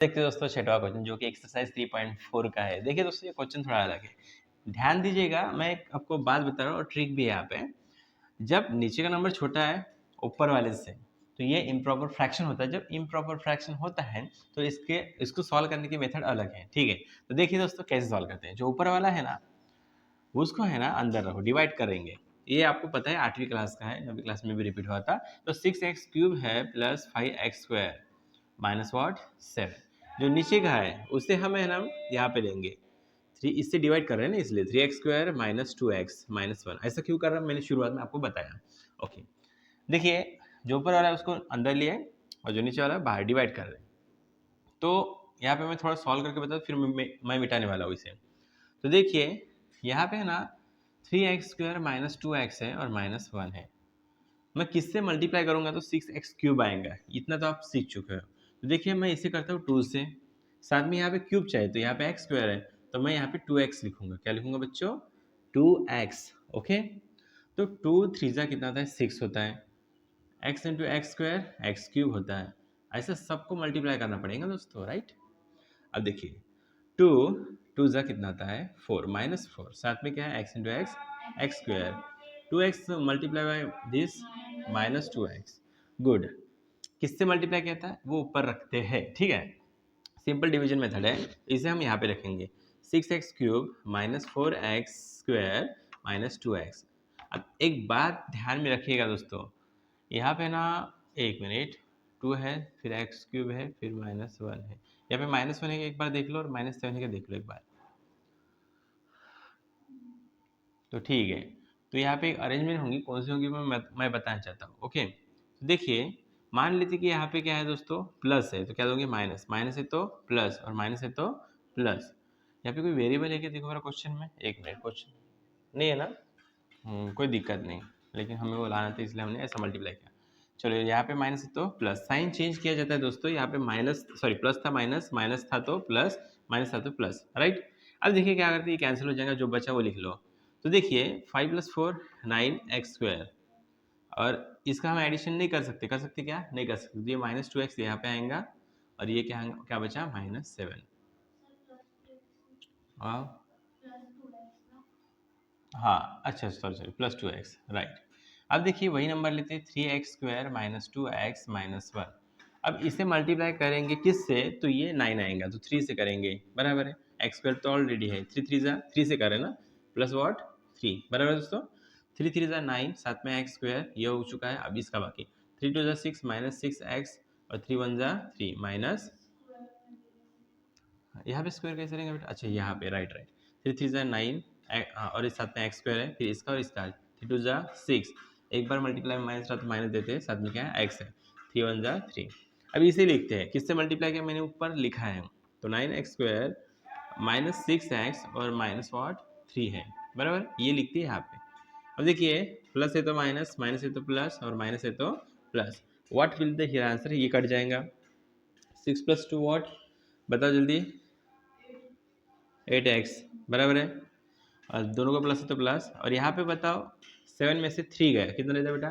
देखते दोस्तों छठवां क्वेश्चन जो कि एक्सरसाइज 3.4 का है। देखिए दोस्तों ये क्वेश्चन थोड़ा अलग है। ध्यान दीजिएगा, मैं एक आपको बात बता रहा हूँ और ट्रिक भी है यहाँ पे। जब नीचे का नंबर छोटा है ऊपर वाले से, तो ये इम्प्रॉपर फ्रैक्शन होता है। जब इम्प्रॉपर फ्रैक्शन होता है तो इसको सॉल्व करने की मेथड अलग है, ठीक है। तो देखिए दोस्तों कैसे सॉल्व करते हैं। जो ऊपर वाला है ना, उसको है ना अंदर रखो, डिवाइड करेंगे। ये आपको पता है 8वीं क्लास का है, 9वीं क्लास में भी रिपीट हुआ था। तो 6x³ है प्लस 5x² माइनस वॉट 7। जो नीचे का है उसे हमें ना यहाँ पे लेंगे 3, इससे डिवाइड कर रहे हैं ना, इसलिए 3x² माइनस 2x माइनस 1। ऐसा क्यों कर रहा हूँ मैंने शुरुआत में आपको बताया। ओके, देखिए जो ऊपर वाला है उसको अंदर लिए और जो नीचे वाला है बाहर, डिवाइड कर रहे हैं। तो यहाँ पे मैं थोड़ा सॉल्व करके बता, फिर मैं मिटाने वाला हूँ इसे। तो देखिए यहाँ पे है ना 3x² माइनस 2x है और माइनस 1 है। मैं किससे मल्टीप्लाई करूंगा तो 6x³ आएगा। इतना तो आप सीख चुके हो। तो देखिए मैं इसे करता हूँ 2 से, साथ में यहाँ पे क्यूब चाहिए तो यहाँ पे x² है, तो मैं यहाँ पे 2x लिखूंगा। क्या लिखूंगा बच्चों? 2x। ओके, तो 2 3 जा कितना होता है? 6 होता है। x इंटू x² x³ होता है। ऐसा सबको मल्टीप्लाई करना पड़ेगा दोस्तों, राइट। अब देखिए 2 2 जा कितना आता है? 4 माइनस 4, साथ में क्या है? x into x x²। 2x multiply by this minus 2x। Good. किससे मल्टीप्लाई किया था वो ऊपर रखते हैं, ठीक है। सिंपल डिवीजन मेथड है, इसे हम यहाँ पे रखेंगे 6x³ minus 4x² minus 2x। अब एक बात ध्यान में रखिएगा दोस्तों, यहाँ पे ना, एक मिनट, 2 है फिर x³ है फिर माइनस 1 है। यहाँ पे माइनस 1 है एक बार देख लो और माइनस 7 है देख लो एक बार, तो ठीक है। तो यहाँ पे एक अरेंजमेंट होंगी, कौन सी होंगी मैं बताना चाहता हूँ। ओके, तो देखिए मान लेते कि यहाँ पे क्या है दोस्तों, प्लस है तो क्या दोगे? माइनस। माइनस है तो प्लस और माइनस है तो प्लस। यहाँ पे कोई वेरिएबल है क्या? देखो मेरा क्वेश्चन में, एक मिनट, क्वेश्चन नहीं है ना? कोई दिक्कत नहीं, लेकिन हमें वो लाना था इसलिए हमने ऐसा मल्टीप्लाई किया। चलो यहाँ पे माइनस है तो प्लस, साइन चेंज किया जाता है दोस्तों। यहाँ पे माइनस, सॉरी प्लस था माइनस, माइनस था तो प्लस, माइनस था तो प्लस, राइट। अब देखिए क्या करते हैं, कैंसिल हो जाएगा, जो बचा वो लिख लो। तो देखिए 5 + 4 9x², और इसका हम एडिशन नहीं कर सकते। कर सकते क्या? नहीं कर सकते। तो ये माइनस 2x यहाँ पे आएगा और ये क्या बचा? माइनस 7। हाँ अच्छा, sorry sorry, plus 2x, right. अब देखिए वही नंबर लेते हैं 3x² माइनस 2x माइनस 1। अब इसे मल्टीप्लाई करेंगे किससे? तो ये 9 आएगा तो 3 से करेंगे, बराबर है। x² तो ऑलरेडी है, 3 3 जा 3 से करें ना, प्लस वॉट 3, बराबर है दोस्तों। 3 3 जा 9, साथ में x² ये हो चुका है। अब इसका बाकी 3 2 जा 6 माइनस 6x और 3 1 जा 3 माइनस, यहाँ पे स्क्वायर कैसे रहेंगे बेटा? अच्छा यहाँ पे, राइट राइट। 3 3 जा 9 और इस साथ में x² है, फिर इसका और इसका 3 2 जा 6। एक बार मल्टीप्लाई में माइनस रहा तो माइनस देते हैं, साथ में क्या है? x है। 3 1 जा 3। अब इसे लिखते हैं, किससे मल्टीप्लाई किया मैंने ऊपर लिखा है, तो 9x² माइनस 6x और माइनस वॉट 3 है, बराबर। ये लिखते हैं यहाँ पे। अब देखिए प्लस है तो माइनस, माइनस है तो प्लस और माइनस है तो plus. What will the here answer? ये कट जाएगा। 6 + 2 वॉट, बताओ जल्दी? 8x, बराबर है। और दोनों का प्लस है तो प्लस, और यहाँ पे बताओ 7 में से 3 गया, कितना रहता है बेटा?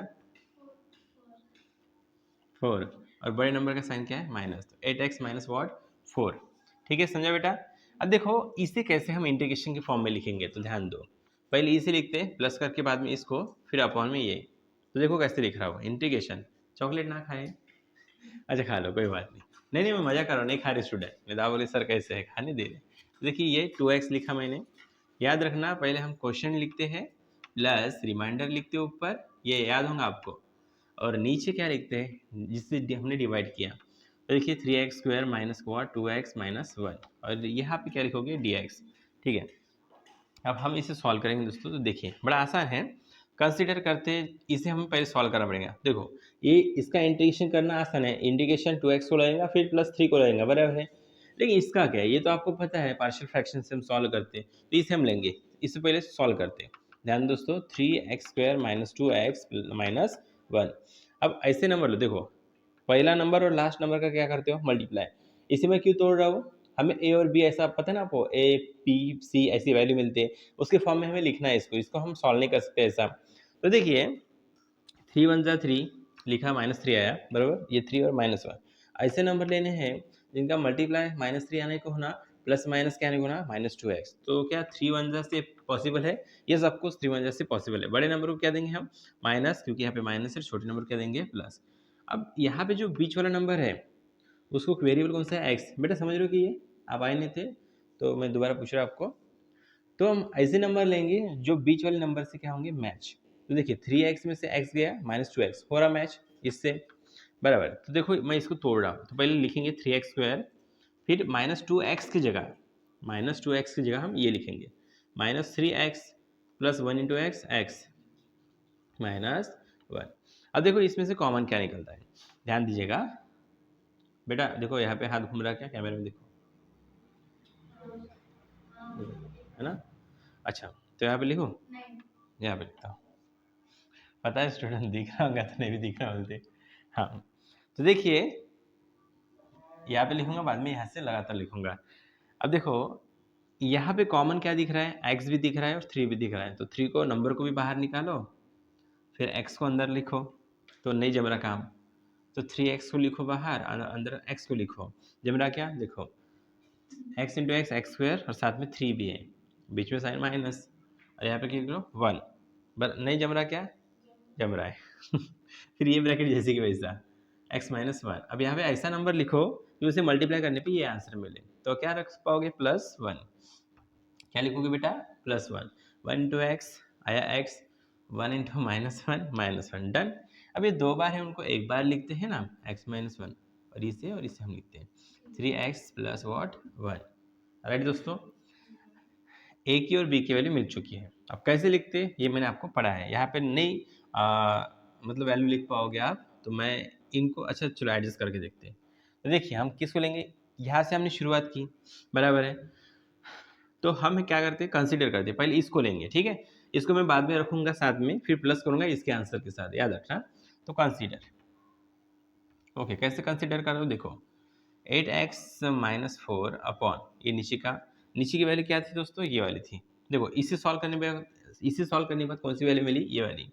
4। और बड़े नंबर का साइन क्या है? माइनस। तो 8x माइनस वॉट 4। ठीक है, समझा बेटा? अब देखो इसे कैसे हम इंटीग्रेशन के फॉर्म में लिखेंगे, तो ध्यान दो। पहले इसे लिखते हैं प्लस करके, बाद में इसको, फिर अपॉन में ये। तो देखो कैसे लिख रहा हूँ, इंटीग्रेशन। चॉकलेट ना खाए? अच्छा खा लो, कोई बात नहीं। नहीं नहीं, मैं मजा कर रहा हूँ, नहीं खा रहे स्टूडेंट। मैं बोले सर कैसे है, खाने दे रहे। देखिए ये 2x लिखा मैंने। याद रखना पहले हम क्वेश्चन लिखते हैं प्लस रिमाइंडर लिखते हैं ऊपर, ये याद होगा आपको। और नीचे क्या लिखते हैं जिससे हमने डिवाइड किया। तो देखिए 3x² minus what 2x minus 1, और यहाँ पे क्या लिखोगे? dx। ठीक है, अब हम इसे सॉल्व करेंगे दोस्तों। तो देखिए बड़ा आसान है, कंसीडर करते इसे हमें पहले सॉल्व करना पड़ेगा। देखो ये इसका इंटीग्रेशन करना आसान है, इंटीग्रेशन 2x को लगेगा फिर प्लस 3 को लगेगा, बराबर है। लेकिन इसका क्या है, ये तो आपको पता है, पार्शियल फ्रैक्शन से हम सॉल्व करते हैं, तो इसे हम लेंगे। इससे पहले सॉल्व करते हैं। ध्यान दोस्तों, 3x² माइनस 2x माइनस 1। अब ऐसे नंबर लो, देखो पहला नंबर और लास्ट नंबर का क्या करते हो? मल्टीप्लाई। इसे मैं क्यों तोड़ रहा हूँ? हमें ए और बी ऐसा पता है ना आपको, ए पी सी ऐसी वैल्यू मिलती है, उसके फॉर्म में हमें लिखना है इसको हम सॉल्व नहीं कर सकते ऐसा। तो देखिए 3 1 जा 3 लिखा, माइनस 3 आया, बराबर। ये 3 और माइनस 1 ऐसे नंबर लेने हैं जिनका मल्टीप्लाई -3 आने को होना, प्लस माइनस क्या आने को होना, -2x। तो क्या 3 वन जा से पॉसिबल है? ये सब कुछ 3 वन जा से पॉसिबल है। बड़े नंबर को क्या देंगे हम? माइनस, क्योंकि यहाँ पे माइनस है, छोटे नंबर को क्या देंगे? प्लस। अब यहाँ पे जो बीच वाला नंबर है उसको वेरिएबल कौन सा है? x। बेटा समझ रहे हो कि ये आप आए नहीं थे तो मैं दोबारा पूछ रहा हूँ आपको। तो हम ऐसे नंबर लेंगे जो बीच वाले नंबर से क्या होंगे? मैच। तो देखिए 3x में से x गया, -2x हो रहा मैच इससे, बराबर। तो देखो मैं इसको तोड़ रहा हूँ, तो पहले लिखेंगे 3x², फिर -2x की जगह, -2x की जगह हम ये लिखेंगे -3x plus 1 into x, x -1। अब देखो इसमें से कॉमन क्या निकलता है, ध्यान दीजिएगा बेटा। देखो यहाँ पे हाथ घूम रहा है क्या? कैमरे में देखो, है ना? अच्छा, तो यहाँ पे लिखो, यहाँ पे लिखता हूँ। पता है स्टूडेंट दिख रहा होगा तो नहीं भी दिख रहा बोलते। हाँ, तो देखिए यहाँ पे लिखूंगा, बाद में यहाँ से लगातार लिखूंगा। अब देखो यहाँ पे कॉमन क्या दिख रहा है? x भी दिख रहा है और 3 भी दिख रहा है। तो 3 को नंबर को भी बाहर निकालो, फिर x को अंदर लिखो, तो नहीं जम रहा काम। तो 3x को लिखो बाहर, अंदर x को लिखो। जम रहा क्या? देखो x इंटू एक्स, x² और साथ में 3 भी है, बीच में साइन माइनस, और यहाँ पे क्या करो? 1। नहीं जम रहा क्या? जम रहा है फिर ये ब्रैकेट जैसे कि वैसा, x-1। अब यहाँ पे ऐसा नंबर लिखो कि उसे मल्टीप्लाई करने पे ये आंसर मिले। तो क्या रख पाओगे? +1। क्या लिखोगे बेटा? +1। 1 इंटू एक्स आया x, 1 इंटू -1, डन। अब ये दो बार है, उनको एक बार लिखते हैं ना, x-1, और इसे हम लिखते हैं 3x प्लस वॉट 1। राइट दोस्तों, ए की और बी की वैल्यू मिल चुकी है। अब कैसे लिखते हैं ये मैंने आपको पढ़ा है, यहाँ पे नहीं मतलब वैल्यू लिख पाओगे आप, तो मैं इनको, अच्छा चलो एडजस्ट करके देखते हैं। तो देखिए हम किसको लेंगे, यहाँ से हमने शुरुआत की, बराबर है। तो हम क्या करते हैं? कंसीडर करते हैं, पहले इसको लेंगे, ठीक है। इसको मैं बाद में रखूंगा साथ में, फिर प्लस करूंगा इसके आंसर के साथ, याद रखना। तो कंसीडर, ओके, कैसे कंसीडर करो? देखो 8x-4 अपॉन ये नीचे की वैल्यू क्या थी दोस्तों? ये वाली थी। देखो इसे सॉल्व करने के बाद कौन सी वैल्यू मिली? ये वाली।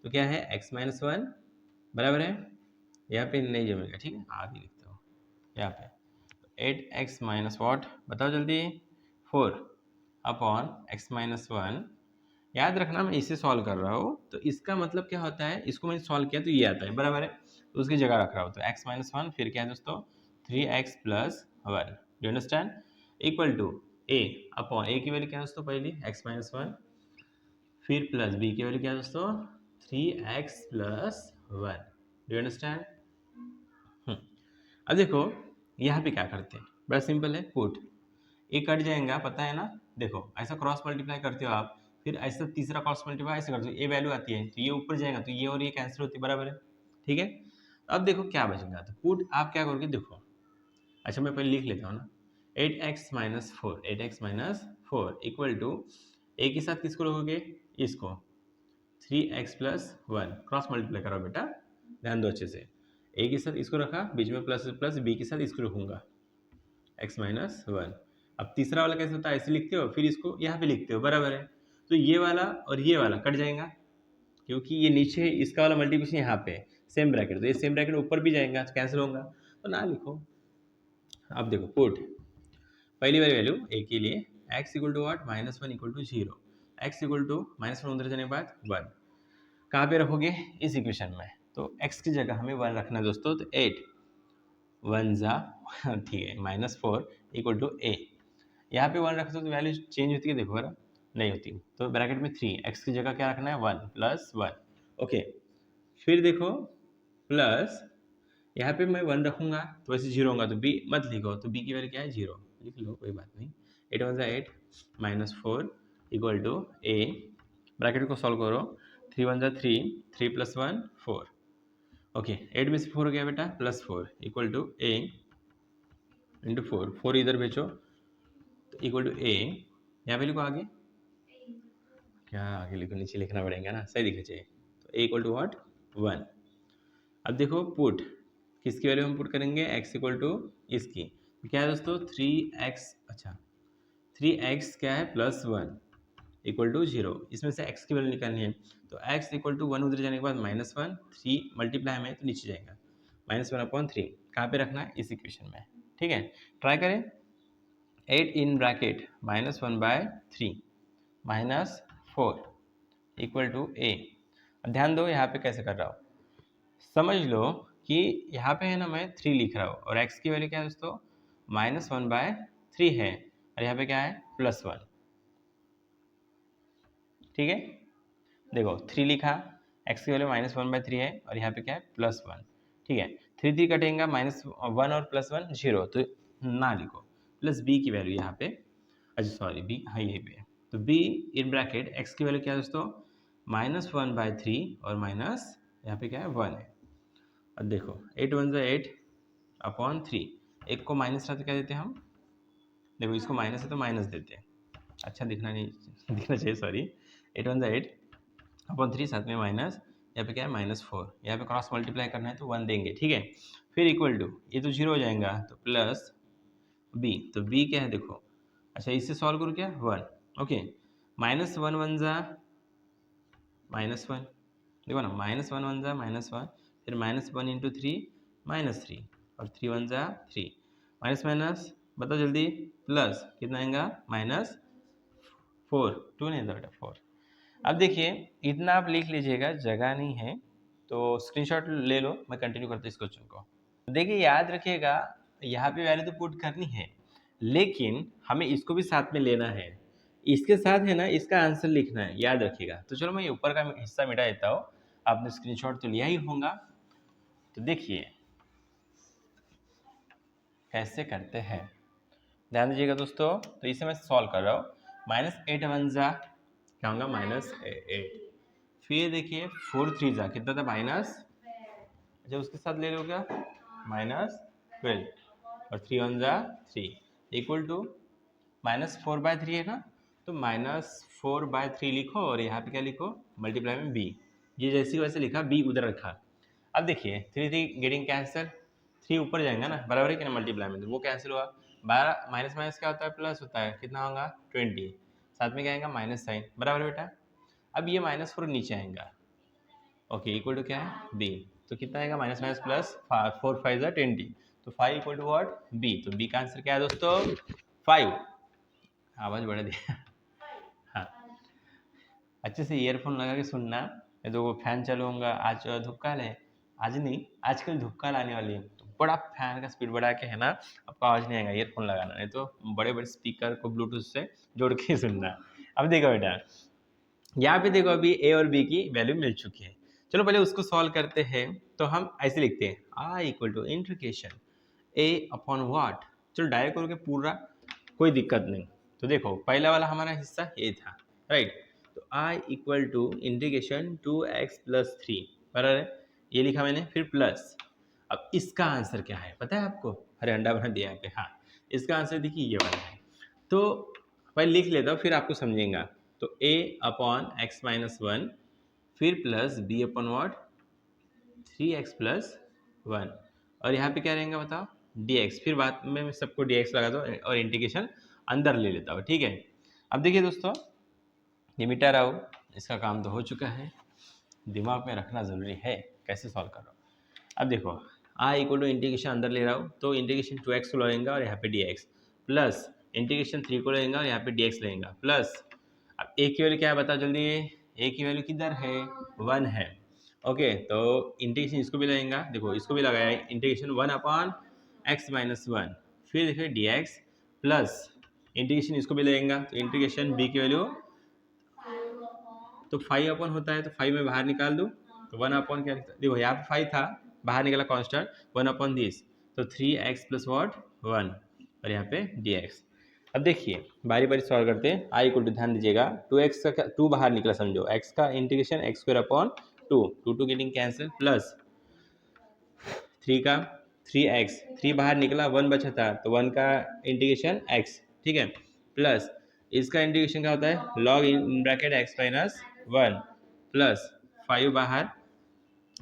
तो क्या है? x-1 बराबर है, यहाँ पे नहीं जमेगा, ठीक है, आगे लिखता हूँ यहाँ पे 8x माइनस वॉट, बताओ जल्दी, 4 अपॉन x-1। याद रखना मैं इसे सॉल्व कर रहा हूँ, तो इसका मतलब क्या होता है? इसको मैंने सॉल्व किया तो ये आता है, बराबर है, तो उसकी जगह रख रहा हूँ। तो x-1 फिर क्या है दोस्तों? 3x plus 1, do understand, equal to a upon a की वैल्यू क्या है दोस्तों? पहली x-1, फिर प्लस b की वैल्यू क्या है दोस्तों? 3x plus 1, do understand. अब देखो यहाँ पे क्या करते हैं, बड़ा सिंपल है, पुट ए कट जाएगा, पता है ना। देखो ऐसा क्रॉस मल्टीप्लाई करते हो आप, फिर ऐसा तीसरा क्रॉस मल्टीप्लाई ऐसे करते हो, ए वैल्यू आती है तो ये ऊपर जाएगा, तो ये और ये कैंसिल होती है, बराबर है, ठीक है। अब देखो क्या बचेगा, तो पुट आप क्या करोगे? देखो, अच्छा मैं पहले लिख लेता हूँ ना, 8x-4 इक्वल टू ए के साथ किसको रखोगे? इसको 3x प्लस 1, क्रॉस मल्टीप्लाई करो बेटा, ध्यान दो अच्छे से। ए के साथ इसको रखा, बीच में प्लस प्लस, बी के साथ इसको रखूंगा x-1। अब तीसरा वाला कैसे होता है? ऐसे लिखते हो, फिर इसको यहाँ पे लिखते हो, बराबर है। तो ये वाला और ये वाला कट जाएगा, क्योंकि ये नीचे इसका वाला मल्टीप्लिकेशन यहाँ पे सेम ब्रैकेट, तो ये सेम ब्रैकेट ऊपर भी जाएगा, कैंसिल होगा, तो ना लिखो। अब देखो पुट पहली वाली वैल्यू ए के लिए, x equal to what? -1 equal to 0, x equal to -1 उधर जाने के बाद 1, कहाँ पे रखोगे? इस इक्वेशन में। तो x की जगह हमें 1 रखना है दोस्तों, तो 8 1 जा ठीक है, -4 इक्वल टू a, यहाँ पे 1 रखते हो तो वैल्यू चेंज होती है, देखो बरा नहीं होती, तो ब्रैकेट में 3, x की जगह क्या रखना है? 1 प्लस 1, ओके। फिर देखो प्लस, यहाँ पे मैं 1 रखूंगा तो वैसे 0 होगा, तो b मत लिखो, तो b की वैल्यू क्या है? 0, लिख लो, कोई बात नहीं। 8 1 8 -4 इक्वल टू a, ब्रैकेट को सॉल्व करो, 3 1 3, 3 प्लस 1 4, ओके। 8 में से 4 हो गया बेटा, +4 इक्वल टू a इंटू 4 इधर भेजो, तो इक्वल टू a, यहाँ पे लिखो आगे, क्या आगे लिखो? नीचे लिखना पड़ेगा ना, सही दिखना चाहिए। तो a इक्वल टू वॉट? 1। अब देखो पुट किसकी वैल्यू हम पुट करेंगे? x इक्वल टू इसकी, तो क्या है दोस्तों? 3x, अच्छा 3x क्या है? +1 इक्वल टू 0, इसमें से x की वैल्यू निकालनी है, तो x इक्वल टू 1 उधर जाने के बाद -1, 3 मल्टीप्लाई में तो नीचे जाएगा, -1/3, कहाँ पे रखना है? इस इक्वेशन में, ठीक है, ट्राई करें। 8 इन ब्रैकेट -1/3 -4 इक्वल टू ए। ध्यान दो यहाँ पे कैसे कर रहा हूँ, समझ लो कि यहाँ पे है ना मैं 3 लिख रहा हूँ और x की वैल्यू क्या है दोस्तों, -1/3 है और यहाँ पे क्या है +1। ठीक है, देखो 3 लिखा, x की वैल्यू -1/3 है और यहाँ पे क्या है +1। ठीक है, 3 कटेगा, -1 और +1 0, तो ना लिखो, प्लस b की वैल्यू यहाँ पे, अच्छा सॉरी b, हाँ यही पे है, तो b इन ब्रैकेट x की वैल्यू क्या है दोस्तों, -1/3 और माइनस यहाँ पे क्या है 1 है। अब देखो 8 1 8 अपॉन 3, एक को माइनस रहता क्या देते हैं हम, देखो इसको माइनस है तो माइनस देते हैं, अच्छा दिखना नहीं दिखना चाहिए, सॉरी। 8 1 8 अपॉन 3, साथ में माइनस, यहाँ पे क्या है -4, यहाँ पे क्रॉस मल्टीप्लाई करना है तो 1 देंगे। ठीक है, फिर इक्वल टू, ये तो 0 हो जाएगा तो प्लस b, तो b क्या है देखो, अच्छा इससे सॉल्व करूँ क्या, 1। ओके, -1 1 जा -1, देखो ना, -1 1 जा -1, फिर -1 इंटू 3 -3 और 3 1 जा 3, माइनस माइनस बताओ जल्दी, प्लस कितना आएगा -4, 2 नहीं था बेटा 4। अब देखिए इतना आप लिख लीजिएगा, जगह नहीं है तो स्क्रीनशॉट ले लो, मैं कंटिन्यू करता हूँ इस क्वेश्चन को। देखिए याद रखिएगा, यहाँ पे वैल्यू तो पुट करनी है, लेकिन हमें इसको भी साथ में लेना है, इसके साथ है ना इसका आंसर लिखना है, याद रखिएगा। तो चलो मैं ये ऊपर का हिस्सा मिटा देता हूँ, आपने स्क्रीनशॉट तो लिया ही होगा, तो देखिए कैसे करते हैं, ध्यान दीजिएगा दोस्तों। तो इसे मैं सॉल्व कर रहा हूँ, -8 1 जा क्या होगा -8, फिर देखिए 4 3 जा कितना था माइनस, अच्छा उसके साथ ले लो क्या -12 और 3 1 जा 3 इक्वल टू -4/3 है ना, तो -4/3 लिखो और यहाँ पे क्या लिखो, मल्टीप्लाई में b, ये जैसी वैसे लिखा, b उधर रखा। अब देखिए 3 3 गेटिंग कैंसिल, 3 ऊपर जाएगा ना, बराबर है कि ना मल्टीप्लाई में, तो वो कैंसिल हुआ, 12 माइनस माइनस क्या होता है प्लस होता है, कितना होगा 20, साथ में क्या आएगा माइनस साइन, बराबर है बेटा। अब ये -4 नीचे आएगा, ओके इक्वल टू क्या है b, तो कितना आएगा माइनस माइनस प्लस, 4 5 जा 20, तो 5 इक्वल टू व्हाट b, तो b का आंसर क्या है दोस्तों 5। आवाज बढ़ा दिया हाँ, अच्छे से ईयरफोन लगा के सुनना, नहीं तो वो फैन चलाऊंगा, आज धूप काल है, आज नहीं आजकल धूप काल आने वाली है, तो बड़ा फैन का स्पीड बढ़ा के है ना, आपको आवाज़ नहीं आएगा, ईयरफोन लगाना, नहीं तो बड़े बड़े स्पीकर को ब्लूटूथ से जोड़ के सुनना। अब देखो बेटा, यहाँ पे देखो अभी a और b की वैल्यू मिल चुकी है, चलो पहले उसको सॉल्व करते हैं। तो हम ऐसे लिखते हैं i equal to integration a upon what, चलो डायरेक्ट करोगे पूरा, कोई दिक्कत नहीं। तो देखो पहला वाला हमारा हिस्सा ये था, राइट, तो i equal to integration 2x plus 3, बराबर है, ये लिखा मैंने, फिर प्लस, अब इसका आंसर क्या है पता है आपको, अरे अंडा बना दिया यहाँ पे, हाँ इसका आंसर देखिए ये वाला है, तो पहले लिख लेता हूँ फिर आपको समझेगा। तो a अपॉन एक्स माइनस 1, फिर प्लस b अपॉन वाट 3x प्लस 1, और यहाँ पे क्या रहेगा बताओ dx, फिर बाद में मैं सबको dx लगा दो और इंटीग्रेशन अंदर ले लेता हूँ। ठीक है, अब देखिए दोस्तों, ये मिटा रहा हूँ, इसका काम तो हो चुका है, दिमाग में रखना ज़रूरी है कैसे सॉल्व कर रहा हूँ। अब देखो i इक्वल टू इंटीग्रेशन अंदर ले रहा हूँ, तो इंटीग्रेशन 2x को लगेगा और यहाँ पे dx, प्लस इंटीग्रेशन 3 को लगेगा और यहाँ पे dx लगेगा, प्लस अब a की वैल्यू क्या है बताओ जल्दी, a की वैल्यू किधर है 1 है, ओके, तो इंटीग्रेशन इसको भी लगेगा, देखो इसको भी लगाया, इंटीग्रेशन 1 अपॉन एक्स माइनस 1, फिर देखिए dx, प्लस इंटीग्रेशन इसको भी लगेगा, तो इंटीग्रेशन b की वैल्यू तो 5 अपॉन होता है, तो 5 में बाहर निकाल दूँ, तो 1 अपॉन क्या देखो यहाँ पे 5 था, बाहर निकला कांस्टेंट 1 अपॉन दिस, तो 3x प्लस वॉट 1 और यहाँ पे dx। अब देखिए बारी बारी सॉल्व करते हैं, आई इक्वल टू, ध्यान दीजिएगा 2x का 2 बाहर निकला, समझो x का integration X square upon 2, 2 getting cancel, plus 3 का 3x, 3 बाहर निकला 1 बचा था, तो 1 का इंटीग्रेशन x, ठीक है, प्लस इसका इंटीग्रेशन क्या होता है log in bracket x minus 1, plus 5 बाहर,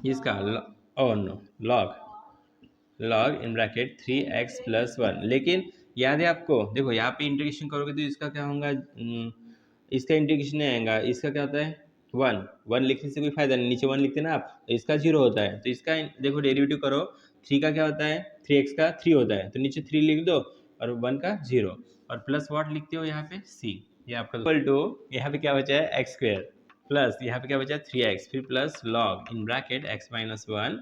इसका नो log in bracket 3x plus 1, लेकिन याद है आपको, देखो यहाँ पे इंटीग्रेशन करोगे तो इसका क्या होगा, इसका इंटीग्रेशन नहीं आएगा, इसका क्या होता है 1 लिखने से कोई फायदा नहीं, नीचे 1 लिखते ना आप, तो इसका 0 होता है, तो इसका देखो डेरिवेटिव करो, 3 का क्या होता है 3x का 3 होता है, तो नीचे 3 लिख दो और 1 का 0 और प्लस व्हाट लिखते हो यहाँ पे c। ये आपका इक्वल टू यहाँ पे क्या बचा है एक्स स्क्वायर प्लस यहाँ पे क्या बचा है 3x, फिर plus log in bracket x minus 1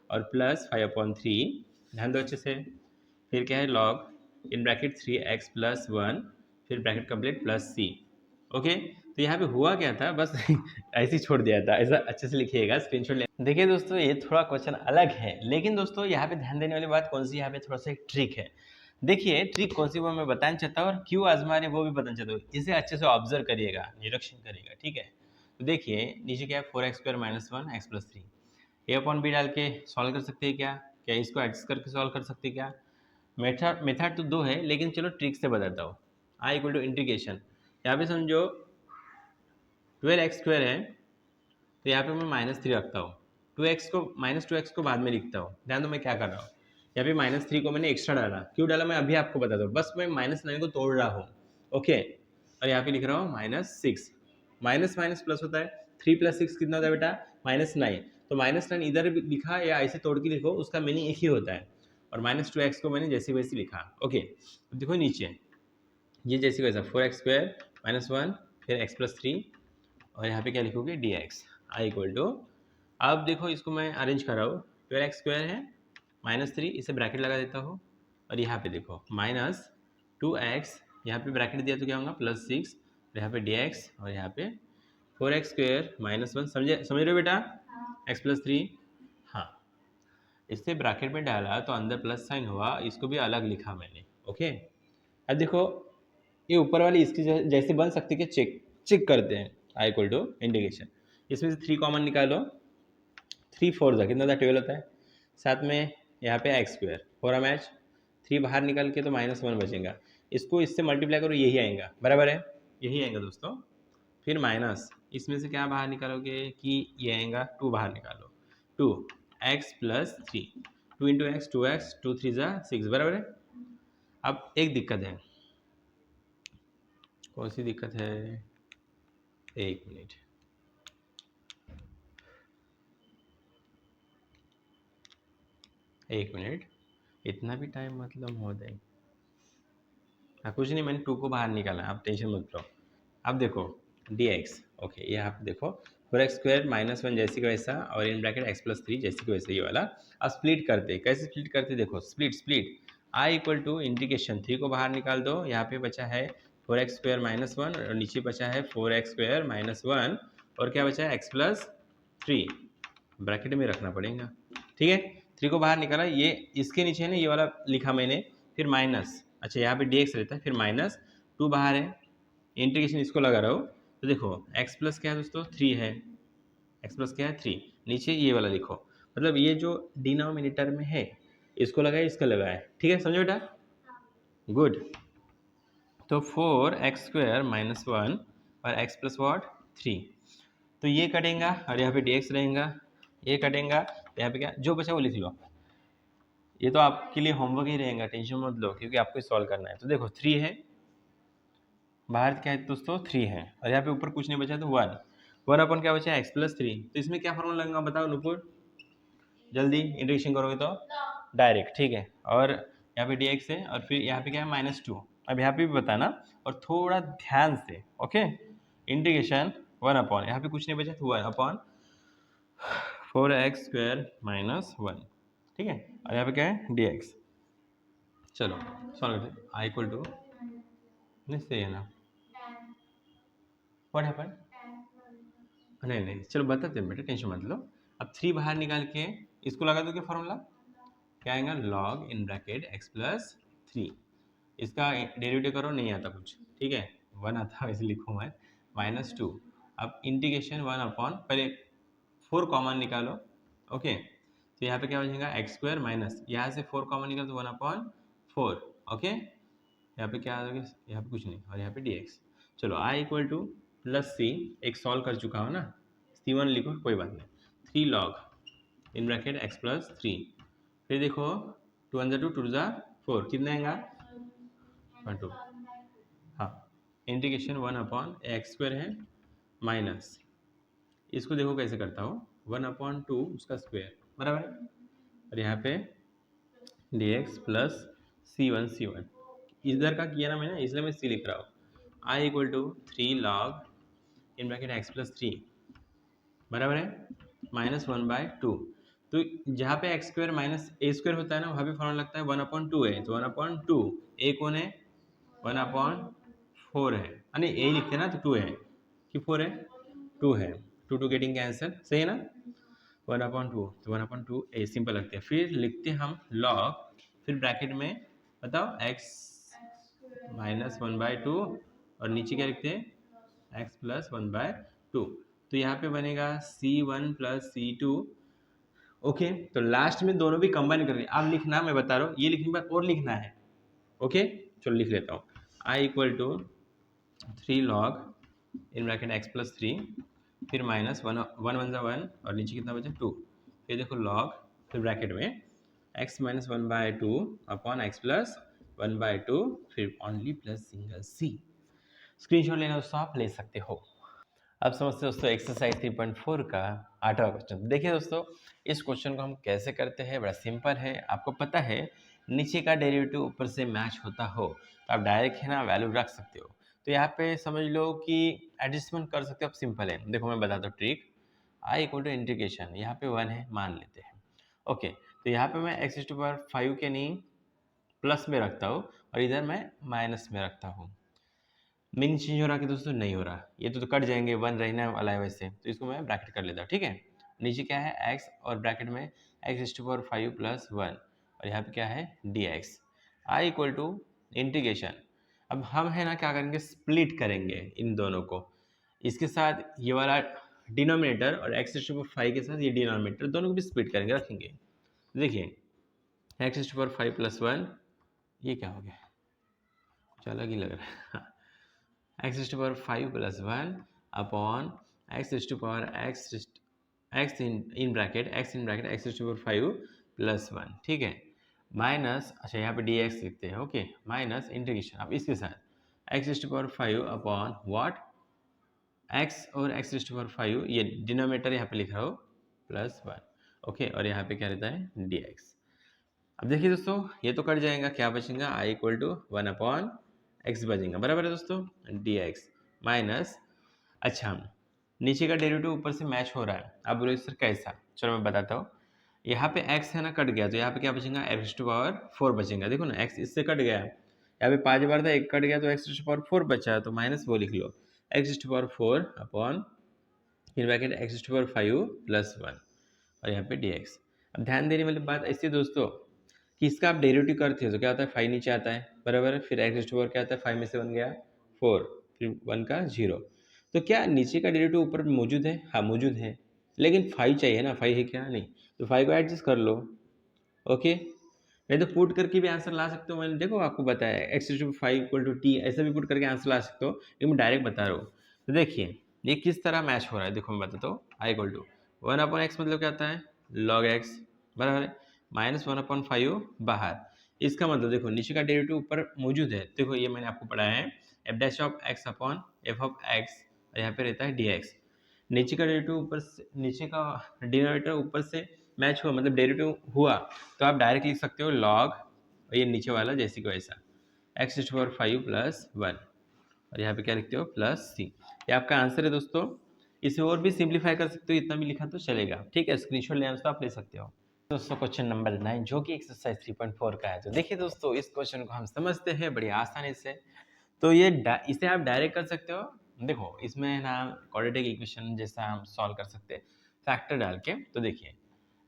और प्लस 5/3, ध्यान दो अच्छे से, फिर क्या है log in bracket 3x plus 1, फिर bracket complete plus c। Okay, तो यहाँ पे हुआ क्या था, बस ऐसे ही छोड़ दिया था, ऐसा अच्छे से लिखिएगा, स्क्रीनशॉट ले। देखिए दोस्तों, ये थोड़ा क्वेश्चन अलग है, लेकिन दोस्तों यहाँ पे ध्यान देने वाली बात कौन सी, यहाँ पे थोड़ा सा एक ट्रिक है। देखिए ट्रिक कौन सी वो मैं बताना चाहता हूँ और क्यों आजमा रहे वो भी बताना चाहता हूँ, इसे अच्छे से ऑब्जर्व करिएगा, निरीक्षण करिएगा, ठीक है। तो देखिए नीचे क्या है 4x² माइनस 1 x प्लस 3, ए अपॉन बी डाल के सॉल्व कर सकते हैं क्या इसको एडजस्ट करके सॉल्व कर सकते हैं क्या? मेथड तो दो है, लेकिन चलो ट्रिक से बताता हूँ। आई इक्वल टू इंटीग्रेशन, यहाँ पे समझो 12x² है, तो यहाँ पे मैं -3 रखता हूँ, 2x को -2x को बाद में लिखता हूँ। ध्यान दो मैं क्या कर रहा हूँ, यहाँ पे -3 को मैंने एक्स्ट्रा डाला, क्यों डाला मैं अभी आपको बताता हूँ, बस मैं -9 को तोड़ रहा हूँ। ओके, और यहाँ पे लिख रहा हूँ -6, माइनस माइनस प्लस होता है, 3 + 6 कितना होता है बेटा -9, तो -9 इधर भी लिखा या ऐसे तोड़ के लिखो, उसका मीनिंग एक ही होता है। और -2x को मैंने जैसे वैसे लिखा। ओके, तो देखो नीचे ये जैसे वैसा 4x² माइनस 1 फिर x प्लस 3 और यहाँ पे क्या लिखोगे dx आई इक्वल टू, अब देखो इसको मैं अरेंज कर रहा हूँ, 12x² है -3, इसे ब्रैकेट लगा देता हूँ और यहाँ पे देखो -2x, यहाँ पे ब्रैकेट दिया तो क्या होगा +6, यहाँ पे dx और यहाँ पे 4x² माइनस 1, समझ रहे हो बेटा, x प्लस 3। हाँ, इससे ब्रैकेट में डाला तो अंदर प्लस साइन हुआ, इसको भी अलग लिखा मैंने। ओके, अब देखो ये ऊपर वाली इसकी जैसे बन सकती है, चेक चेक करते हैं। आई इक्वल टू इंटीग्रेशन, इसमें से 3 कॉमन निकालो, 3 4 जा कितना था 12 होता है, साथ में यहाँ पे x² 4 मैच, 3 बाहर निकल के तो -1 बचेगा, इसको इससे मल्टीप्लाई करो यही आएगा, बराबर है, यही आएगा दोस्तों। फिर माइनस इसमें से क्या बाहर निकालोगे कि ये आएगा 2 बाहर निकालो, 2x plus 3, 2 into x 2x, 2 3 जा 6, बराबर है। अब एक दिक्कत है, कौन सी दिक्कत है, एक मिनट, इतना भी टाइम मतलब हो जाए। हाँ कुछ नहीं, मैंने 2 को बाहर निकाला, आप टेंशन मत लो। अब देखो dx, ओके ये आप देखो 4x² माइनस 1 जैसे का वैसा और इन ब्रैकेट x प्लस 3 जैसे का वैसा, ये वाला। अब स्प्लिट करते, कैसे स्प्लिट करते देखो, split I equal to integration 3 को बाहर निकाल दो, यहाँ पे बचा है 4x² माइनस 1 और नीचे बचा है 4x² माइनस 1 और क्या बचा है x प्लस 3, ब्रैकेट में रखना पड़ेगा, ठीक है। 3 को बाहर निकाला, ये इसके नीचे है ना ये वाला लिखा मैंने, फिर माइनस, अच्छा यहाँ पे dx रहता है, फिर -2 बाहर है, इंटीग्रेशन इसको लगा रहा हूँ, तो देखो x प्लस क्या है दोस्तों 3 है, x प्लस क्या है 3, नीचे ये वाला लिखो, मतलब ये जो डिनोमिनेटर में है इसको लगाए इसका लगाए, ठीक है, समझो बेटा, गुड। तो 4x² माइनस 1 और x प्लस वॉट 3, तो ये कटेगा और यहाँ पे dx रहेगा, ये कटेगा, तो यहाँ पे क्या जो बचा वो लिख लो, ये तो आपके लिए होमवर्क ही रहेगा, टेंशन मत लो, क्योंकि आपको सॉल्व करना है। तो देखो 3 है, बाहर क्या है दोस्तों 3 है, और यहाँ पे ऊपर कुछ नहीं बचा तो 1 अपन क्या बचा है x प्लस 3, तो इसमें क्या फॉर्मूला लगेगा बताओ नुपुर, जल्दी इंटीग्रेशन करोगे तो डायरेक्ट, ठीक है। और यहाँ पे dx है और फिर यहाँ पे क्या है -2, अब यहाँ पे भी बताना और थोड़ा ध्यान से, ओके। इंटीग्रेशन 1 अपॉन, यहाँ पे कुछ नहीं बचा तो 1 अपॉन 4x² माइनस 1, ठीक है, और यहाँ पे क्या है dx। चलो सॉल्व करते हैं, आई इक्वल टू नहीं सही है ना, व्हाट हैपन, नहीं चलो बताते हैं बेटा, टेंशन मत लो। अब 3 बाहर निकाल के इसको लगा दोगे फॉर्मूला, क्या आएगा log in bracket x plus 3, इसका डेरिवेटिव करो नहीं आता कुछ, ठीक है, 1 आता है वैसे लिखूँ मैं, -2, अब इंटीग्रेशन 1 अपॉन, पहले 4 कॉमन निकालो, ओके, तो यहाँ पे क्या बचेगा x² माइनस, यहाँ से 4 कॉमन निकालो तो 1 अपॉन 4, ओके, यहाँ पे क्या आ जाएगा, यहाँ पे कुछ नहीं और यहाँ पे dx। चलो i इक्वल टू प्लस सी, एक सॉल्व कर चुका हो ना, c1 लिखो कोई बात नहीं, 3 log in bracket x plus 3, फिर देखो 2 × 2 2 × 4 कितना आएगा 2, हाँ, इंटीग्रेशन 1 अपॉन x² है माइनस, इसको देखो कैसे करता हूँ 1 अपॉन 2 उसका स्क्वायर, बराबर है, और यहाँ पे dx प्लस C1 इधर का किया ना मैंने, इसलिए मैं C लिख रहा हूँ। I equal to 3 log in bracket x plus 3 बराबर है -1/2। तो जहाँ पे X square minus A square होता है ना, वहाँ पे फॉर्मूला लगता है 1/2 है, तो 1/2 ए कौन है 1/4 है, नहीं ए लिखते हैं ना तो 2 है कि 4 है 2 है, 2 गेटिंग कैंसर, सही है ना 1/2, तो 1/2 ए सिंपल लगते हैं। फिर लिखते हैं हम लॉग, फिर ब्रैकेट में बताओ x -1/2 और नीचे क्या लिखते हैं x प्लस 1/2, तो यहाँ पे बनेगा C1 प्लस C2। ओके, तो लास्ट में दोनों भी कंबाइन करके अब लिखना, मैं बता रहा हूँ ये लिखने के बाद और लिखना है। ओके चलो लिख लेता हूँ, I equal to 3 log in bracket x plus 3 फिर माइनस 1 1 ज़ा 1 और नीचे कितना बचा 2, फिर देखो log फिर ब्रैकेट में x minus 1/2 upon x plus 1/2 फिर only plus single c। Screenshot लेना दोस्तों आप ले सकते हो। अब समझते हैं दोस्तों एक्सरसाइज 3.4 का 8वां क्वेश्चन। देखिए दोस्तों इस क्वेश्चन को हम कैसे करते हैं, बड़ा सिंपल है। आपको पता है नीचे का डेरिवेटिव ऊपर से मैच होता हो तो आप डायरेक्ट है ना वैल्यू रख सकते हो। तो यहाँ पे समझ लो कि एडजस्टमेंट कर सकते हो आप, सिंपल है। देखो मैं बताता हूँ trick. I equal to integration, यहाँ पे 1 है मान लेते हैं। ओके, तो यहाँ पे मैं x⁵ के नहीं प्लस में रखता हूँ और इधर मैं माइनस में रखता हूँ। मीनिंग चेंज हो रहा कि दोस्तों नहीं हो रहा, ये तो कट जाएंगे, 1 रहने वाला है वैसे, तो इसको मैं ब्रैकेट कर लेता हूँ। ठीक है, नीचे क्या है x और ब्रैकेट में x⁵ प्लस 1 और यहाँ पे क्या है dx। I equal to integration, अब हम है ना क्या करेंगे स्प्लिट करेंगे इन दोनों को, इसके साथ ये वाला डिनोमिनेटर और x⁵ के साथ ये डिनोमिनेटर दोनों को भी स्प्लिट करेंगे रखेंगे। देखिए x⁵ प्लस 1 ये क्या हो गया, कुछ अलग ही लग रहा है x⁵ plus 1 upon x in bracket x⁵ plus 1, ठीक है, माइनस, अच्छा यहाँ पे dx लिखते हैं। ओके, माइनस इंटीग्रेशन अब इसके साथ x⁵ अपॉन व्हाट x और x⁵ ये डिनोमिनेटर यहाँ पे लिख रहा हो प्लस 1। ओके, और यहाँ पे क्या रहता है dx। अब देखिए दोस्तों ये तो कट जाएगा, क्या बचेगा i इक्वल टू 1/x बचेगा, बराबर है दोस्तों dx माइनस, अच्छा नीचे का डेरिवेटिव ऊपर से मैच हो रहा है। अब बोलो सर कैसा, चलो मैं बताता हूँ। यहाँ पे x है ना कट गया, तो यहाँ पे क्या बचेगा x⁴ बचेगा। देखो ना x इससे कट गया, यहाँ पे 5 बार था, एक कट गया तो x⁴ बचा, तो माइनस वो लिख लो x⁴ अपॉन फिर ब्रैकेट x⁵ प्लस 1 और यहाँ पे dx। अब ध्यान देने वाली बात ऐसी दोस्तों कि इसका आप डेरिवेटिव करते हो तो क्या होता है 5 नीचे आता है, बराबर है, फिर x⁴ क्या आता है 5 में से 1 गया 4, फिर 1 का 0, तो क्या नीचे का डेरिवेटिव ऊपर मौजूद है, हाँ मौजूद है, लेकिन 5 चाहिए ना, 5 है क्या नहीं, तो 5 को एडजस्ट कर लो। ओके, नहीं तो पुट करके भी आंसर ला सकते हो, मैंने देखो आपको बताया x⁵ इक्वल टू t, ऐसा भी पुट करके आंसर ला सकते हो, लेकिन मैं डायरेक्ट बता रहा हूँ। तो देखिए ये किस तरह मैच हो रहा है, देखो मैं बताता हूँ। i इक्वल टू 1/x मतलब क्या आता है log x, बराबर है, माइनस 1/5 बाहर, इसका मतलब देखो नीचे का डेरिवेटिव ऊपर मौजूद है। देखो ये मैंने आपको पढ़ाया है f'(x) अपॉन f(x) और यहाँ पे रहता है dx। नीचे का डेरिवेटिव ऊपर से, नीचे का डिनोमिनेटर ऊपर से मैच हुआ मतलब डेरिवेटिव हुआ, तो आप डायरेक्ट लिख सकते हो लॉग और ये नीचे वाला जैसे कि वैसा x⁵ प्लस 1 और यहाँ पे क्या लिखते हो प्लस c। ये आपका आंसर है दोस्तों। इसे और भी सिंप्लीफाई कर सकते हो, इतना भी लिखा तो चलेगा। ठीक है, स्क्रीनशॉट लेना तो आप ले सकते हो। दोस्तों क्वेश्चन नंबर 9 जो कि एक्सरसाइज 3.4 का है। तो देखिए दोस्तों इस क्वेश्चन को हम समझते हैं बड़ी आसानी से। तो ये इसे आप डायरेक्ट कर सकते हो। देखो इसमें है ना क्वाड्रेटिक इक्वेशन जैसा हम सॉल्व कर सकते हैं फैक्टर डाल के। तो देखिए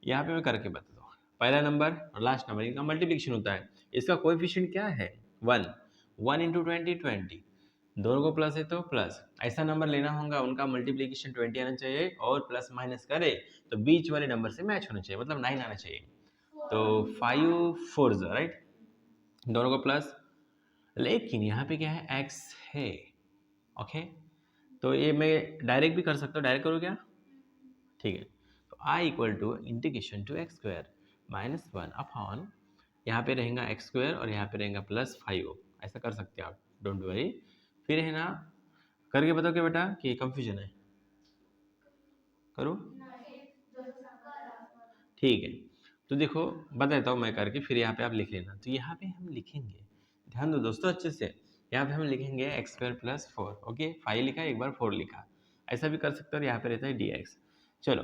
यहाँ पे मैं करके बताता हूँ। पहला नंबर और लास्ट नंबर इनका मल्टीप्लिकेशन होता है। इसका कोएफिशिएंट क्या है 1, 1 इंटू 20 20, दोनों को प्लस है तो प्लस। ऐसा नंबर लेना होगा उनका मल्टीप्लिकेशन 20 आना चाहिए और प्लस माइनस करे तो बीच वाले नंबर से मैच होना चाहिए, मतलब 9 आना चाहिए। तो 5 4 राइट, दोनों को प्लस, लेकिन यहाँ पे क्या है x है। ओके, तो ये मैं डायरेक्ट भी कर सकता हूँ, डायरेक्ट करूँ क्या, ठीक है। तो i equal to integration two X square minus 1 upon यहाँ पे रहेगा एक्स स्क्वायर और यहाँ पे रहेगा प्लस 5, ऐसा कर सकते हैं आप, डोंट वरी। फिर है ना करके बताओ क्या बेटा कि कंफ्यूजन है, करो ठीक है। तो देखो बता देता हूँ मैं करके, फिर यहाँ पे आप लिख लेना। तो यहाँ पे हम लिखेंगे, ध्यान दो दोस्तों अच्छे से, यहाँ पे हम लिखेंगे एक्स स्क्वायर प्लस 4। ओके, 5 लिखा, एक बार 4 लिखा, ऐसा भी कर सकते हो। और यहाँ पे रहता है डी एक्स। चलो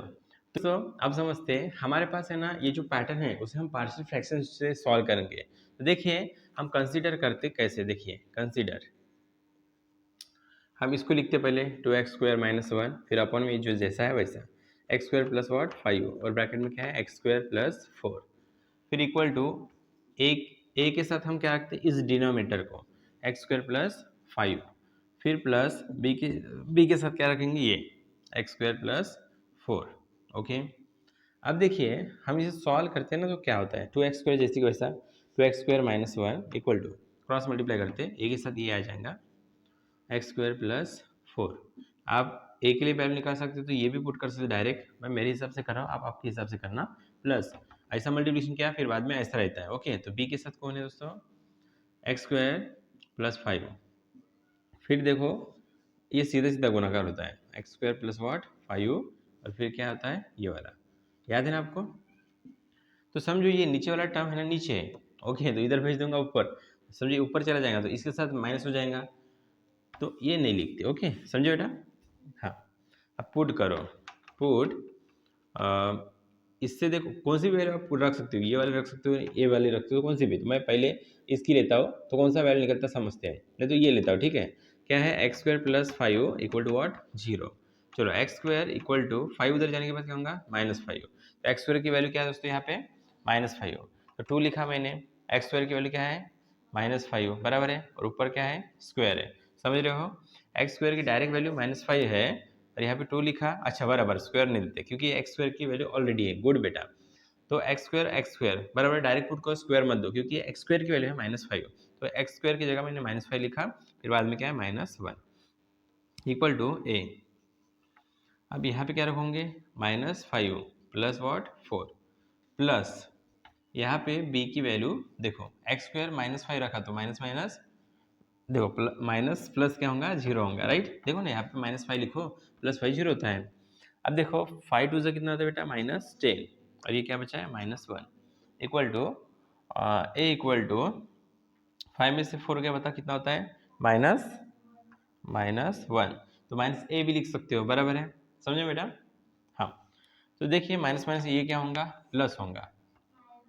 तो अब समझते हैं, हमारे पास है ना ये जो पैटर्न है उसे हम पार्शियल फ्रैक्शन से सॉल्व करेंगे। तो देखिए हम कंसीडर करते कैसे, देखिए कंसीडर, हम इसको लिखते पहले 2x² - 1, फिर अपन में जो जैसा है वैसा x² प्लस वॉट 5 और ब्रैकेट में क्या है x² प्लस 4, फिर इक्वल टू ए के साथ हम क्या रखते हैं इस डिनोमिनेटर को x² प्लस 5, फिर प्लस बी के साथ क्या रखेंगे ये x² प्लस 4। ओके, अब देखिए हम इसे सॉल्व करते हैं ना तो क्या होता है 2x² जैसे कि वैसा 2x² - 1 equal to cross multiply करते हैं, ए के साथ ये आ जाएगा x² प्लस 4। आप ए के लिए वैल्यू निकाल सकते हो तो ये भी पुट कर सकते हो डायरेक्ट, मैं मेरे हिसाब से कर रहा हूँ, आप आपके हिसाब से करना। प्लस ऐसा मल्टीप्लिकेशन क्या फिर बाद में ऐसा रहता है। ओके, तो बी के साथ कौन है दोस्तों x² प्लस 5, फिर देखो ये सीधा सीधा गुणाकार होता है x² प्लस वॉट 5 और फिर क्या होता है ये वाला, याद है ना आपको। तो समझो ये नीचे वाला टर्म है ना नीचे, ओके तो इधर भेज दूंगा ऊपर, समझिए ऊपर चला जाएगा तो इसके साथ माइनस हो जाएगा, तो ये नहीं लिखते। ओके समझो बेटा। हाँ, अब पुट करो, पुट इससे देखो कौन सी भी वैल्यू आप पुट रख सकते हो, ये वाले रख सकते हो, ये वाले रख सकते हो, कौन सी भी। तो मैं पहले इसकी लेता हूँ तो कौन सा वैल्यू निकलता समझते हैं, नहीं तो ये लेता हूँ। ठीक है, क्या है x² plus 5 equal to what 0। चलो x² इक्वल टू 5 उधर जाने के बाद क्या होगा -5, तो x² की वैल्यू क्या है दोस्तों यहाँ पे -5, तो 2 लिखा मैंने, x² की वैल्यू क्या है -5 बराबर है, और ऊपर क्या है स्क्वायर है, समझ रहे हो। x² की डायरेक्ट वैल्यू -5 है और यहाँ पे 2 लिखा, अच्छा बराबर स्क्वायर नहीं देते क्योंकि x² की वैल्यू ऑलरेडी है, गुड बेटा। तो x² बराबर डायरेक्ट पुट को स्क्वायर मत दो क्योंकि x² की वैल्यू है -5, तो x² की जगह मैंने -5 लिखा, फिर बाद में क्या है -1 इक्वल टू a। अब यहाँ पे क्या रखोगे -5 प्लस वॉट 4 प्लस यहाँ पे b की वैल्यू देखो x² -5 रखा तो माइनस माइनस देखो माइनस प्लस क्या होगा 0 होगा, राइट। देखो ना यहाँ पे -5 लिखो प्लस 5 0 होता है। अब देखो 5 2 से कितना होता है बेटा -10 और ये क्या बचा है -1 equal to A equal to 5 में से 4 क्या बता कितना होता है -1, तो माइनस ए भी लिख सकते हो, बराबर है, समझे बेटा। हाँ, तो देखिए माइनस माइनस ये क्या होगा प्लस होगा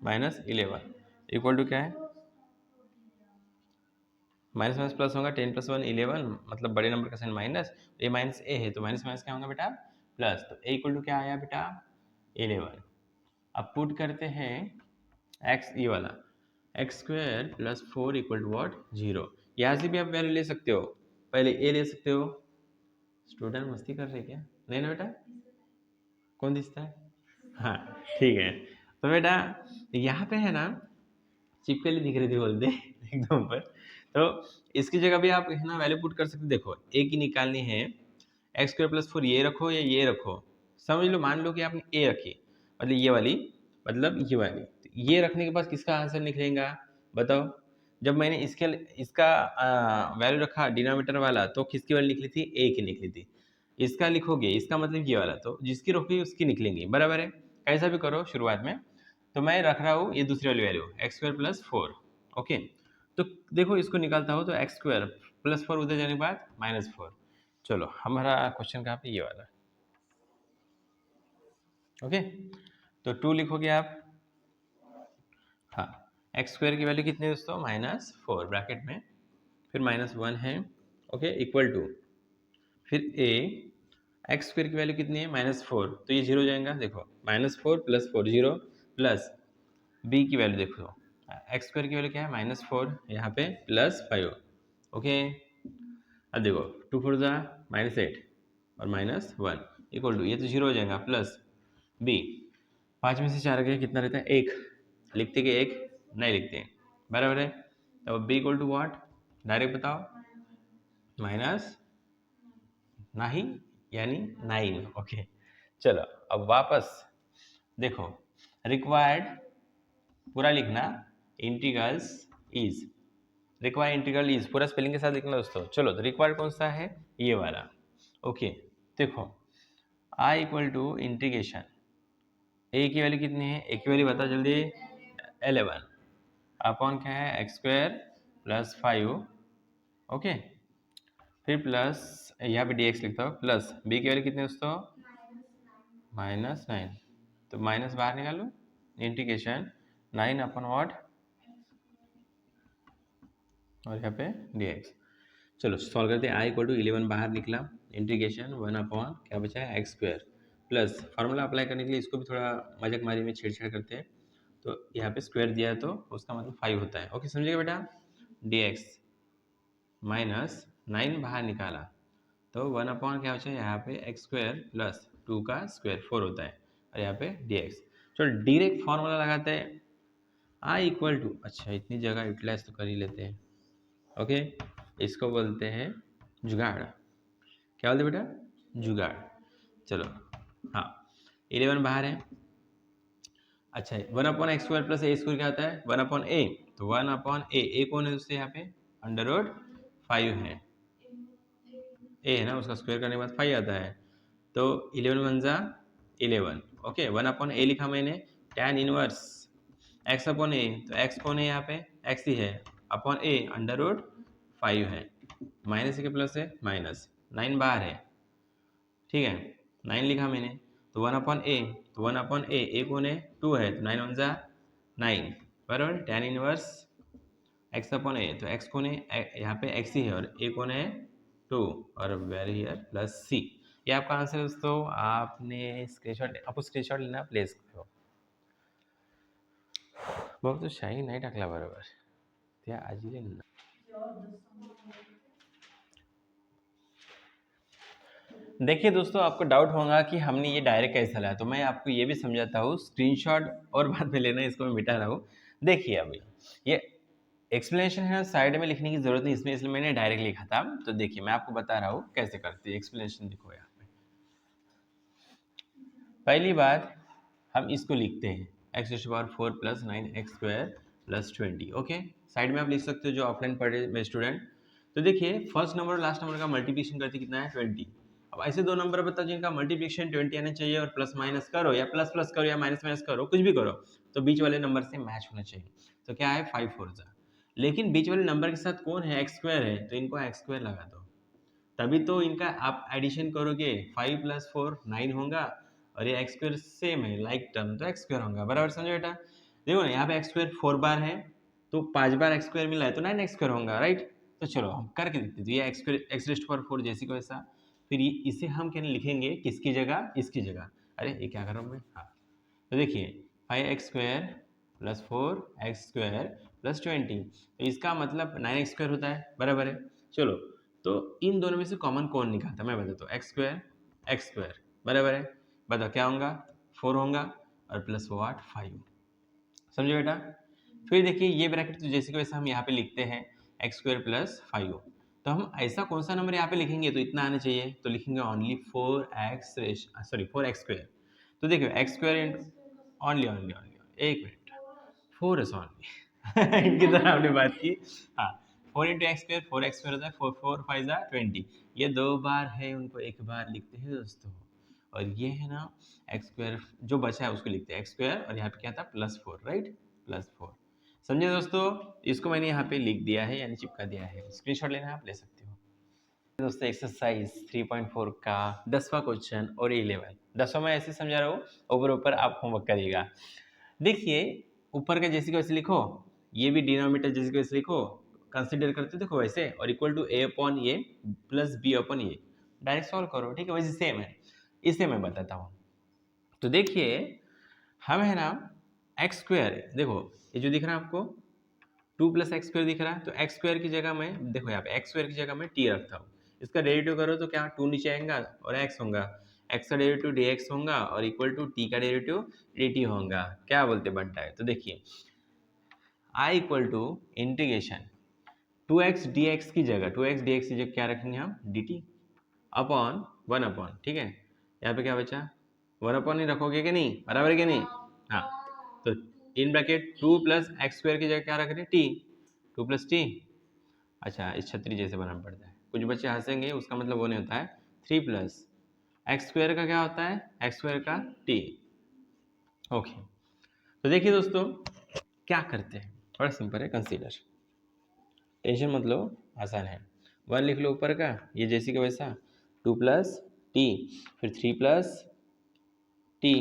-11 इक्वल टू क्या है माइनस माइनस प्लस होगा 10 + 1 11, मतलब बड़े नंबर का साइन माइनस, ये माइनस ए है तो माइनस माइनस क्या होगा बेटा प्लस, तो ए इक्वल टू क्या आया बेटा 11। अब पुट करते हैं एक्स ये वाला x² plus 4 equal to what 0, यहाँ से भी आप वैल्यू ले सकते हो, पहले ए ले सकते हो। स्टूडेंट मस्ती कर रहे क्या, नहीं ना बेटा, कौन दिखता है, हाँ ठीक है। तो बेटा यहाँ पे है ना चिपकली दिख रही थी बोलते एकदम ऊपर, तो इसकी जगह भी आप है ना वैल्यू पुट कर सकते। देखो ए की निकालनी है x² प्लस 4 ये रखो या ये रखो, समझ लो, मान लो कि आपने ए रखी मतलब ये वाली, मतलब ये वाली, तो ये रखने के बाद किसका आंसर निकलेगा बताओ। जब मैंने इसका वैल्यू रखा डिनोमिनेटर वाला तो किसकी वैल्यू निकली थी ए की निकली थी, इसका लिखोगे इसका मतलब ये वाला, तो जिसकी रखोगे उसकी निकलेंगी, बराबर है। कैसा भी करो शुरुआत में, तो मैं रख रहा हूँ ये दूसरी वाली वैल्यू x² प्लस 4। ओके, तो देखो इसको निकालता हो तो x² प्लस 4 उधर जाने के बाद -4। चलो हमारा क्वेश्चन कहाँ पे ये वाला, ओके तो 2 लिखोगे आप। हाँ, x² की वैल्यू कितनी है दोस्तों -4 ब्रैकेट में, फिर -1 है, ओके इक्वल टू, फिर a x² की वैल्यू कितनी है -4 तो ये 0 हो जाएगा, देखो -4 प्लस 4 0 प्लस b की वैल्यू देखो x² की वैल्यू क्या है -4 यहाँ पे प्लस 5। ओके, अब देखो 2 4 जा -8 और -1 इक्वल टू, ये तो 0 हो जाएगा, प्लस b 5 में से 4 गया कितना रहता है 1, लिखते कि 1 नहीं लिखते, बराबर है। तो b equal to what direct बताओ माइनस 9 यानी 9। ओके चलो अब वापस देखो, रिक्वायर्ड पूरा लिखना, integrals is, required integral is पूरा स्पेलिंग के साथ लिखना दोस्तों। चलो तो रिक्वायर्ड कौन सा है ये वाला। ओके देखो i इक्वल टू इंटीग्रेशन ए की वैल्यू कितनी है, ए की वैल्यू बता जल्दी, 11 अपॉन क्या है एक्स स्क्वायर प्लस 5, ओके। फिर प्लस यहाँ पे डी एक्स लिखता हूँ, प्लस बी की वैल्यू कितनी है दोस्तों, -9, तो माइनस बाहर निकालो, इंटीग्रेशन 9 अपॉन व्हाट, और यहाँ पे डी एक्स। चलो सॉल्व करते हैं। आई इक्वल टू 11 बाहर निकला, इंटीग्रेशन 1 अपॉन क्या बचा है x square, plus formula apply करने के लिए इसको भी थोड़ा मजाक मारी में छेड़छाड़ करते हैं, तो यहाँ पे स्क्वायर दिया है तो उसका मतलब 5 होता है, ओके समझिएगा बेटा। डी एक्स माइनस 9 बाहर निकाला तो 1 अपॉन क्या बचा है यहाँ पे एक्स स्क्वायर प्लस 2 का स्क्वायर 4 होता है, और यहाँ पे डी एक्स। चलो डायरेक्ट फार्मूला लगाते हैं, आई इक्वल टू, अच्छा इतनी जगह यूटिलाइज तो कर ही लेते हैं, ओके। इसको बोलते हैं जुगाड़, क्या बोलते हैं बेटा, जुगाड़। चलो हाँ 11 बाहर है, अच्छा 1 अपॉन एक्स स्क्वायर प्लस ए स्क्वायर क्या होता है 1 अपॉन ए, तो 1 अपॉन ए कौन है उससे यहाँ पे अंडर रूट 5 है, ए है ना, उसका स्क्वायर करने के बाद 5 आता है, तो 11 वन जा 11, ओके। 1 अपॉन ए लिखा मैंने, tan इनवर्स एक्स अपॉन ए, तो एक्स कौन है यहाँ पे एक्स ही है, अपॉन ए अंडर रूट 5 है, माइनस के प्लस है माइनस, 9 बाहर है, ठीक है 9 लिखा मैंने, तो 1 अपॉन ए, तो 1 अपॉन ए कौन है 2 है, तो 9 वन जा 9 बराबर, tan इनवर्स एक्स अपॉन ए, तो एक्स कौन है यहाँ पे एक्स ही है, और ए कौन है 2, और वेरी हियर प्लस सी। ये आपका आंसर है दोस्तों, आपने स्क्रीनशॉट, आपको स्क्रीनशॉट लेना प्लेस करो। बहुत तो शाही नहीं टाकला बरोबर त्या आजीले ना। देखिए दोस्तों, आपको डाउट होगा कि हमने ये डायरेक्ट कैसे लाया, तो मैं आपको ये भी समझाता हूँ, स्क्रीनशॉट और बाद में लेना, इसको मैं मिटा रहा हूँ। देखिए अभी ये एक्सप्लेनेशन है ना, साइड में लिखने की जरूरत नहीं इसमें, इसलिए मैंने डायरेक्ट लिखा था। तो देखिए मैं आपको बता रहा हूँ कैसे करते हैं एक्सप्लेनेशन, देखो यहाँ पे पहली बात हम इसको लिखते हैं x⁴ plus 9x² plus 20, okay. Side में आप लिख सकते हो जो ऑफलाइन पढ़े मेरे स्टूडेंट। तो देखिए फर्स्ट नंबर और लास्ट नंबर का मल्टीप्लिकेशन करते कितना है 20। अब ऐसे दो नंबर बताओ जिनका मल्टीप्लिकेशन 20 आना चाहिए, और प्लस माइनस करो या प्लस प्लस करो या माइनस माइनस करो, कुछ भी करो, तो बीच वाले नंबर से मैच होना चाहिए। तो क्या है 5 4 जा, लेकिन बीच वाले नंबर के साथ कौन है x² है, तो इनको x² लगा दो, तभी तो इनका आप एडिशन करोगे 5 + 4 9 होगा, और ये x² सेम है लाइक टर्म, तो x² होगा, बराबर समझो बेटा। देखो ना यहाँ पे x² 4 बार है, तो 5 बार x² मिला है तो 9x² होगा, राइट। तो चलो हम करके देखते हैं, तो ये x⁴ जैसी को वैसा, फिर इसे हम क्या लिखेंगे किसकी जगह, इसकी जगह, अरे ये क्या कर रहा हूँ मैं, हाँ। तो देखिए 5x² प्लस 4x² प्लस 20, तो इसका मतलब 9x² होता है, बराबर है। चलो तो इन दोनों में से कॉमन कौन निकालता है मैं बताता हूँ, x² बराबर है, बताओ क्या होगा 4 होगा, और प्लस 5, समझो बेटा। फिर देखिए ये ब्रैकेट तो जैसे कि वैसे हम यहाँ पे लिखते हैं x² प्लस 5, तो हम ऐसा कौन सा नंबर यहाँ पे लिखेंगे तो इतना आना चाहिए, तो लिखेंगे ओनली 4x²। तो देखिए x² ओनली ओनली ओनली एक मिनट, 4 इज ओनली इनकी तरह हमने बात की, हाँ 4 × x² 4x² होता है, 4 4 5 20, ये 2 बार है उनको एक बार लिखते हैं दोस्तों, और ये है ना x² जो बचा है उसको लिखते हैं x², और यहाँ पे क्या था प्लस 4, राइट प्लस 4, समझे दोस्तों। इसको मैंने यहाँ पे लिख दिया है यानी चिपका दिया है, स्क्रीनशॉट लेना आप ले सकते हो। दोस्तों एक्सरसाइज 3.4 का 10वां क्वेश्चन और 11, 10वां मैं ऐसे समझा रहा हूँ, ऊपर ऊपर आप होमवर्क करिएगा। देखिए ऊपर का जैसे कि वैसे लिखो, ये भी डिनोमिनेटर जैसे कि वैसे लिखो, कंसीडर करते देखो वैसे, और equal to a upon A plus b upon A, direct solve करो, ठीक है वैसे सेम है, इसे मैं बताता हूँ। तो देखिए हम है ना x², देखो ये जो दिख रहा है आपको 2 + x² दिख रहा है, तो x² की जगह में देखो यहाँ पे x² की जगह में t रखता हूँ, इसका डेरिवेटिव करो तो क्या 2 नीचे आएगा और x होगा, x का डेरिवेटिव dx होगा, और इक्वल टू t का डेरिवेटिव dt होगा, क्या बोलते बनता है। तो देखिए i equal to integration 2x dx की जगह क्या रखेंगे हम dt अपॉन 1 अपॉन, ठीक है यहाँ पे क्या बचा 1 अपॉन ही रखोगे कि नहीं, बराबर है कि नहीं, हाँ। तो इन ब्रैकेट 2 + x² की जगह क्या रख रहे हैं t, 2 + t, अच्छा इस छतरी जैसे बनाना पड़ता है, कुछ बच्चे हंसेंगे उसका मतलब वो नहीं होता है, 3 + x² का क्या होता है x² का t, ओके, तो देखिए दोस्तों क्या करते हैं, बड़ा सिंपल है, कंसीडर, टेंशन मत लो, आसान है। 1 लिख लो ऊपर का, ये जैसी का वैसा, 2 प्लस टी, फिर 3 plus t,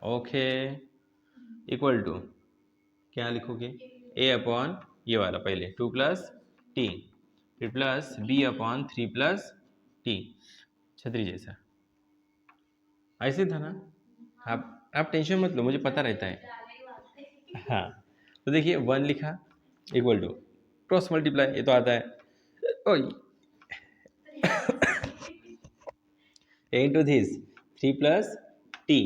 okay, equal to क्या लिखोगे, ए अपॉन ये वाला पहले 2 प्लस टी, फिर plus b upon 3 plus t, छतरी जैसा, ऐसे था ना। आप टेंशन मत लो, मुझे पता रहता है। हाँ, तो देखिए 1 लिखा इक्वल टू क्रॉस मल्टीप्लाई, ये तो आता है, ओए A into this 3 plus T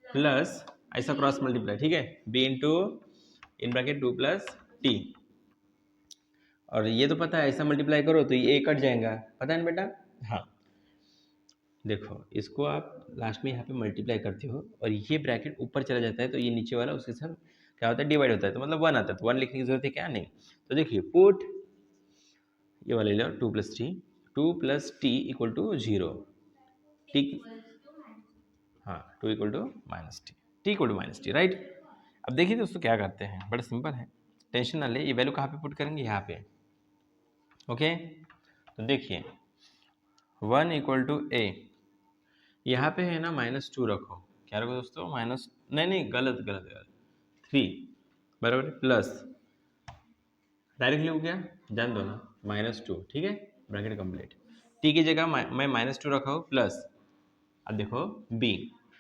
plus ऐसा क्रॉस मल्टीप्लाई, ठीक है, B into in bracket 2 plus T, और ये तो पता है ऐसा मल्टीप्लाई करो तो ये कट जाएगा, पता है ना बेटा। हाँ, देखो इसको आप लास्ट में यहाँ पे मल्टीप्लाई करते हो और ये ब्रैकेट ऊपर चला जाता है तो ये नीचे वाला उसके साथ क्या होता है, डिवाइड होता है, तो मतलब 1 आता है, तो 1 लिखने की जरूरत है क्या, नहीं। तो देखिए पुट ये वाले लो 2 plus t equal to 0, t, हाँ 2 equal to minus t equal to minus t, right. अब देखिए दोस्तों क्या करते हैं, बड़ा सिंपल है, टेंशन ना ले, ये वैल्यू कहाँ पे पुट करेंगे, यहाँ पे, ओके। तो देखिए 1 इक्वल टू ए, यहाँ पे है ना -2 रखो, क्या रखो दोस्तों, माइनस, नहीं गलत गलत गलत, 3 बराबर प्लस, डायरेक्टली हो गया, जान दो ना, -2, ठीक है, ब्रैकेट कंप्लीट, टी की जगह मैं -2 रखा हूँ प्लस, अब देखो बी,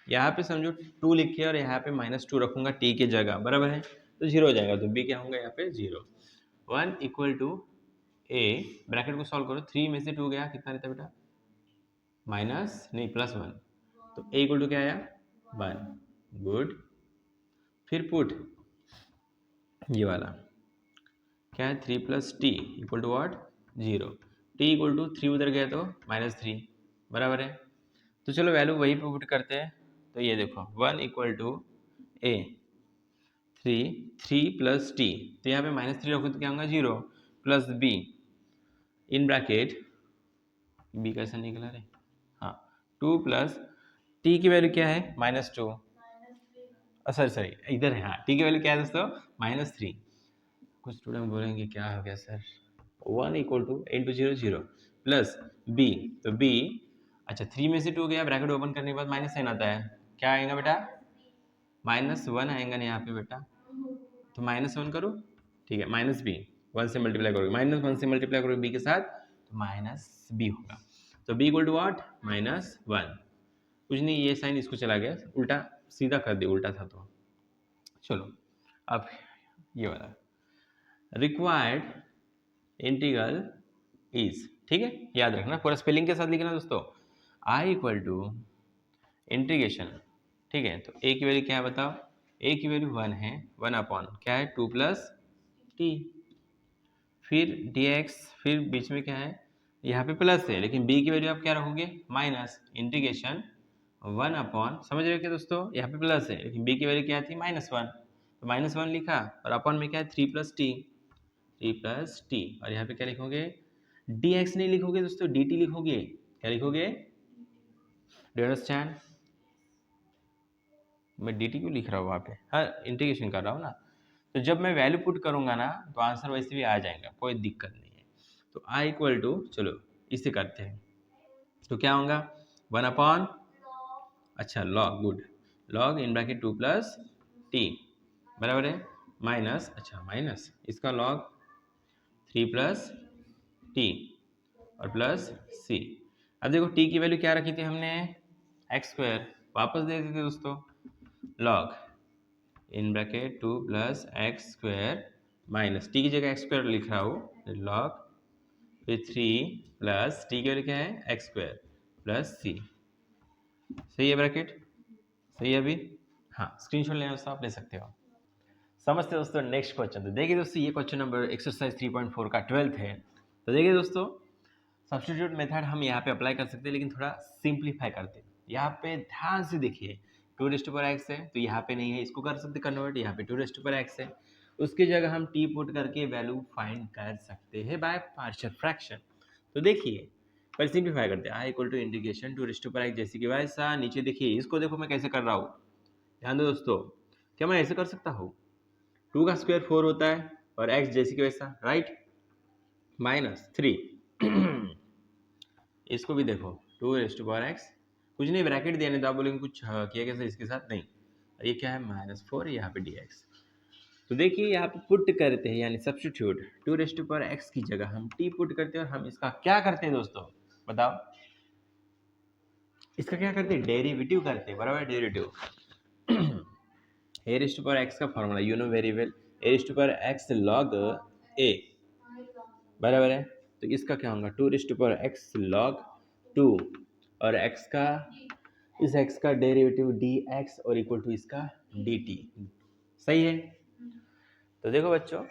यहाँ पे समझो 2 लिखिए और यहाँ पे -2 रखूंगा टी की जगह, बराबर है, तो 0 हो जाएगा, तो बी क्या होगा यहाँ पे 0। 1 इक्वल टू ए, ब्रैकेट को सॉल्व करो, 3 में से 2 गया, कितना रहता है बेटा, माइनस नहीं +1, तो ए इक्वल टू क्या आया 1, गुड, फिर पुट ये वाला क्या है, 3 plus t equal to what 0, t equal to 3 उधर गया तो -3, बराबर है। तो चलो वैल्यू वही पे पुट करते हैं, तो ये देखो 1 equal to a 3 plus t, तो यहाँ पे -3 रखो तो क्या होगा 0, plus b in bracket, b कैसा निकला रे, हाँ 2 प्लस टी की वैल्यू क्या है -2, सॉरी सॉरी इधर है, हाँ टी की वैल्यू क्या है दोस्तों -3, कुछ स्टूडेंट बोलेंगे क्या हो गया sir, 1 equal to into 0 0 plus b, तो बी, अच्छा 3 में से 2 गया, ब्रैकेट ओपन करने के बाद माइनस साइन आता है, क्या आएगा बेटा -1 आएगा ना यहाँ पे बेटा, तो -1 करो, ठीक है, माइनस बी, 1 से मल्टीप्लाई करोगे, -1 से मल्टीप्लाई करोगे बी के साथ, तो माइनस बी होगा, तो बी इक्वल टू वॉट -1, कुछ नहीं, ये साइन इसको चला गया उल्टा, सीधा कर दिया, उल्टा था तो, चलो अब ये वाला रिक्वायर्ड इंटीग्रल इज, ठीक है, याद रखना पूरा स्पेलिंग के साथ लिखना दोस्तों, आई इक्वल टू इंटीग्रेशन, ठीक है, तो ए की वैल्यू क्या है बताओ, ए की वैल्यू 1 है, 1 अपॉन क्या है 2 प्लस टी, फिर dx, फिर बीच में क्या है, यहाँ पे प्लस है, लेकिन b की वैल्यू आप क्या रखोगे माइनस, इंटीग्रेशन 1 अपॉन, समझ रहे हो क्या दोस्तों, यहाँ पे प्लस है लेकिन b की वैल्यू क्या थी -1, तो -1 लिखा, और अपॉन में क्या है 3 प्लस टी, और यहाँ पे क्या लिखोगे, dx नहीं लिखोगे दोस्तों, dt लिखोगे, क्या लिखोगे, डू यू अंडरस्टैंड, मैं dt क्यों लिख रहा हूँ वहाँ पे, हाँ इंटीग्रेशन कर रहा हूँ ना, तो जब मैं वैल्यू पुट करूँगा ना तो आंसर वैसे भी आ जाएगा, कोई दिक्कत नहीं है। तो आई इक्वल टू, चलो इसे करते हैं, तो क्या होगा 1 अपॉन, अच्छा log, good, log in bracket 2 plus T, बराबर है, माइनस, अच्छा माइनस इसका लॉग 3 प्लस टी और प्लस सी, अब देखो टी की वैल्यू क्या रखी थी हमने, x², वापस दे देते दोस्तों, log in bracket 2 plus x² minus, T की जगह x² लिख रहा हूँ, लॉग फिर 3 प्लस टी की वैल्यू क्या है x² प्लस सी, सही है ब्रैकेट, सही है अभी, हाँ स्क्रीनशॉट लेना दोस्तों आप ले सकते हो। समझते दोस्तों, नेक्स्ट क्वेश्चन, तो देखिए दोस्तों ये क्वेश्चन नंबर एक्सरसाइज 3.4 का 12th है, तो देखिए दोस्तों सब्स्टिट्यूट मेथड हम यहाँ पे अप्लाई कर सकते हैं, लेकिन थोड़ा सिंप्लीफाई करते हैं, यहाँ पे ध्यान से देखिए 2⁴x है, तो यहाँ पे नहीं है, इसको कर सकते कन्वर्ट, यहाँ पे 2⁴x है, उसकी जगह हम टी पुट करके वैल्यू फाइंड कर सकते हैं बाय पार्शियल फ्रैक्शन। तो देखिए पहले सिंप्लीफाई करते हैं, आई इक्वल टू इंटीग्रेशन 2⁴x, जैसे कि वैसा, नीचे देखिए इसको देखो मैं कैसे कर रहा हूँ, ध्यान दो दोस्तों, क्या मैं ऐसे कर सकता हूँ? 2 का स्क्वायर 4 होता है और x जैसे कि वैसा, राइट, -3 इसको भी देखो 2⁻x, कुछ नहीं ब्रैकेट दिया, नहीं तो आप बोलेंगे कुछ किया कैसे इसके साथ, नहीं, ये क्या है -4, यहाँ पे dx। तो देखिए यहाँ पे पुट करते हैं यानी सब्स्टिट्यूट, 2⁻x की जगह हम t पुट करते हैं और हम इसका क्या करते हैं दोस्तों, बताओ, इसका क्या करते हैं, डेरिवेटिव करते हैं, बराबर, डेरिवेटिव। a⁻x का formula you know very well, a⁻x log a, बराबर है, तो इसका क्या होगा 2⁻x log 2 और x का, इस x का डेरिवेटिव dx और इक्वल टू इसका dt, सही है। तो देखो बच्चों,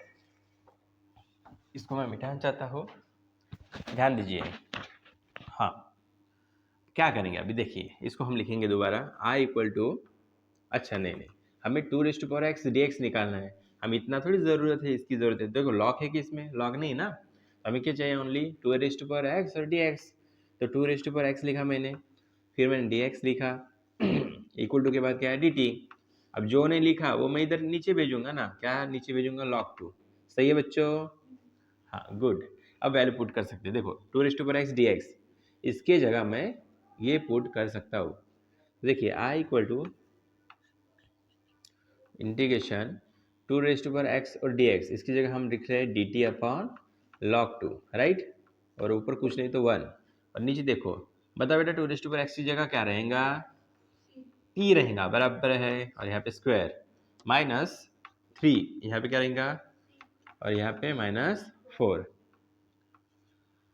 इसको मैं मिटाना चाहता हूँ, ध्यान दीजिए। हाँ, क्या करेंगे अभी देखिए, इसको हम लिखेंगे दोबारा i इक्वल टू, अच्छा नहीं, हमें 2⁻x dx निकालना है, हम इतना थोड़ी ज़रूरत है, इसकी ज़रूरत है, देखो लॉग है कि इसमें, लॉग नहीं ना, हमें क्या चाहिए, ओनली 2⁻x और dx। तो 2⁻x लिखा मैंने, फिर मैंने dx लिखा, इक्वल टू के बाद क्या है dt। अब जो नहीं लिखा वो मैं इधर नीचे भेजूंगा ना, क्या नीचे भेजूंगा, log 2, सही है बच्चों, हाँ गुड। अब वैल्यू पुट कर सकते हैं, देखो 2⁻x dx, इसके जगह मैं ये पुट कर सकता हूँ, देखिए i equal to integration 2⁻x और dx, इसकी जगह हम लिख रहे हैं dt अपॉन log 2, राइट, और ऊपर कुछ नहीं तो 1, और नीचे देखो, बता बेटा 2⁻x की जगह क्या रहेगा, t रहेगा, बराबर है, और यहाँ पे स्क्वायर -3, यहाँ पे क्या रहेगा, और यहाँ पे -4।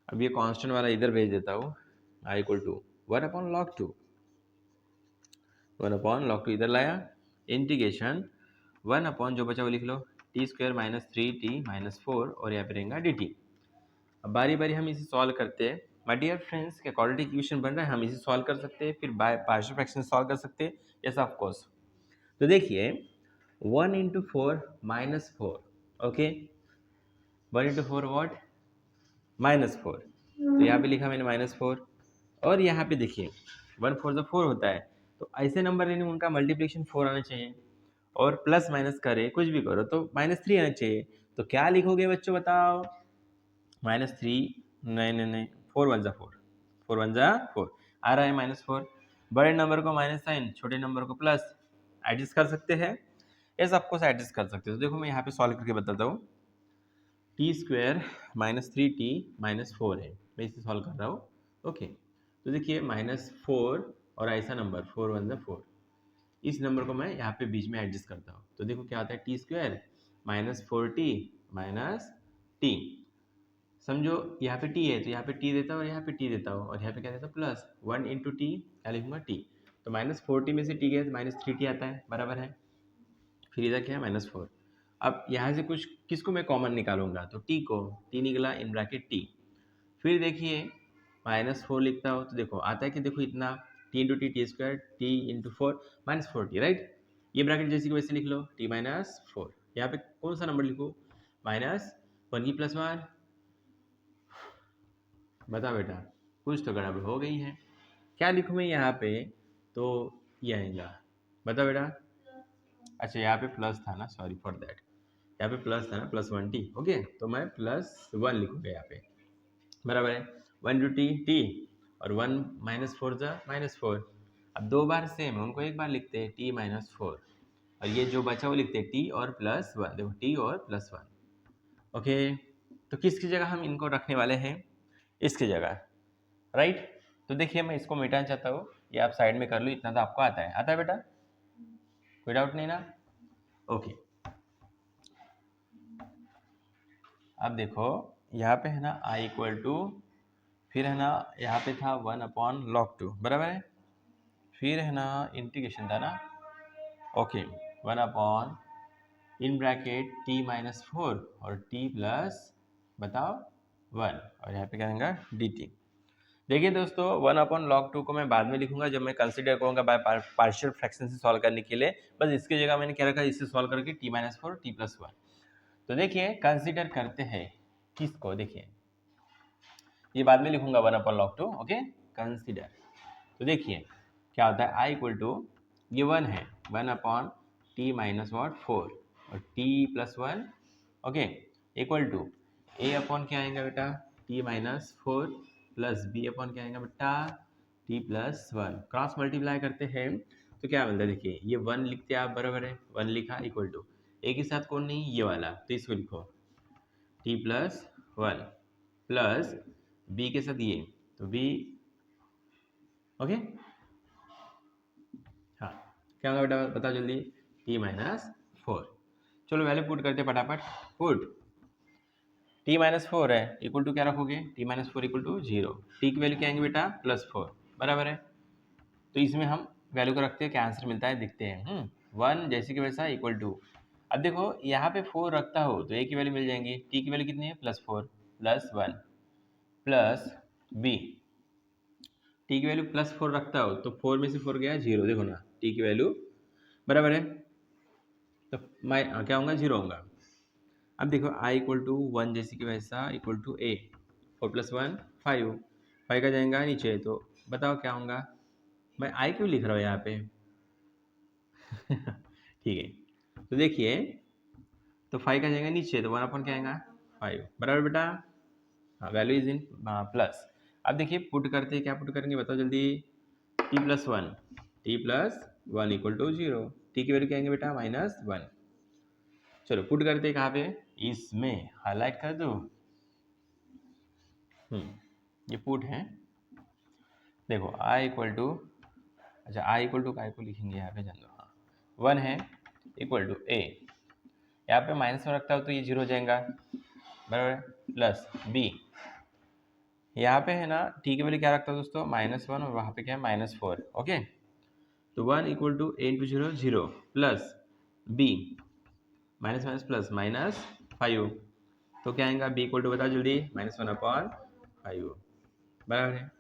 अब ये कांस्टेंट वाला इधर भेज देता हूँ, i equal to 1 upon log 2, 1 upon log 2 इधर लाया, इंटीग्रेशन 1 अपॉन जो बचा वो लिख लो, टी स्क्वायर -3t -4, और यहाँ पे रहेगा dt। अब बारी बारी हम इसे सॉल्व करते हैं, माय डियर फ्रेंड्स, क्या क्वाड्रेटिक इक्वेशन बन रहा है, हम इसे सॉल्व कर सकते हैं, फिर बाय पार्शियल फ्रैक्शन सॉल्व कर सकते हैं, यस ऑफ कोर्स। तो देखिए 1 इंटू 4 -4, ओके, 1 इंटू 4 वॉट, -4, तो यहाँ पे लिखा मैंने -4, और यहाँ पे देखिए 1 4 जो 4 होता है, तो ऐसे नंबर लेने में उनका मल्टीप्लिकेशन 4 आना चाहिए, और प्लस माइनस करे कुछ भी करो तो -3 आना चाहिए। तो क्या लिखोगे बच्चों बताओ, -3, नहीं, 4 1 जा 4, 4 1 जा 4 आ रहा है -4, बड़े नंबर को माइनस साइन, छोटे नंबर को प्लस, एडजस्ट कर सकते हैं, ऐसा आपको एडजस्ट कर सकते हो। तो देखो मैं यहाँ पे सॉल्व करके बताता हूँ, टी स्क्वायर -3t -4 है, मैं इसे सॉल्व कर रहा हूँ, ओके। तो देखिए -4 और ऐसा नंबर 4 1 जा 4, इस नंबर को मैं यहाँ पे बीच में एडजस्ट करता हूँ, तो देखो क्या आता है, टी स्क्वायर -4t -t, समझो यहाँ पे t है तो यहाँ पे t देता हूँ और यहाँ पे t देता हूँ, और यहाँ पे क्या देता हूँ प्लस 1 इंटू टी, क्या लिखूंगा t, तो -4t में से t गया तो -3t आता है, बराबर है, फिर इधर क्या है -4। अब यहाँ से कुछ किसको मैं कॉमन निकालूंगा, तो t को, t निकला इन ब्रैकेट t, फिर देखिए -4 लिखता हो तो देखो आता है कि देखो इतना, t into T square, t into 4 -4t, right, ये ब्रैकेट जैसे कि वैसे लिख लो, t -4, यहाँ पे कौन सा नंबर लिखो, -1 की +1, बता बेटा, कुछ तो गड़बड़ हो गई है, क्या लिखूँ मैं यहाँ पे, तो ये आएगा, बता बेटा, अच्छा यहाँ पे प्लस था ना, सॉरी फॉर दैट, यहाँ पे प्लस था ना, +1t, ओके, तो मैं +1 लिखूँगा यहाँ पे, बराबर है, 1 इंटू टी, और 1 -4 जा -4, अब दो बार सेम है, उनको एक बार लिखते हैं t -4, और ये जो बचा वो लिखते हैं t और +1, देखो t और +1, ओके। तो किसकी जगह हम इनको रखने वाले हैं, इसकी जगह, राइट। तो देखिए मैं इसको मिटाना चाहता हूँ, ये आप साइड में कर लो, इतना तो आपको आता है बेटा, कोई डाउट नहीं ना, ओके। अब देखो यहाँ पे है ना i इक्वल टू, फिर है ना यहाँ पे था 1 अपॉन log 2, बराबर है, फिर है ना इंटीग्रेशन था ना, ओके, 1 अपॉन इन ब्रैकेट t -4 और t प्लस, बताओ 1, और यहाँ पे क्या रहेगा dt। देखिए दोस्तों 1 अपॉन log 2 को मैं बाद में लिखूंगा जब मैं कंसीडर करूंगा बाय पार्शियल फ्रैक्शन से सॉल्व करने के लिए, बस इसकी जगह मैंने क्या रखा, इससे सॉल्व करके t -4 t + 1। तो देखिए कंसीडर करते हैं किसको, देखिए ये बाद में लिखूंगा 1 अपॉन log 2, ओके, कंसीडर। तो देखिए क्या होता है, i इक्वल टू ये 1 है, 1 अपॉन टी माइनस वॉट 4 और t plus 1 okay equal to a upon क्या आएगा बेटा t minus 4 plus b upon क्या आएगा बेटा टी प्लस 1। क्रॉस मल्टीप्लाई करते हैं तो क्या मिलता है देखिए ये 1 लिखते हैं आप बराबर है 1 लिखा इक्वल टू ए के साथ कौन नहीं ये वाला तो इसको लिखो टी प्लस 1 प्लस बी के साथ ये तो बी ओके हाँ क्या होगा बेटा बताओ जल्दी टी माइनस 4। चलो वैल्यू पुट करते फटाफट पुट टी माइनस 4 है इक्वल टू क्या रखोगे t minus 4 equal to 0 t की वैल्यू क्या आएंगे बेटा प्लस 4 बराबर है तो इसमें हम वैल्यू को रखते हैं क्या आंसर मिलता है देखते हैं 1 जैसे कि वैसा इक्वल टू अब देखो यहाँ पे 4 रखता हो तो ए की वैल्यू मिल जाएंगी टी की वैल्यू कितनी है plus 4 plus 1 plus b t की वैल्यू प्लस 4 रखता हो तो 4 में से 4 गया 0 देखो ना टी की वैल्यू बराबर है तो मैं क्या होगा 0 होगा। अब देखो आई इक्वल टू 1 जैसे कि वैसा इक्वल टू ए 4 प्लस 1 5 5 का जाएगा नीचे तो बताओ क्या होगा मैं आई क्यों लिख रहा हूँ यहाँ पे ठीक है तो देखिए तो 5 का जाएगा नीचे तो 1 अपन क्या आएगा 5 बराबर बेटा हाँ वैल्यू इज इन प्लस। अब देखिए पुट करते हैं क्या पुट करेंगे बताओ जल्दी t plus 1 equal to 0 t की वैल्यू क्या आएंगे बेटा -1 चलो पुट करते हैं कहाँ पे इसमें हाईलाइट कर दो ये पुट है देखो आई इक्वल टू अच्छा आई इक्वल टू काय को लिखेंगे यहाँ पे जान दो हाँ 1 है इक्वल टू ए यहाँ पे माइनस में रखता हो तो ये 0 जाएगा बराबर प्लस बी यहाँ पे है ना टी की वैल्यू क्या रखता हो दोस्तों -1 और वहाँ पे क्या है -4 ओके तो 1 equal to a into 0 0 plus b minus minus plus -5 तो क्या आएगा बी इक्वल टू बताओ जल्दी -1 अपॉन 5 बराबर है।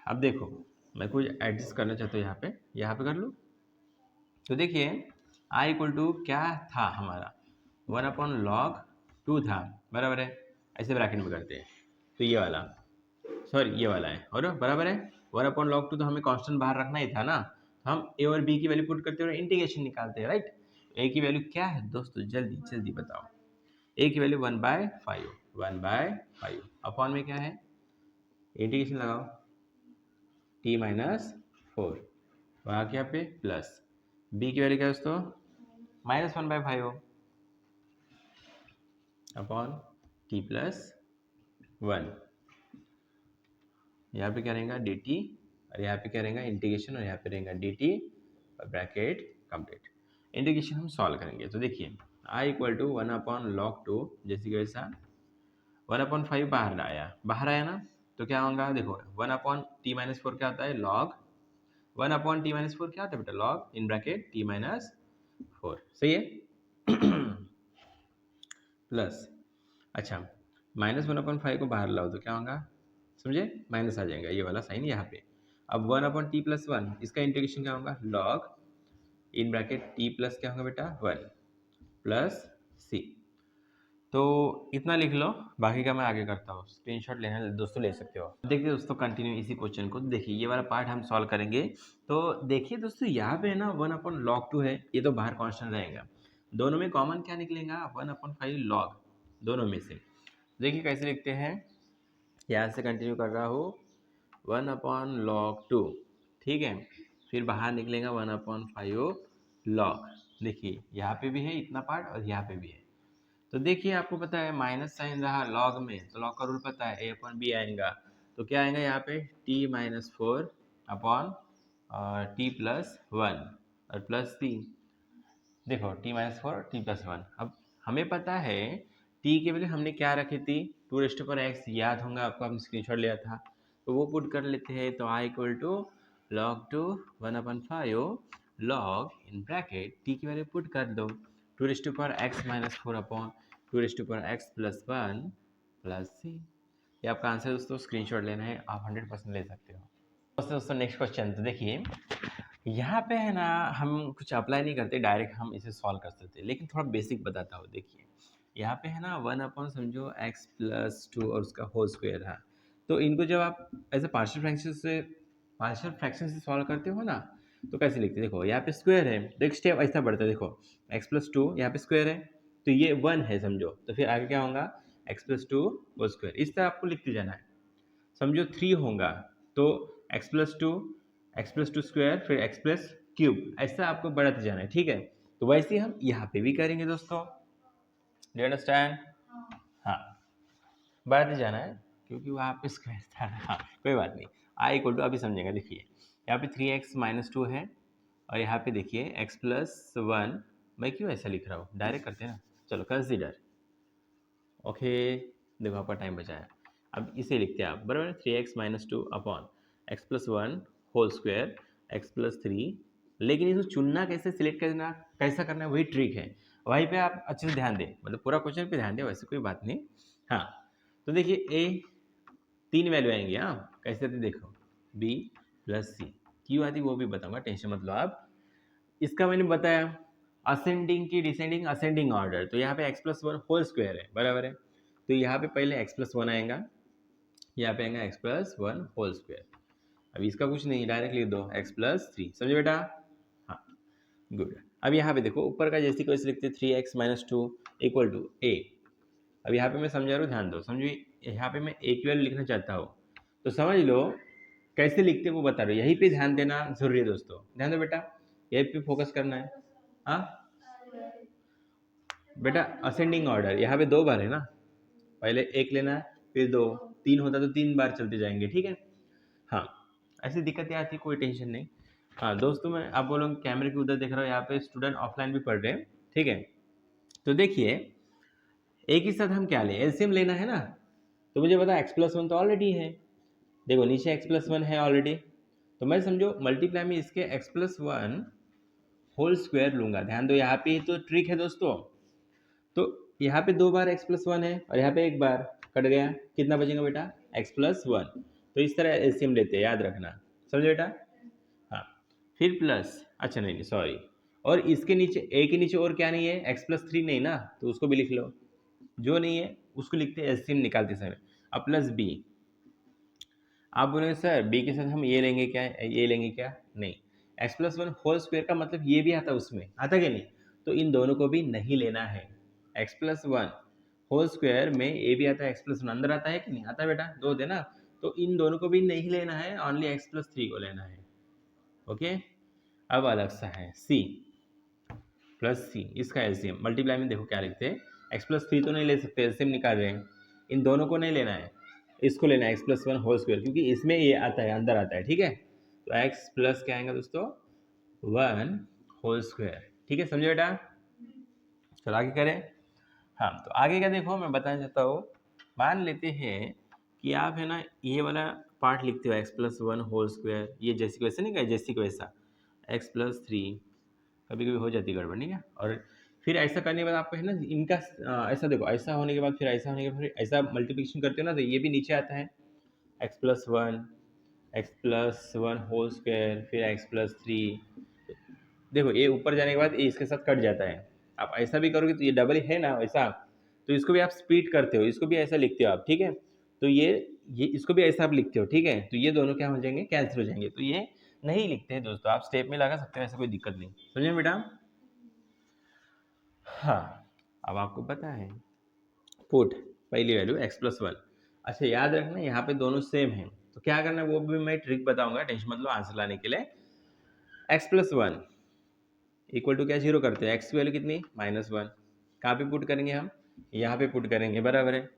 अब देखो मैं कुछ एडजस्ट करना चाहता हूँ यहाँ पे कर लूँ तो देखिए आई इक्वल टू क्या था हमारा 1 अपॉन लॉग 2 था बराबर है ऐसे ब्रैकेट में करते हैं तो ये वाला सॉरी ये वाला है और बराबर है 1 अपॉन लॉग 2 तो हमें कांस्टेंट बाहर रखना ही था ना हम ए और बी की वैल्यू पुट करते हुए इंटीग्रेशन निकालते हैं राइट ए की वैल्यू क्या है दोस्तों जल्दी जल्दी बताओ ए की वैल्यू 1/5 अपॉन में क्या है इंटीग्रेशन लगाओ टी माइनस 4 वहाँ क्या पे प्लस बी की वैल्यू क्या है दोस्तों -1/5 अपॉन टी प्लस 1 यहाँ पे क्या रहेगा डी टी और यहाँ पे क्या रहेगा इंटीग्रेशन और यहाँ पे रहेगा डी टी और ब्रैकेट कंप्लीट इंटीग्रेशन हम सॉल्व करेंगे तो देखिए आई इक्वल टू 1 अपॉन लॉग 2 जैसे कि वैसा 1/5 बाहर आया ना तो क्या होगा देखो 1 अपॉन टी माइनस 4 क्या होता है लॉग 1 अपॉन टी माइनस 4 क्या होता है बेटा log in bracket T minus 4 सही है प्लस अच्छा -1/5 को बाहर लाओ तो क्या होगा समझे माइनस आ जाएगा ये वाला साइन यहाँ पे अब 1 अपॉन टी प्लस 1 इसका इंटीग्रेशन क्या होगा log in bracket T plus क्या होगा बेटा 1 प्लस सी तो इतना लिख लो बाकी का मैं आगे करता हूँ स्क्रीनशॉट लेना दोस्तों ले सकते हो। देखिए दोस्तों कंटिन्यू इसी क्वेश्चन को देखिए ये वाला पार्ट हम सॉल्व करेंगे तो देखिए दोस्तों यहाँ पे है ना 1 अपॉन लॉग 2 है ये तो बाहर कांस्टेंट रहेगा दोनों में कॉमन क्या निकलेगा 1/5 लॉग दोनों में से देखिए कैसे लिखते हैं यहाँ से कंटिन्यू कर रहा हूँ 1 अपॉन लॉग 2 ठीक है फिर बाहर निकलेगा 1/5 लॉग देखिए यहाँ पे भी है इतना पार्ट और यहाँ पे भी है तो देखिए आपको पता है माइनस साइन रहा लॉग में तो लॉग का रूल पता है ए अपॉन बी आएगा तो क्या आएगा यहाँ पे t-4 अपॉन टी प्लस 1 और प्लस सी देखो t-4 t+1 अब हमें पता है t के वैल्यू हमने क्या रखी थी 2⁻x याद होगा आपको हमने स्क्रीनशॉट लिया था तो वो पुट कर लेते हैं तो i equal to log 2 1/5 log in bracket t की वैल्यू पुट कर दो 2⁻x - 4 अपॉन 2⁻x + 1 प्लस सी ये आपका आंसर दोस्तों स्क्रीनशॉट लेना है आप 100% ले सकते हो दोस्तों नेक्स्ट क्वेश्चन तो देखिए यहाँ पे है ना हम कुछ अप्लाई नहीं करते डायरेक्ट हम इसे सॉल्व कर सकते लेकिन थोड़ा बेसिक बताता हूँ देखिए यहाँ पे है ना 1 अपॉन समझो x + 2 और उसका होल स्क्वायर है तो इनको जब आप एज ए पार्शियल फ्रैक्शन से सॉल्व करते हो ना तो कैसे लिखते हैं, देखो यहाँ पे स्क्वायर है तो एक स्टेप ऐसा बढ़ता है, देखो एक्स प्लस टू यहाँ पे स्क्वायर है तो ये 1 है समझो, तो फिर आगे क्या होगा एक्स प्लस टू वो स्क्वायर, इस तरह आपको लिखते जाना है। समझो 3 होगा तो एक्स प्लस टू स्क्वायर फिर एक्स प्लस क्यूब, ऐसा आपको बढ़ाते जाना है, ठीक है। तो वैसे ही हम यहाँ पे भी करेंगे दोस्तों, डू अंडरस्टैंड? हाँ, बढ़ाते जाना है क्योंकि वहाँ पे स्क्वायर था। हाँ कोई बात नहीं, आई इक्वल टू अभी समझेंगे। देखिए यहाँ पे 3x माइनस टू है और यहाँ पे देखिए x प्लस वन, मैं क्यों ऐसा लिख रहा हूँ, डायरेक्ट करते हैं ना, चलो कंसीडर, ओके। देखो आपका टाइम बचा है, अब इसे लिखते हैं आप बराबर, 3x minus two upon x plus one whole square x plus three. लेकिन इसको चुनना कैसे, सिलेक्ट करना कैसा करना है, वही ट्रिक है, वहीं पे आप अच्छे से ध्यान दें, मतलब पूरा क्वेश्चन पे ध्यान दें, वैसे कोई बात नहीं। हाँ तो देखिए ए 3 वैल्यू आएंगी, हाँ कैसे आती देखो, बी प्लस सी, क्यों आती वो भी बताऊंगा, टेंशन मत लो आप। इसका मैंने बताया असेंडिंग की डिसेंडिंग असेंडिंग ऑर्डर, तो यहाँ पे x plus one whole square है बराबर है, तो यहाँ पे पहले एक्स प्लस वन आएगा, यहाँ पे आएगा x plus one whole square. अब इसका कुछ नहीं, डायरेक्ट लिख दो एक्स प्लस थ्री, समझे बेटा? हाँ गुड। अब यहाँ पे देखो ऊपर का जैसी को लिखते 3x minus two equal to A. अब यहाँ पे मैं समझा रहा हूँ, ध्यान दो, समझो यहाँ पे मैं ए की वैल्यू लिखना चाहता हूँ तो समझ लो कैसे लिखते वो बता रहे हो, यहीं पे ध्यान देना जरूरी है दोस्तों, ध्यान दो बेटा, यहीं पे फोकस करना है। हाँ बेटा असेंडिंग ऑर्डर यहाँ पे 2 बार है ना, पहले एक लेना है फिर 2, 3 होता तो 3 बार चलते जाएंगे, ठीक है। हाँ ऐसी दिक्कतें आती कोई टेंशन नहीं। हाँ दोस्तों मैं आप बोलोगे कैमरे के उधर देख रहा हूँ, यहाँ पे स्टूडेंट ऑफलाइन भी पढ़ रहे हैं, ठीक है। तो देखिए एक ही साथ हम क्या लें, एलसीएम लेना है ना, तो मुझे पता एक्स प्लस वन तो ऑलरेडी है, देखो नीचे एक्स प्लस वन है ऑलरेडी, तो मैं समझो मल्टीप्लाई में इसके x plus one whole square लूंगा। ध्यान दो यहाँ पे ही तो ट्रिक है दोस्तों, तो यहाँ पे 2 बार एक्स प्लस वन है और यहाँ पे 1 बार, कट गया, कितना बचेगा बेटा एक्स प्लस वन। तो इस तरह एलसीएम लेते हैं, याद रखना, समझे बेटा? हाँ फिर प्लस, अच्छा नहीं सॉरी, और इसके नीचे ए के नीचे और क्या नहीं है, एक्स प्लस थ्री नहीं ना, तो उसको भी लिख लो, जो नहीं है उसको लिखते हैं एलसीएम निकालते समय। अब प्लस बी, आप बोलेंगे सर बी के साथ हम ये लेंगे क्या, ये लेंगे क्या, नहीं, x plus one whole square का मतलब ये भी आता उसमें, आता क्या नहीं, तो इन दोनों को भी नहीं लेना है। X plus one whole square में ए भी आता है, एक्स प्लस वन अंदर आता है कि नहीं आता बेटा, दो देना, तो इन दोनों को भी नहीं लेना है, ओनली एक्स प्लस थ्री को लेना है, ओके। अब अलग सा है सी प्लस सी, इसका एलसीएम मल्टीप्लाई में देखो क्या लिखते हैं, एक्स प्लस थ्री तो नहीं ले सकते, एलसीएम निकाल रहे हैं, इन दोनों को नहीं लेना है, इसको लेना है x plus one whole square, क्योंकि इसमें ये आता है अंदर आता है, ठीक है। तो एक्स प्लस क्या आएगा दोस्तों, वन होल स्क्वायर, ठीक है, समझे बेटा? चलो आगे करें। हाँ तो आगे क्या देखो मैं बताना चाहता हूँ, मान लेते हैं कि आप है ना ये वाला पार्ट लिखते हो x plus one whole square, ये जैसी को वैसे नहीं कहा, जैसी को वैसा एक्स प्लस थ्री, कभी कभी हो जाती है गड़बड़, ठीक है। और फिर ऐसा करने के बाद आपको है ना इनका ऐसा देखो, ऐसा होने के बाद फिर ऐसा होने के बाद फिर ऐसा मल्टीप्लिकेशन करते हो ना, तो ये भी नीचे आता है x plus one whole square फिर एक्स प्लस थ्री, देखो ये ऊपर जाने के बाद ये इसके साथ कट जाता है। आप ऐसा भी करोगे तो ये डबल है ना वैसा, तो इसको भी आप स्प्लिट करते हो, इसको भी ऐसा लिखते हो आप, ठीक है। तो ये इसको भी ऐसा आप लिखते हो, ठीक है, तो ये दोनों क्या हो जाएंगे, कैंसिल हो जाएंगे, तो ये नहीं लिखते हैं दोस्तों, आप स्टेप में लगा सकते हो, ऐसा कोई दिक्कत नहीं, समझे बेटा? हाँ अब आपको पता है पुट पहली वैल्यू एक्स प्लस वन, अच्छा याद रखना यहाँ पे दोनों सेम है, तो क्या करना है वो भी मैं ट्रिक बताऊंगा, टेंशन मत लो आंसर लाने के लिए। X plus one equal to क्या, जीरो करते हैं, एक्स की वैल्यू कितनी माइनस वन, कहाँ पे पुट करेंगे हम, यहाँ पे पुट करेंगे, बराबर है।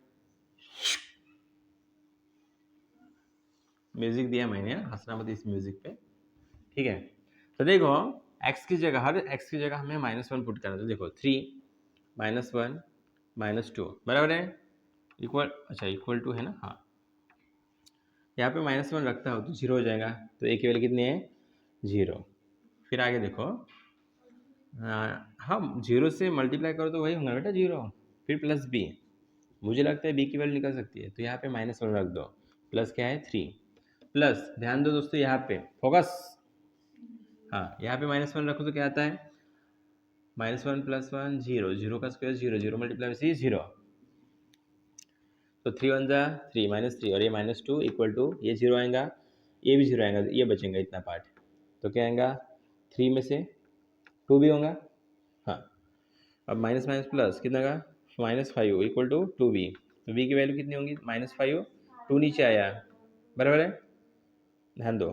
म्यूजिक दिया मैंने, हंसना मत इस म्यूजिक पे, ठीक है। तो देखो एक्स की जगह, हर एक्स की जगह हमें माइनस वन पुट करना, तो देखो three minus one minus two बराबर है, इक्वल, अच्छा इक्वल टू है ना, हाँ यहाँ पे माइनस वन रखता हो तो जीरो हो जाएगा, तो ए की वैल्यू कितनी है, जीरो। फिर आगे देखो हम जीरो से मल्टीप्लाई करो तो वही होगा बेटा जीरो, फिर प्लस बी, मुझे लगता है बी की वैल्यू निकल सकती है, तो यहाँ पे माइनस वन रख दो, प्लस क्या है थ्री, प्लस ध्यान दो दोस्तों यहाँ पे फोकस, हाँ यहाँ पे माइनस वन रखो तो क्या आता है, minus one plus one zero, zero का स्क्वायर जीरो, जीरो मल्टीप्लाई से जीरो, तो थ्री वन जा थ्री माइनस थ्री, और ये माइनस टू इक्वल टू ये जीरो आएगा, ये भी जीरो आएगा, ये बचेगा इतना पार्ट, तो क्या आएगा 3 में से 2 भी होगा। हाँ, अब माइनस माइनस प्लस कितना का -5 इक्वल टू 2b। तो b की वैल्यू कितनी होंगी -5, 2 नीचे आया, बराबर है, ध्यान दो।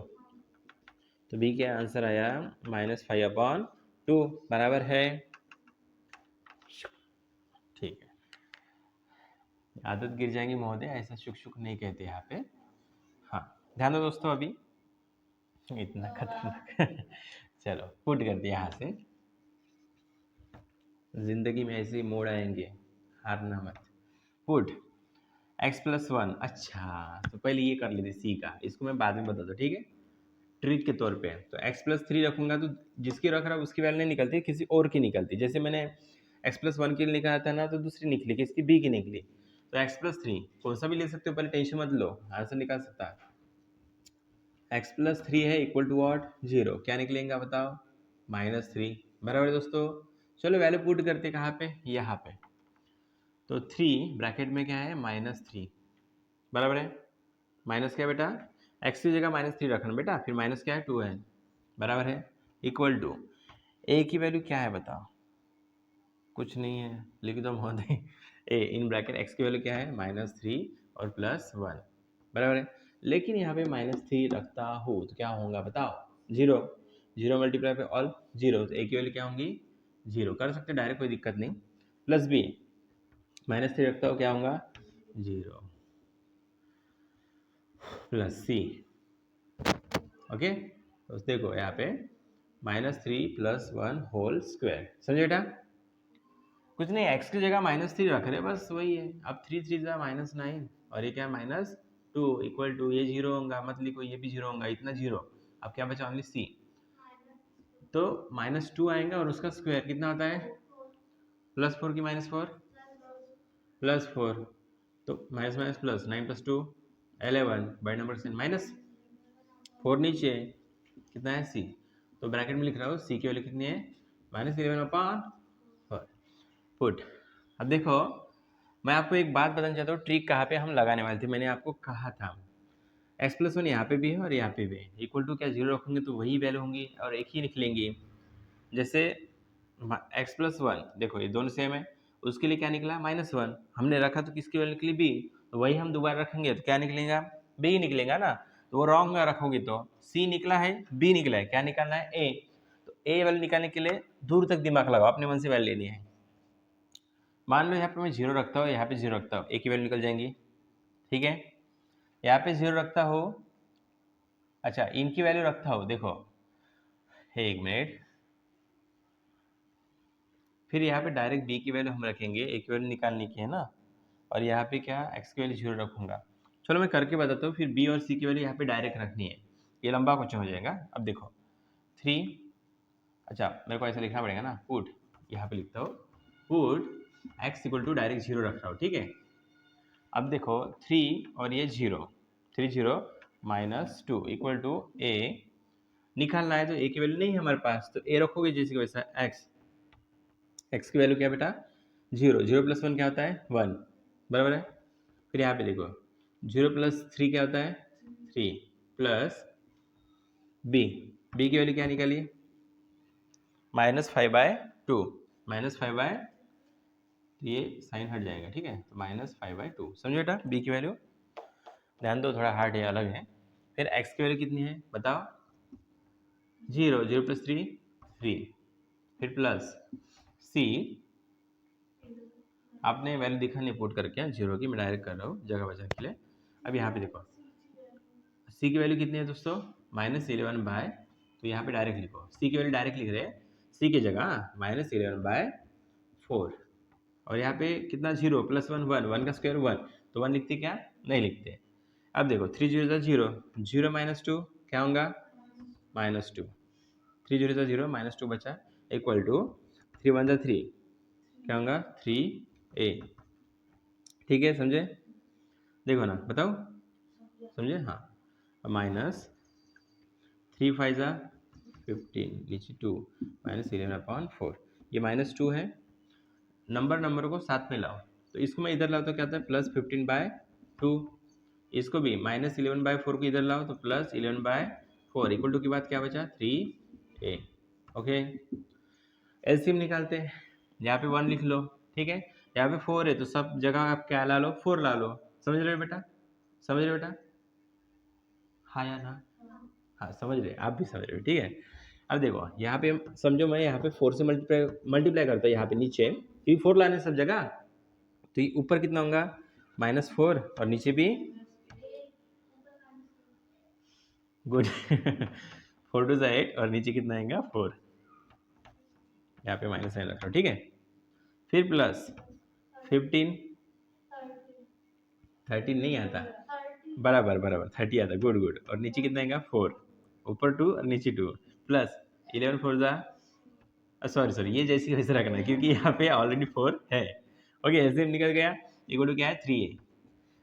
तो b का आंसर आया -5/2 बराबर है। ठीक है, आदत गिर जाएंगी महोदय, ऐसा शुक शुक नहीं कहते यहाँ पे। हाँ, ध्यान दो दोस्तों, अभी इतना खतरनाक चलो पुट करते यहाँ से। जिंदगी में ऐसे मोड़ आएंगे, हारना मत। Put x+1। अच्छा, तो पहले ये कर लेते सी का, इसको मैं बाद में बता दूँ, ठीक है, ट्रिक के तौर पे। तो x+3 रखूंगा तो जिसकी रख रहा है उसकी वैल्यू नहीं निकलती, किसी और की निकलती। जैसे मैंने x+1 के लिए निकाला था ना, तो दूसरी निकली, किसकी, b की निकली। तो x+3 कौन सा भी ले सकते हो, पहले टेंशन मत लो, आंसर निकाल सकता है। x+3 है इक्वल टू वॉट, 0। क्या निकलेगा बताओ, -3, बराबर है दोस्तों। चलो वैल्यू पुट करते कहाँ पे, यहाँ पे। तो 3 ब्रैकेट में क्या है, -3, बराबर है। माइनस क्या बेटा, x की जगह -3 रखना बेटा, फिर माइनस क्या है, 2 है, बराबर है, इक्वल टू a की वैल्यू क्या है बताओ, कुछ नहीं है, लिख दो महोदय, a इन ब्रैकेट x की वैल्यू क्या है, -3 और +1, बराबर है। लेकिन यहाँ पे -3 रखता हूँ तो क्या होगा बताओ, 0। 0 मल्टीप्लाई पे ऑल 0, तो a की वैल्यू क्या होंगी, 0 कर सकते डायरेक्ट, कोई दिक्कत नहीं। प्लस b, -3 रखता हूँ क्या होगा, 0 प्लस c। ओके, तो देखो यहाँ पे -3 + 1 होल स्क्वायर, समझे बेटा। कुछ नहीं, x की जगह -3 रख रहे, बस वही है। अब 3 3 -9 और ये क्या है -2 इक्वल टू, ये 0 होगा, मत लिखो, ये भी 0 होगा, इतना 0। अब क्या बचा, ओनली c। तो -2 आएगा और उसका स्क्वायर कितना होता है, +4 की -4 +4, तो minus minus plus, 9 + 2 11, by number से -4 नीचे कितना है, c। तो ब्रैकेट में लिख रहा हूँ c की वैल्यू कितनी है, -11/4। पुट। अब देखो, मैं आपको एक बात बताना चाहता हूँ, ट्रिक कहाँ पे हम लगाने वाले थे, मैंने आपको कहा था x+1 यहाँ पे भी है और यहाँ पे भी है, इक्वल टू क्या 0 रखोगे तो वही वैल्यू होंगी और एक ही निकलेंगी। जैसे x+1 देखो ये दोनों सेम है, उसके लिए क्या निकला, -1 हमने रखा, तो किसकी वैल्यू निकली, b। तो वही हम दोबारा रखेंगे तो क्या निकलेगा, b ही निकलेगा ना। तो वो रॉन्ग रखोगे तो c निकला है, b निकला है, क्या निकालना है, a। तो a वैल्यू निकालने के लिए दूर तक दिमाग लगाओ, अपने मन से वैल्यू लेनी है। मान लो यहाँ पे मैं 0 रखता हूँ, यहाँ पे 0 रखता हूँ, a की वैल्यू निकल जाएंगी, ठीक है। यहाँ पे 0 रखता हो, अच्छा इनकी वैल्यू रखता हो, देखो 1 मिनट, फिर यहाँ पे डायरेक्ट b की वैल्यू हम रखेंगे, a की वैल्यू निकालने की है ना, और यहाँ पे क्या, x की वैल्यू 0 रखूंगा। चलो मैं करके बताता हूँ, फिर b और c की वैल्यू यहाँ पे डायरेक्ट रखनी है, ये लंबा क्वेश्चन हो जाएगा। अब देखो 3, अच्छा मेरे को ऐसा लिखना पड़ेगा ना, पुट, यहाँ पे लिखता हूँ put x equal to direct 0 रख रहा हूँ, ठीक है। अब देखो 3 और ये 0, 3 0 -2 इक्वल टू a, निकालना है तो a की वैल्यू नहीं है हमारे पास, तो a रखोगे जैसे कि वैसा, x की वैल्यू क्या बेटा, 0, 0 + 1 क्या होता है, 1, बराबर है। फिर यहाँ पे देखो 0 + 3 क्या होता है, 3 प्लस b, b की वैल्यू क्या निकालिए, -5/2, -5/, ये साइन हट जाएगा, ठीक है, तो -5/2, समझो बेटा। b की वैल्यू ध्यान दो, थोड़ा हार्ड है, अलग है। फिर x की वैल्यू कितनी है बताओ, 0, 0 + 3 3, फिर प्लस c, आपने वैल्यू दिखा नहीं पुट करके 0 की, मैं डायरेक्ट कर रहा हूँ जगह बचा के लिए। अब यहाँ पे देखो c की वैल्यू कितनी है दोस्तों, -11/, तो यहाँ पे डायरेक्ट लिखो, c की वैल्यू डायरेक्ट लिख रहे हैं, c की जगह -11/4, और यहाँ पे कितना, 0 + 1 1, 1 का स्क्वायर 1, तो 1 लिखते क्या, नहीं लिखते। अब देखो 3 0 0, 0 - 2 क्या होगा, -2, 3 0 0 -2 बचा, इक्वल टू 3 1 3 क्या होगा, 3a, ठीक है, समझे। देखो ना, बताओ समझे, हाँ। -3 5 15 नीचे 2, -11/4, ये -2 है, नंबर को साथ में लाओ, तो इसको मैं इधर लाओ तो क्या होता है, +15/2, इसको भी -11/4 को इधर लाओ तो +11/4, इक्वल टू के बाद क्या बचा, 3a, ओके, एलसीएम निकालते हैं। यहाँ पे 1 लिख लो, ठीक है। यहाँ पे 4 है तो सब जगह आप क्या ला लो, 4 ला लो। समझ रहे हो बेटा, समझ रहे हो बेटा, हाँ या ना? हाँ समझ रहे, आप भी समझ रहे हो, ठीक है। अब देखो यहाँ पे समझो, मैं यहाँ पे 4 से मल्टीप्लाई करता हूँ यहाँ पे नीचे, क्योंकि 4 लाने सब जगह, तो ये ऊपर कितना होगा -4 और नीचे भी गुड 4 टू 8 और नीचे कितना आएगा 4, यहाँ पे माइनस साइन रख लो, ठीक है। फिर प्लस 15, 13 नहीं आता, बराबर बराबर 30 आता, गुड गुड, और नीचे कितना आएगा 4, ऊपर 2 और नीचे 2, प्लस 11 4 जा, सॉरी सॉरी, ये जैसी वैसे रखना है क्योंकि यहाँ पे ऑलरेडी 4 है। ओके, ऐसे निकल गया, इक्वल टू क्या है 3a।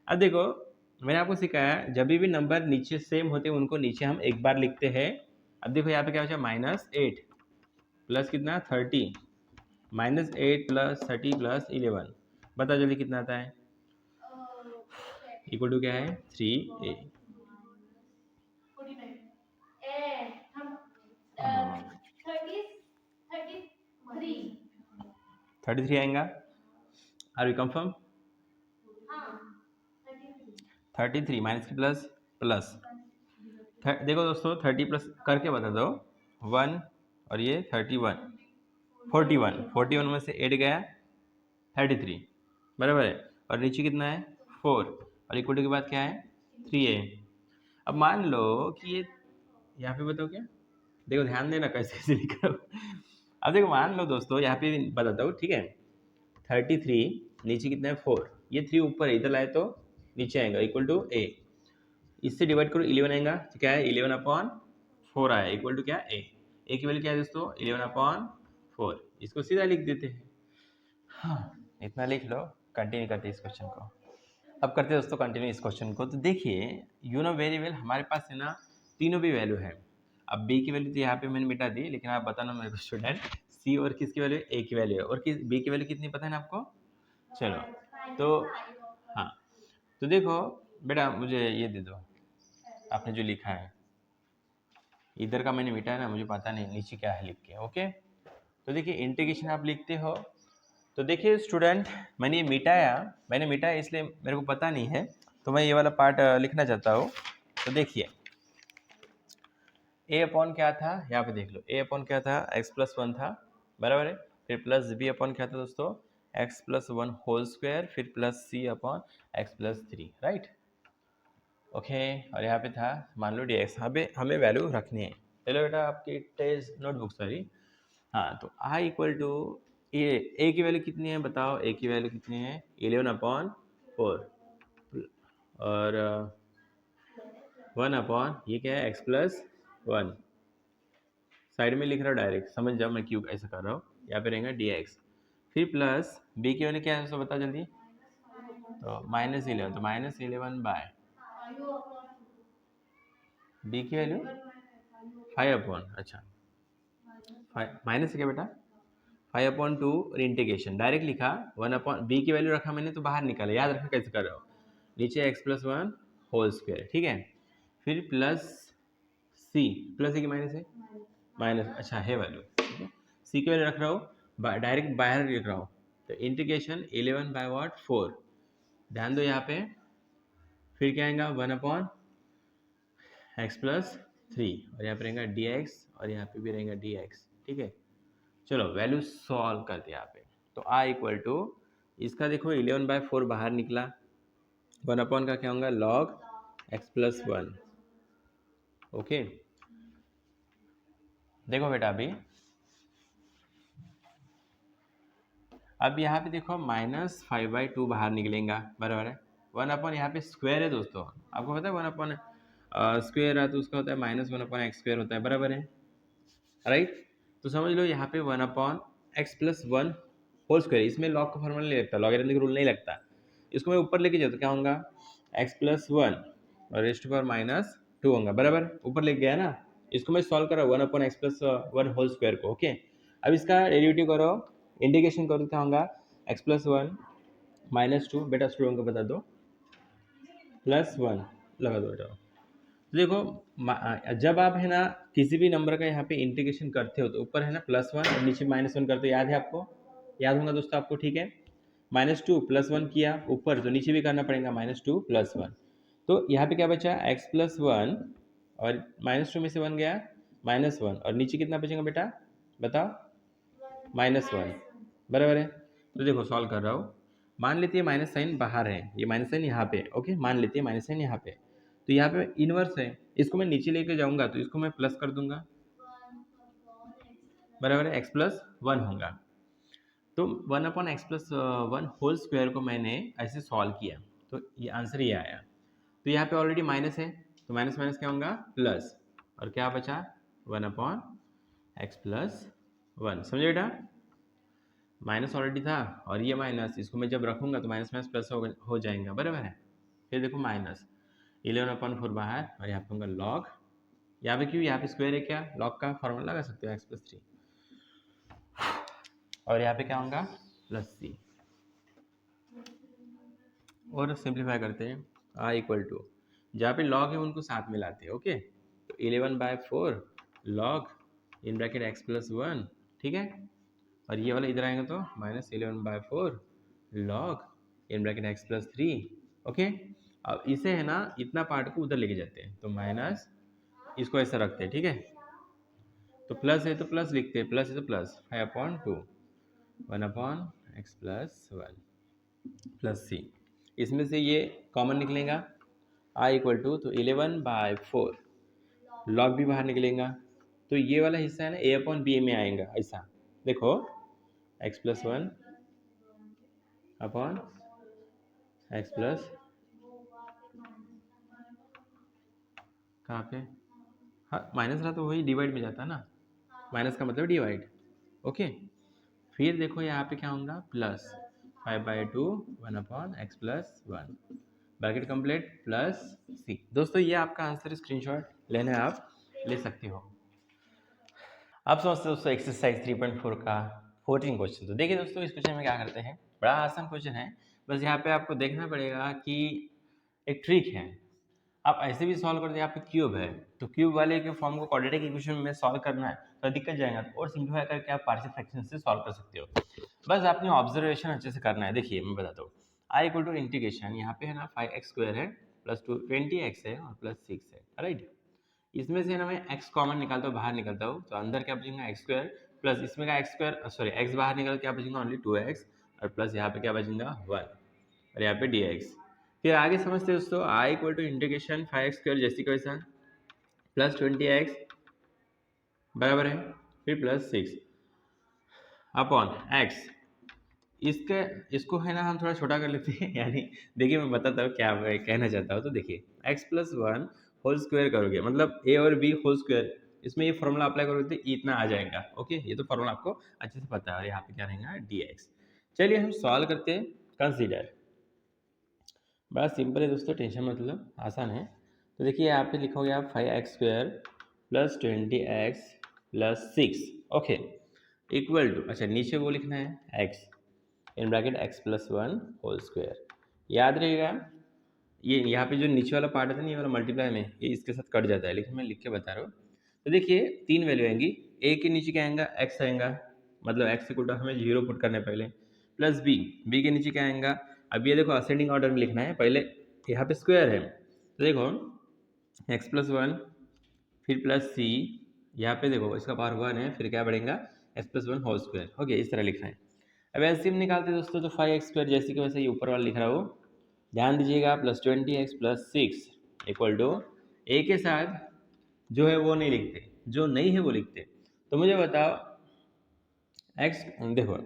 अब देखो मैंने आपको सिखाया जब भी नंबर नीचे सेम होते हैं उनको नीचे हम एक बार लिखते हैं। अब देखो यहाँ पे क्या बचा, -8 प्लस कितना 30, -8 प्लस 30 प्लस 11, बता जल्दी कितना आता है, इक्वल टू क्या है 3a। 33 आएगा, आर यू कंफर्म? 33 माइनस की प्लस प्लस, देखो दोस्तों 30 प्लस करके बता दो, 1 और ये 31, 41 में से 8 गया 33, बराबर है, और नीचे कितना है 4, और इक्वल टू के बाद क्या है 3a। अब मान लो कि ये यहाँ पे बताओ क्या, देखो ध्यान देना कैसे कैसे लिखा हो। अब देखो मान लो दोस्तों यहाँ पे बताता हूँ, ठीक है। 33 नीचे कितना है 4, ये 3 ऊपर है, इधर लाए तो नीचे आएगा, इक्वल टू a, इससे डिवाइड करो 11 आएगा, तो क्या है 11/4 आया, इक्वल टू क्या a की वैल्यू क्या है दोस्तों 11/4, इसको सीधा लिख देते हैं। हाँ इतना लिख लो, कंटिन्यू करते हैं इस क्वेश्चन को। अब करते हैं दोस्तों कंटिन्यू इस क्वेश्चन को। तो देखिए यू नो वेरी वेल, हमारे पास है ना तीनों भी वैल्यू है। अब b की वैल्यू तो यहाँ पे मैंने मिटा दी, लेकिन आप बताना मेरे को स्टूडेंट, c और किसकी वैल्यू, a की वैल्यू है, और किस b की वैल्यू कितनी पता है ना आपको। चलो तो हाँ, तो देखो बेटा मुझे ये दे दो, आपने जो लिखा है इधर का मैंने मिटा है ना, मुझे पता नहीं नीचे क्या है लिख के। ओके, तो देखिए इंटीग्रेशन आप लिखते हो, तो देखिए स्टूडेंट मैंने मिटाया इसलिए मेरे को पता नहीं है, तो मैं ये वाला पार्ट लिखना चाहता हूँ। तो देखिए a अपॉन क्या था, यहाँ पे देख लो, a अपॉन क्या था x+1 था, बराबर है। फिर प्लस b अपॉन क्या था दोस्तों x+1 होल स्क्वायर, फिर plus c upon x+3, right. Okay, और यहाँ पे था मान लो dx, यहाँ पे हमें वैल्यू रखनी है। चलो बेटा आपकी टेस्ट नोटबुक सारी, हाँ तो i इक्वल टू a की वैल्यू कितनी है बताओ, a की वैल्यू कितनी है 11/4, और 1 अपॉन ये क्या है x+1, साइड में लिख रहा हूँ डायरेक्ट, समझ जाओ मैं क्यों ऐसा कर रहा हूँ। यहाँ पे रहेगा dx, फिर प्लस b की वैल्यू क्या है दोस्तों बताओ जल्दी, तो -11, तो -11 बाय b की वैल्यू 5 अपॉन, अच्छा माइनस क्या बेटा 5/2 इंटीग्रेशन डायरेक्ट लिखा, 1 अपॉन b की वैल्यू रखा मैंने तो बाहर निकाला, याद रखना कैसे कर रहा हो, नीचे x+1 होल स्क्वायर, ठीक है। फिर प्लस c, प्लस है कि माइनस है, माइनस, अच्छा है वैल्यू, ठीक है। c की वैल्यू रख रहा हूँ, डायरेक्ट बाहर लिख रहा हूँ, तो इंटीग्रेशन 11/4, ध्यान दो यहाँ पे, फिर क्या आएगा 1/x+3, और यहाँ पे रहेगा dx, और यहाँ पे भी रहेगा dx, ठीक है। चलो वैल्यू सॉल्व करते हैं यहाँ पे, तो i इक्वल टू इसका देखो 11/4 बाहर निकला, 1 अपॉन का क्या होगा log x+1। ओके, देखो बेटा अब यहाँ पे देखो -5/2 बाहर निकलेगा, बराबर है। 1 अपॉन यहाँ पे स्क्वायर है दोस्तों, आपको पता है 1 अपॉन स्क्वायर है तो उसका होता है -1/x² होता है, बराबर है, राइट। तो समझ लो यहाँ पे 1 अपॉन x+1 होल स्क्वायर, इसमें लॉग का फॉर्मूला नहीं लगता, लॉगरिथमिक रूल नहीं लगता, इसको मैं ऊपर लेके जाऊँ तो क्या होगा x+1 और रेस्ट पावर -2 होगा, बराबर, ऊपर लेके गया ना। इसको मैं सॉल्व कर रहा हूँ 1 अपॉन x+1 होल स्क्वायर को। ओके, अब इसका डेरिवेटिव करो, इंटीग्रेशन करो, क्या होगा x+1 -2, बेटा स्टूडेंट को बता दो, +1 लगा दो बेटा। तो देखो जब आप है ना किसी भी नंबर का यहाँ पे इंटीग्रेशन करते हो तो ऊपर है ना +1 और नीचे -1 करते हो, याद है आपको? याद होगा दोस्तों आपको, ठीक है। -2 +1 किया ऊपर तो नीचे भी करना पड़ेगा -2 +1। तो यहाँ पे क्या बचा x+1 और -2 में से 1 गया -1 और नीचे कितना बचेगा बेटा बताओ? -1 बराबर है। तो देखो सॉल्व कर रहा हूँ, मान लेते हैं माइनस साइन बाहर है, ये माइनस साइन यहाँ पे, ओके मान लेते हैं माइनस साइन यहाँ पे, तो यहाँ पे इनवर्स है, इसको मैं नीचे लेके जाऊंगा तो इसको मैं प्लस कर दूंगा, बराबर है, x+1 होगा। तो 1/x+1 होल स्क्वायर को मैंने ऐसे सॉल्व किया तो ये आंसर ये आया। तो यहाँ पे ऑलरेडी माइनस है तो माइनस माइनस क्या होगा प्लस, और क्या बचा 1/x+1, समझे बेटा? माइनस ऑलरेडी था और ये माइनस, इसको मैं जब रखूंगा तो माइनस माइनस प्लस हो जाएगा, बराबर है। फिर देखो माइनस 11/4 बाहर और यहाँ पे होगा लॉग, यहाँ पे क्यों, यहाँ पे स्क्वायर है, क्या लॉग का फॉर्मूला लगा सकते हो x+3, और यहाँ पे क्या होगा +c, और सिंप्लीफाई करते हैं r जहाँ पे लॉग है उनको साथ में लाते हैं, ओके। तो 11/4 लॉग इन ब्रैकेट x+1, ठीक है, और ये वाला इधर आएगा तो -11/4 log in bracket x+3, okay. अब इसे है ना इतना पार्ट को उधर लेके जाते हैं तो माइनस इसको ऐसा रखते हैं, ठीक है। तो प्लस है तो प्लस लिखते हैं, प्लस है तो प्लस 5/2 1/x+1 प्लस c, इसमें से ये कॉमन निकलेगा r तो 11/4 लॉग भी बाहर निकलेगा तो ये वाला हिस्सा है ना a/b में आएगा, ऐसा देखो x+1 अपॉन x प्लस कहाँ पे, हाँ माइनस रहा तो वही डिवाइड में जाता है ना, माइनस का मतलब डिवाइड, ओके। फिर देखो यहाँ पे क्या होगा plus 5/2 1/x+1 bracket complete plus c। दोस्तों ये आपका आंसर, स्क्रीनशॉट लेना है आप ले सकते हो। आप समझते हो दोस्तों एक्सरसाइज 3.4 का 14 क्वेश्चन। तो देखिए दोस्तों इस क्वेश्चन में क्या करते हैं, बड़ा आसान क्वेश्चन है, बस यहाँ पे आपको देखना पड़ेगा कि एक ट्रिक है, आप ऐसे भी सॉल्व कर दे, यहाँ पे क्यूब है तो क्यूब वाले के फॉर्म को क्वाड्रेटिक इक्वेशन में सॉल्व करना है तो दिक्कत जाएगा, और सिंप्लीफाई करके आप पार्शियल फ्रैक्शन से सॉल्व कर सकते हो। बस आपने ऑब्जर्वेशन अच्छे से करना है। देखिए मैं बताता हूँ, r इंटीग्रेशन यहाँ पे है ना 5x² है प्लस 20x है और प्लस 6 है, राइट। इसमें से ना मैं x कॉमन निकालता हूँ, बाहर निकलता हूँ तो अंदर क्या बचेगा x² प्लस इसमें का x² सॉरी x बाहर निकल क्या बचेगा ओनली 2x और प्लस यहाँ पे क्या बचेगा 1 और यहाँ पे dx। फिर आगे समझते हैं दोस्तों, r इंटीग्रेशन 5x² जैसी का वैसा प्लस 20x बराबर है, फिर प्लस 6 अपॉन x, इसको है ना हम थोड़ा छोटा कर लेते हैं यानी देखिए मैं बताता हूँ क्या मैं कहना चाहता हूँ। तो देखिए x+1 होल स्क्वायर करोगे मतलब a और b होल स्क्वायर, इसमें ये फॉर्मूला अप्लाई करोगे तो इतना आ जाएगा, ओके। ये तो फॉर्मूला आपको अच्छे से पता है, और यहाँ पे क्या रहेगा dx। चलिए हम सॉल्व करते हैं, कंसीडर, बड़ा सिंपल है दोस्तों, टेंशन मतलब आसान है। तो देखिए यहाँ पे लिखोगे आप 5x² plus 20x plus 6, okay equal to, अच्छा नीचे वो लिखना है x in bracket x+1 whole square. याद रहेगा ये यहाँ पे जो नीचे वाला पार्ट है ना, ये वाला मल्टीप्लाई में ये इसके साथ कट जाता है, लेकिन मैं लिख के बता रहा हूँ। तो देखिए 3 वैल्यू आएंगी, a के नीचे क्या आएगा x आएगा, मतलब x इक्वल टू हमें 0 पुट करना है पहले, प्लस b के नीचे क्या आएगा, अब ये देखो असेंडिंग ऑर्डर में लिखना है, पहले यहाँ पे स्क्वायर है तो देखो x+1 फिर प्लस c, यहाँ पे देखो इसका पावर 1 है, फिर क्या बढ़ेगा x+1 होल स्क्वायर, ओके इस तरह लिखना है। अब एलसीएम निकालते दोस्तों तो 5x² जैसे कि वैसे ये ऊपर वाला लिख रहा हो, ध्यान दीजिएगा plus 20x plus 6 equal to a के साथ जो है वो नहीं लिखते, जो नहीं है वो लिखते। तो मुझे बताओ x, देखो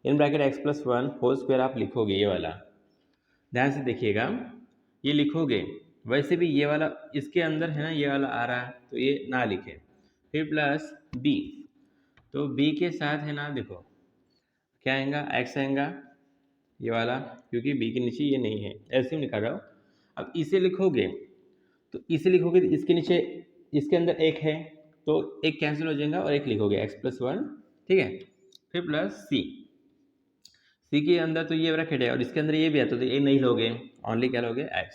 इन ब्रैकेट x+1 होल स्क्वायर आप लिखोगे, ये वाला ध्यान से देखिएगा, ये लिखोगे, वैसे भी ये वाला इसके अंदर है ना, ये वाला आ रहा है तो ये ना लिखे, फिर प्लस b, तो b के साथ है ना देखो क्या आएगा x आएगा ये वाला, क्योंकि b के नीचे ये नहीं है, एलसीएम निकाल रहा हूँ। अब इसे लिखोगे तो इसे लिखोगे तो इसके नीचे इसके अंदर एक है तो एक कैंसिल हो जाएगा और एक लिखोगे x+1, ठीक है, फिर प्लस c के अंदर तो ये ब्रैकेट है और इसके अंदर ये भी है तो ये नहीं लोगे, ओनली क्या लोगे x,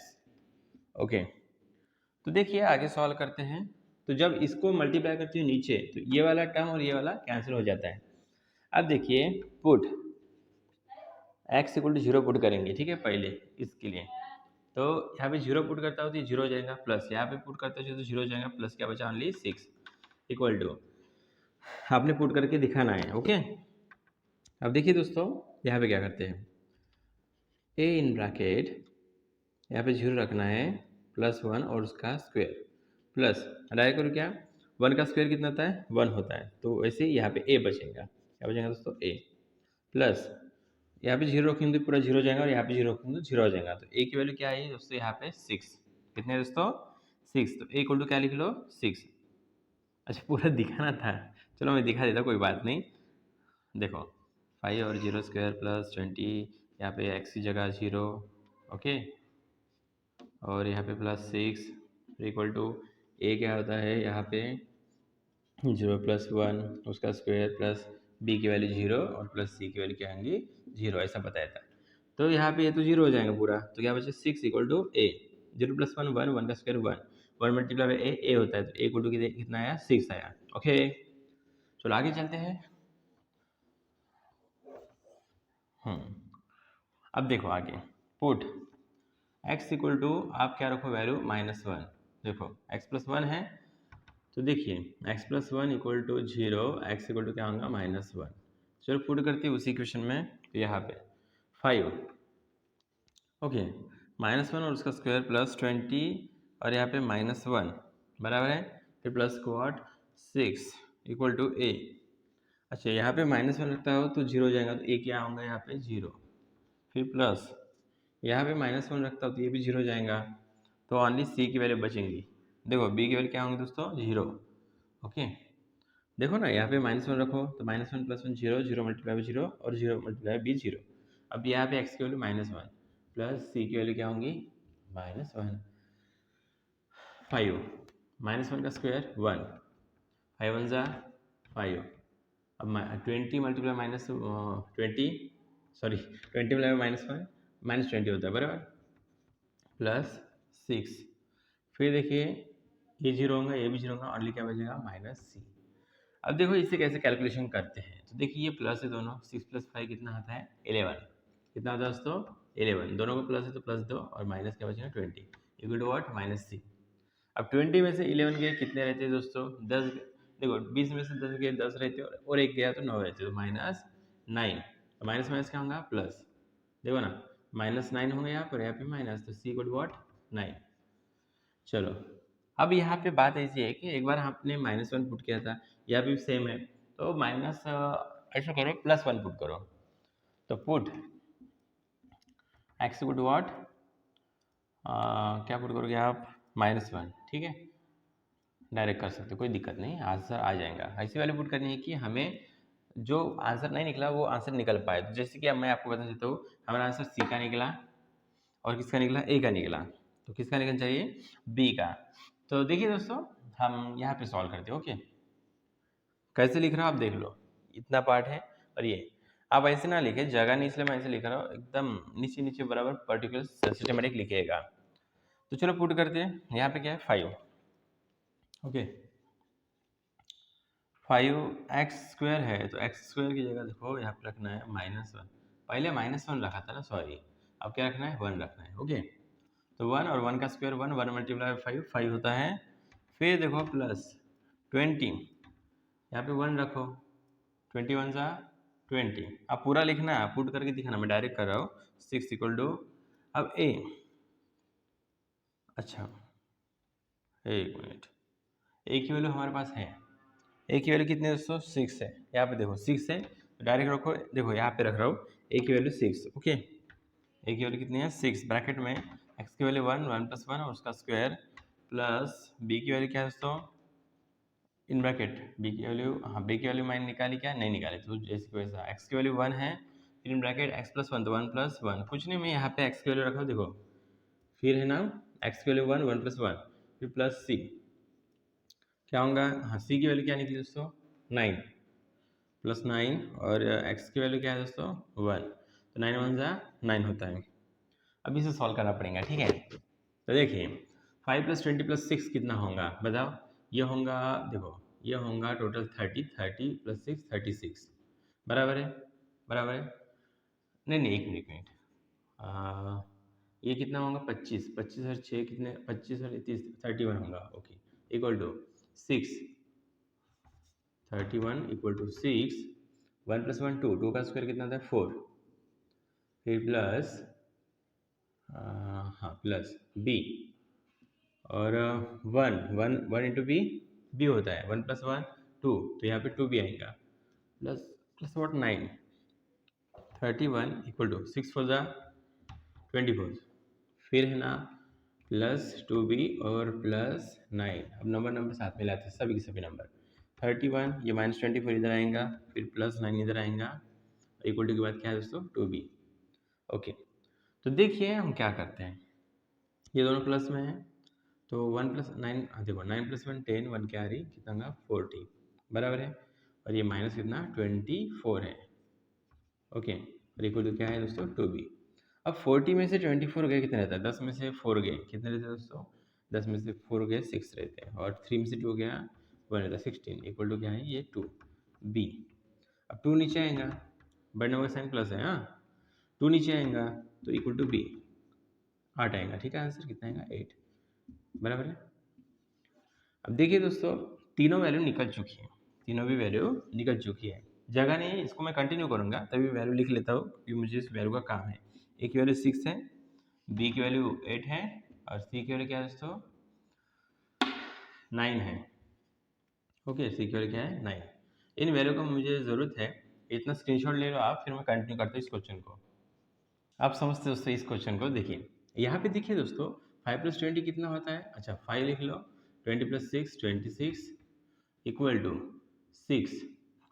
ओके। तो देखिए आगे सॉल्व करते हैं। तो जब इसको मल्टीप्लाई करती हूँ नीचे तो ये वाला टर्म और ये वाला कैंसिल हो जाता है। अब देखिए put x equal to 0 put करेंगे, ठीक है, पहले इसके लिए तो यहाँ पे 0 पुट करता हूँ तो ये 0 हो जाएगा, प्लस यहाँ पे पुट करता हूँ तो 0 हो जाएगा, प्लस क्या बचा ओनली 6 इक्वल टू, आपने पुट करके दिखाना है। ओके, अब देखिए दोस्तों यहाँ पे क्या करते हैं, a इन ब्रैकेट यहाँ पे 0 रखना है, +1 और उसका स्क्वायर प्लस डायरेक्ट करो क्या, 1 का स्क्वायर कितना होता है 1 होता है, तो वैसे यहाँ पे a बचेगा, क्या बचेगा दोस्तों a, प्लस यहाँ पे 0 रखेंगे तो पूरा 0 हो जाएगा और यहाँ पे 0 रखेंगे तो 0 हो जाएगा, तो a की वैल्यू क्या है दोस्तों यहाँ पे 6, कितने दोस्तों 6, तो a इक्वल टू क्या लिख लो 6। अच्छा पूरा दिखाना था, चलो मैं दिखा देता, कोई बात नहीं। देखो 5 और 0 स्क्वायर प्लस 20, यहाँ पे x की जगह 0, ओके, और यहाँ पे +6 इक्वल टू a क्या होता है यहाँ पे 0 + 1 उसका स्क्वायर प्लस b की वैल्यू 0 और प्लस c की वैल्यू क्या आएंगी 0, ऐसा बताया था। तो यहाँ पे ये तो 0 हो जाएगा पूरा, तो क्या बचे 6 इक्वल टू a, 0 + 1 1, 1 का स्क्वायर 1, 1 मल्टीप्लाई बाई a होता है, तो a इक्वल टू कितना आया 6 आया। ओके चलो आगे चलते हैं। अब देखो आगे पुट x इक्वल टू आप क्या रखो वैल्यू -1, देखो x + 1 है तो देखिए x + 1 equal to 0, x equal to क्या होगा -1, चलो पुट करते हैं उसी क्वेश्चन में, तो यहाँ पे 5, ओके, -1 और उसका स्क्वायर प्लस 20 और यहाँ पे -1 बराबर है, फिर प्लस क्वाट 6 इक्वल टू a। अच्छा यहाँ पे -1 रखता हो तो 0 हो जाएगा, तो a क्या होगा यहाँ पे 0, फिर प्लस यहाँ पे -1 रखता हो तो ये भी 0 हो जाएगा, तो ओनली c की वैल्यू बचेंगी। देखो b की वैल्यू क्या होंगी दोस्तों 0, ओके, देखो ना यहाँ पे -1 रखो तो -1 + 1 0, 0 मल्टीप्लाई बाई 0 और 0 मल्टीप्लाई बाई 0। अब यहाँ पे x की वैल्यू -1 प्लस c की वैल्यू क्या होंगी -1, 5, -1 का स्क्वायर 1, 5 1 ज़ा 5, अब 20 मल्टीप्लाई -20 सॉरी 20 मल्टीप्लाई -1 -20 होता है बराबर, प्लस 6, फिर देखिए ये 0 होगा ये भी 0 होगा, ऑनली क्या बचेगा -c। अब देखो इसे कैसे कैलकुलेशन करते हैं, तो देखिए ये प्लस है दोनों, 6 + 5 कितना आता है 11, कितना होता है दोस्तों 11, दोनों को प्लस है तो प्लस दो और माइनस क्या बचेगा 20 इक्वल टू व्हाट -c। अब 20 में से 11 गए कितने रहते हैं दोस्तों 10, देखो 20 में से 10 गए 10 रहते और एक गया तो 9 रहते, तो -9, तो माइनस माइनस क्या होगा प्लस, देखो ना -9 होंगे यहाँ पर, यहाँ पे माइनस, तो c इक्वल टू व्हाट 9। चलो अब यहाँ पे बात ऐसी है कि एक बार आपने -1 पुट किया था, यहाँ भी सेम है, तो माइनस ऐसा करो +1 पुट करो, तो put x equal to what, क्या पुट करोगे आप -1, ठीक है, डायरेक्ट कर सकते हो कोई दिक्कत नहीं, आंसर आ जाएगा। ऐसी वाली पुट करनी है कि हमें जो आंसर नहीं निकला वो आंसर निकल पाए, तो जैसे कि अब मैं आपको बता देता हूँ, हमारा आंसर सी का निकला और किसका निकला ए का निकला, तो किसका निकलना चाहिए बी का। तो देखिए दोस्तों हम यहाँ पे सॉल्व करते हैं, ओके, कैसे लिख रहा हूँ आप देख लो, इतना पार्ट है, और ये आप ऐसे ना लिखे, जगह नहीं इसलिए मैं ऐसे लिख रहा हूँ, एकदम नीचे नीचे बराबर पर्टिकुलर सिस्टमेटिक लिखिएगा। तो चलो पुट करते हैं, यहाँ पे क्या है 5, ओके, 5x² है, तो x² की जगह देखो यहाँ पे रखना है -1, पहले -1 रखा था ना सॉरी, अब क्या रखना है 1 रखना है, ओके, तो 1 और 1 का स्क्वायर 1, 1 मल्टीप्लाई 5 5 होता है, फिर देखो प्लस 20, यहाँ पे 1 रखो, 20 1 ज़ा 20, अब पूरा लिखना है, पुट करके दिखाना, मैं डायरेक्ट कर रहा हूँ, 6 इक्वल टू, अब a, अच्छा एक मिनट, a की वैल्यू हमारे पास है, a की वैल्यू कितनी है दोस्तों 6 है, यहाँ पे देखो 6 है, डायरेक्ट रखो, देखो यहाँ पे रख रहा हूँ a की वैल्यू 6, ओके, a की वैल्यू कितनी है 6, ब्रैकेट में x की वैल्यू 1, 1 + 1 और उसका स्क्वायर प्लस b की वैल्यू क्या है दोस्तों इन ब्रैकेट, b की वैल्यू, हाँ b की वैल्यू मैंने निकाली क्या नहीं निकाली, तो जैसे वैसा x की वैल्यू 1 है, फिर इन ब्रैकेट x + 1, तो 1 + 1 कुछ नहीं, मैं यहाँ पे x की वैल्यू रखा हूँ, देखो फिर है ना x की वैल्यू 1, 1 + 1 फिर प्लस c, क्या होगा, हाँ c की वैल्यू क्या निकली दोस्तों 9 + 9 और x की वैल्यू क्या है दोस्तों 1, तो 9 1 ज़ा 9 होता है। अब इसे सॉल्व करना पड़ेगा, ठीक है, तो देखिए 5 + 20 + 6 कितना होगा बताओ, ये होगा, देखो ये होगा टोटल 30 प्लस 6 36, बराबर है, बराबर है। नहीं नहीं, एक मिनट एक मिनट, ये कितना होगा 25, 25 और 6 कितने, 25 और 30 31 होगा, okay. Equal to 6, 31 equal to 6, 1 plus 1 2, 2 का स्क्वायर कितना था 4, फिर प्लस हाँ प्लस बी, और 1 इंटू बी, बी होता है 1 प्लस 1 2, तो यहाँ पे 2 भी आएगा, plus plus what 9, 31 equal to 6 four ज़ा 24, फिर है ना प्लस 2b और प्लस 9। अब नंबर नंबर साथ में लाते हैं, सभी के सभी नंबर। 31, ये -24 इधर आएगा, फिर प्लस 9 इधर आएगा, इक्वल टू के बाद क्या है दोस्तों 2b। ओके, तो देखिए हम क्या करते हैं, ये दोनों प्लस में है तो 1 प्लस 9, देखो 9 प्लस 1 10, 1 क्या आ रही कितना होगा 40, बराबर है, और ये माइनस कितना 24 है। ओके, और इक्वल टू क्या है दोस्तों 2b। अब 40 में से 24 गए कितने रहता है, 10 में से 4 गए कितने रहते हैं दोस्तों, 10 में से 4 गए 6 रहते हैं, और 3 में से 2 गया 1 रहता है 16, इक्वल टू क्या है ये 2b। अब 2 नीचे आएगा, बड़े नंबर साइन प्लस है, हाँ 2 नीचे आएगा तो इक्वल टू b 8 आएगा, ठीक है, आंसर कितना आएगा 8, बराबर है। अब देखिए दोस्तों तीनों वैल्यू निकल चुकी है, तीनों भी वैल्यू निकल चुकी है, जगह नहीं है, इसको मैं कंटिन्यू करूँगा तभी वैल्यू लिख लेता हूँ क्योंकि मुझे इस वैल्यू का काम है। ए की वैल्यू 6 है, बी की वैल्यू 8 है, और सी की वैल्यू क्या है दोस्तों 9 है। ओके, सी की वैल्यू क्या है 9। इन वैल्यू का मुझे ज़रूरत है, इतना स्क्रीनशॉट ले लो आप, फिर मैं कंटिन्यू करता हूँ इस क्वेश्चन को। आप समझते दोस्तों इस क्वेश्चन को, देखिए यहाँ पे देखिए दोस्तों 5 प्लस 20 कितना होता है, अच्छा 5 लिख लो, 20 प्लस 6 26 इक्वल टू 6,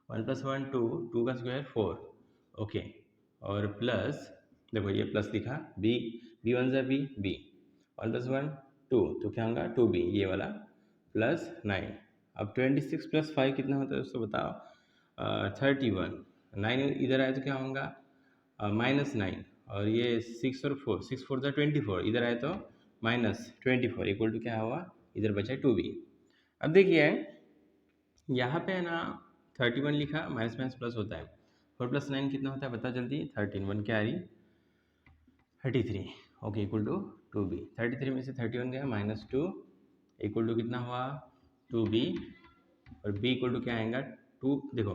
1 प्लस 1 2, 2 का स्क्वायर 4, ओके, और प्लस देखो ये प्लस लिखा, बी, बी वन ज़ा बी, बी 1 प्लस 1 2, तो क्या होगा 2b, ये वाला प्लस 9। अब 26 प्लस 5 कितना होता है दोस्तों बताओ, 31, 9 इधर आए तो क्या होगा -9, और ये 6 और 4, 6 4 ज़ा 24, इधर आए तो -24, इक्वल टू क्या हुआ, इधर बचा 2b। अब देखिए यहाँ पे है ना 31 लिखा, माइनस माइनस प्लस होता है, 4 प्लस 9 कितना होता है बता जल्दी, 13, 1 क्या आ रही 33, ओके, इक्वल टू 2b। 33 में से 31 गया -2, इक्वल टू कितना हुआ 2b, और b इक्वल टू क्या आएगा 2, देखो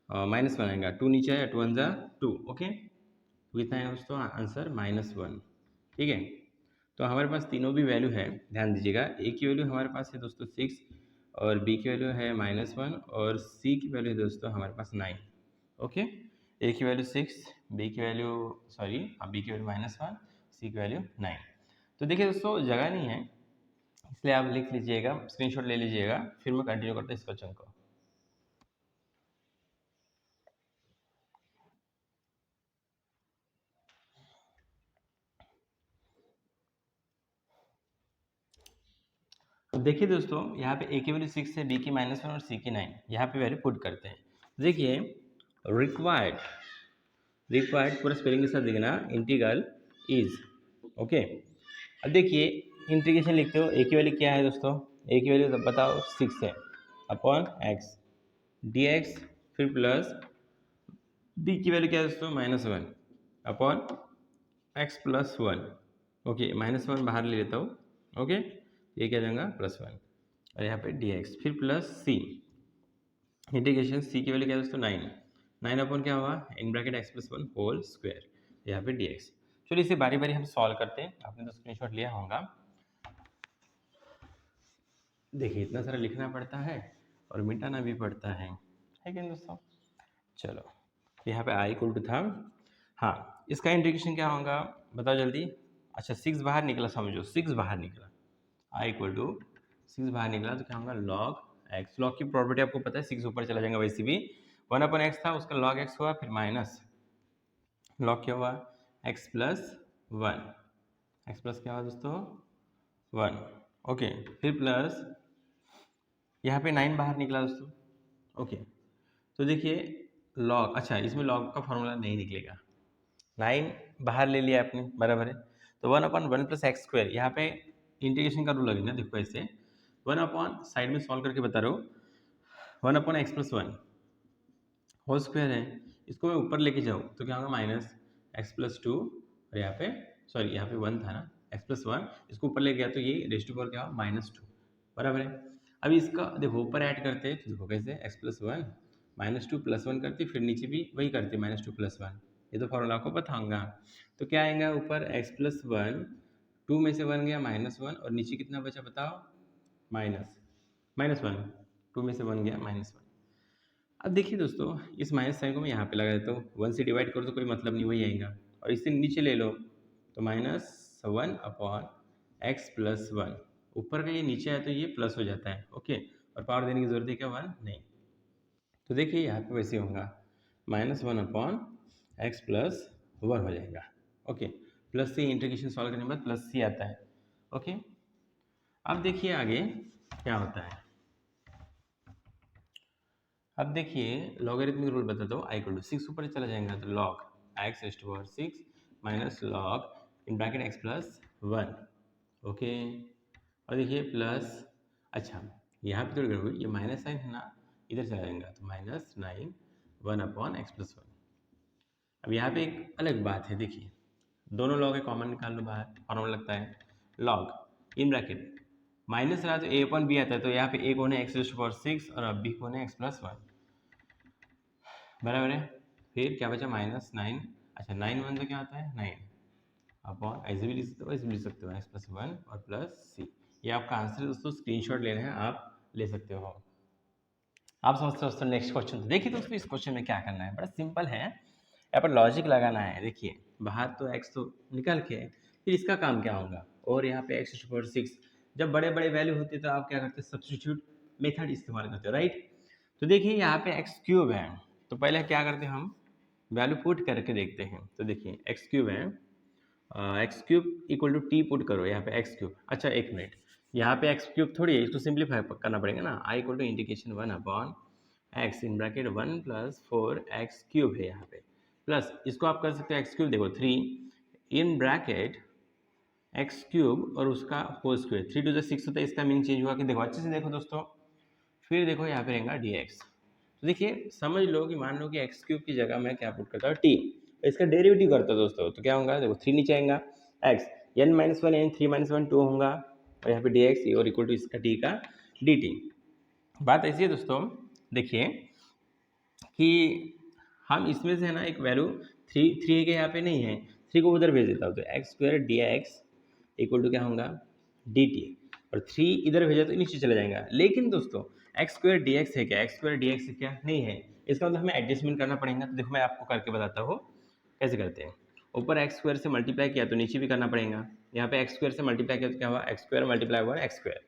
-1 आएगा, 2 नीचे आया, 2 1 ज़ा 2, ओके, तो कितना है दोस्तों आंसर -1, ठीक है। तो हमारे पास तीनों भी वैल्यू है, ध्यान दीजिएगा, ए की वैल्यू हमारे पास है दोस्तों 6, और बी की वैल्यू है -1, और सी की वैल्यू है दोस्तों हमारे पास 9, ओके। ए की वैल्यू 6, बी की वैल्यू सॉरी बी की वैल्यू -1, सी की वैल्यू 9। तो देखिए दोस्तों जगह नहीं है, इसलिए आप लिख लीजिएगा, स्क्रीनशॉट ले लीजिएगा, फिर मैं कंटिन्यू करता हूँ इस क्वेश्चन को। तो देखिए दोस्तों यहाँ पे ए की वैल्यू 6 है, बी की -1 और सी की 9, यहाँ पे वैल्यू पुट करते हैं। देखिए रिक्वायर्ड, रिक्वायर्ड पूरा स्पेलिंग के साथ देखना, इंटीग्रल इज, ओके। अब देखिए इंटीग्रेशन लिखते हो, ए की वैल्यू क्या है दोस्तों, ए की वैल्यू बताओ 6 है, अपॉन एक्स डी एक्स, फिर प्लस बी की वैल्यू क्या है दोस्तों -1 अपॉन एक्स प्लस 1, ओके, -1 बाहर ले लेता हूँ, ओके, ये क्या जाएगा +1, और यहाँ पे डी एक्स, फिर प्लस सी, इंटीग्रेशन सी की वैल्यू क्या है दोस्तों 9, 9 अपॉन क्या हुआ in bracket x plus 1 whole square, यहाँ पे डी एक्स। चलिए इसे बारी बारी हम सॉल्व करते हैं, आपने तो स्क्रीनशॉट लिया होगा। देखिए इतना सारा लिखना पड़ता है और मिटाना भी पड़ता है कि नहीं दोस्तों। चलो यहाँ पे आई इक्वल टू था, हाँ इसका इंटीग्रेशन क्या होगा बताओ जल्दी। अच्छा 6 बाहर निकला, समझो 6 बाहर निकला, आई इक्वल टू 6 बाहर निकला तो क्या होगा लॉग एक्स। लॉग की प्रॉपर्टी आपको पता है, 6 ऊपर चला जाएगा, वैसे भी 1 अपॉन एक्स था उसका लॉग एक्स हुआ, फिर माइनस लॉग क्या हुआ एक्स प्लस 1, एक्स प्लस क्या हुआ दोस्तों 1, ओके, फिर प्लस यहाँ पे 9 बाहर निकला दोस्तों, ओके। तो देखिए लॉग, अच्छा इसमें लॉग का फॉर्मूला नहीं निकलेगा, 9 बाहर ले लिया आपने, बराबर है, तो 1 अपॉन 1 प्लस एक्स स्क्वायर, यहाँ पे इंटीग्रेशन का रूल लगेगा, देखो ऐसे वन अपॉन साइड में सॉल्व करके बता रहा हूँ, one upon x plus one whole square है, इसको मैं ऊपर लेके जाऊँ तो क्या होगा माइनस एक्स प्लस टू, और यहाँ पे सॉरी यहाँ पे वन था ना, एक्स प्लस वन, इसको ऊपर ले गया तो ये रेस्ट टू पावर क्या होगा माइनस टू, बराबर है। अभी इसका देखो ऊपर ऐड करते हैं तो देखो कैसे x plus one minus two plus one करती, फिर नीचे भी वही करते माइनस टू प्लस वन, ये तो फॉर्मूला आपको पता होगा। तो क्या आएगा ऊपर एक्स प्लस वन, टू में से वन गया माइनस वन, और नीचे कितना बचा बताओ माइनस माइनस वन, टू में से वन गया माइनस वन। अब देखिए दोस्तों इस माइनस साइन को मैं यहाँ पे लगा देता हूँ, वन से डिवाइड करो तो कोई मतलब नहीं, वही आएगा, और इससे नीचे ले लो तो minus one upon x plus one, ऊपर का ये नीचे आया तो ये प्लस हो जाता है, ओके, और पावर देने की जरूरत है क्या वन नहीं। तो देखिए यहाँ पे वैसे होगा minus one upon x plus one हो जाएगा, ओके, प्लस से इंटीग्रेशन सॉल्व करने के बाद प्लस सी आता है, ओके। अब देखिए आगे क्या होता है, अब देखिए लॉगरिथमिक रूल बताता हूँ, आई इक्वल टू सिक्स ऊपर चला जाएगा तो log x raise to power six minus log in bracket x plus one, okay, और देखिए प्लस, अच्छा यहाँ पे थोड़ी गड़बड़ हुई, ये माइनस साइन है ना, इधर चला जाएगा तो minus nine one upon x plus one. अब यहाँ पे एक अलग बात है, देखिए दोनों लॉग है कॉमन निकाल लो बाहर, फॉर्मूला लगता है लॉग इन ब्रैकेट माइनस रहा तो ए अपॉन बी आता है, तो यहाँ पे ए कौन है x raise to power six और अब बी कौन है एक्स प्लस वन, बराबर है। फिर क्या बचा माइनस नाइन, अच्छा नाइन वन तो क्या होता है नाइन अपॉन, ऐसे भी लिख सकते हो ऐसे भी लिख सकते हो एक्स प्लस वन और प्लस सी, ये आपका आंसर है दोस्तों, स्क्रीनशॉट लेना है आप ले सकते हो। आप समझते हो दोस्तों नेक्स्ट क्वेश्चन, तो देखिए दोस्तों इस क्वेश्चन में क्या करना है, बड़ा सिंपल है, यहाँ पर लॉजिक लगाना है। देखिए बाहर तो एक्स तो निकल के, फिर इसका काम क्या होगा, और यहाँ पे एक्स पावर सिक्स, जब बड़े बड़े वैल्यू होती है तो आप क्या करते हैं सब्स्टिट्यूट मेथड इस्तेमाल करते हो, राइट। तो देखिए यहाँ पे एक्स क्यूब है, तो पहले क्या करते हैं हम वैल्यू पुट करके देखते हैं। तो देखिए एक्स क्यूब है, x cube equal to t put करो यहाँ पे एक्स क्यूब, अच्छा एक मिनट, यहाँ पे एक्स क्यूब थोड़ी है, इसको सिंप्लीफाई करना पड़ेगा ना, I equal to integration one upon X in bracket one plus four X cube है यहाँ पे, प्लस इसको आप कर सकते हो एक्स क्यूब, देखो three in bracket X cube और उसका whole square, three two the six होता है, इसका मीनिंग चेंज हुआ कि देखो अच्छे से देखो दोस्तों, फिर देखो यहाँ पे रहेगा डी एक्स। तो देखिए समझ लो कि मान लो कि एक्स क्यूब की जगह मैं क्या पुट करता हूँ टी, इसका डेरिवेटिव करता हूँ दोस्तों, तो क्या होगा देखो थ्री नीचे आएगा x n minus one n three minus one two होगा, और यहाँ पे डी एक्स और इक्वल टू इसका टी का डी टी। बात ऐसी है दोस्तों, देखिए कि हम इसमें से है ना एक वैल्यू थ्री थ्री के यहाँ पे नहीं है, थ्री को उधर भेज देता हूँ, तो x square D x equal to क्या होगा डी टी, और थ्री इधर भेजा तो नीचे चला जाएगा। लेकिन दोस्तों एक्स स्क्वायर डी एक्स है क्या, एक्स स्क्वायर डी एक्स क्या नहीं है, इसका मतलब हमें एडजस्टमेंट करना पड़ेगा। तो देखो मैं आपको करके बताता हूँ कैसे करते हैं, ऊपर एक्स स्क्वायर से मल्टीप्लाई किया तो नीचे भी करना पड़ेगा, यहाँ पे एक्स स्क्वायर से मल्टीप्लाई किया तो क्या हुआ एक्स स्क्वायर मल्टीप्लाई हुआ एक्स स्क्वायर।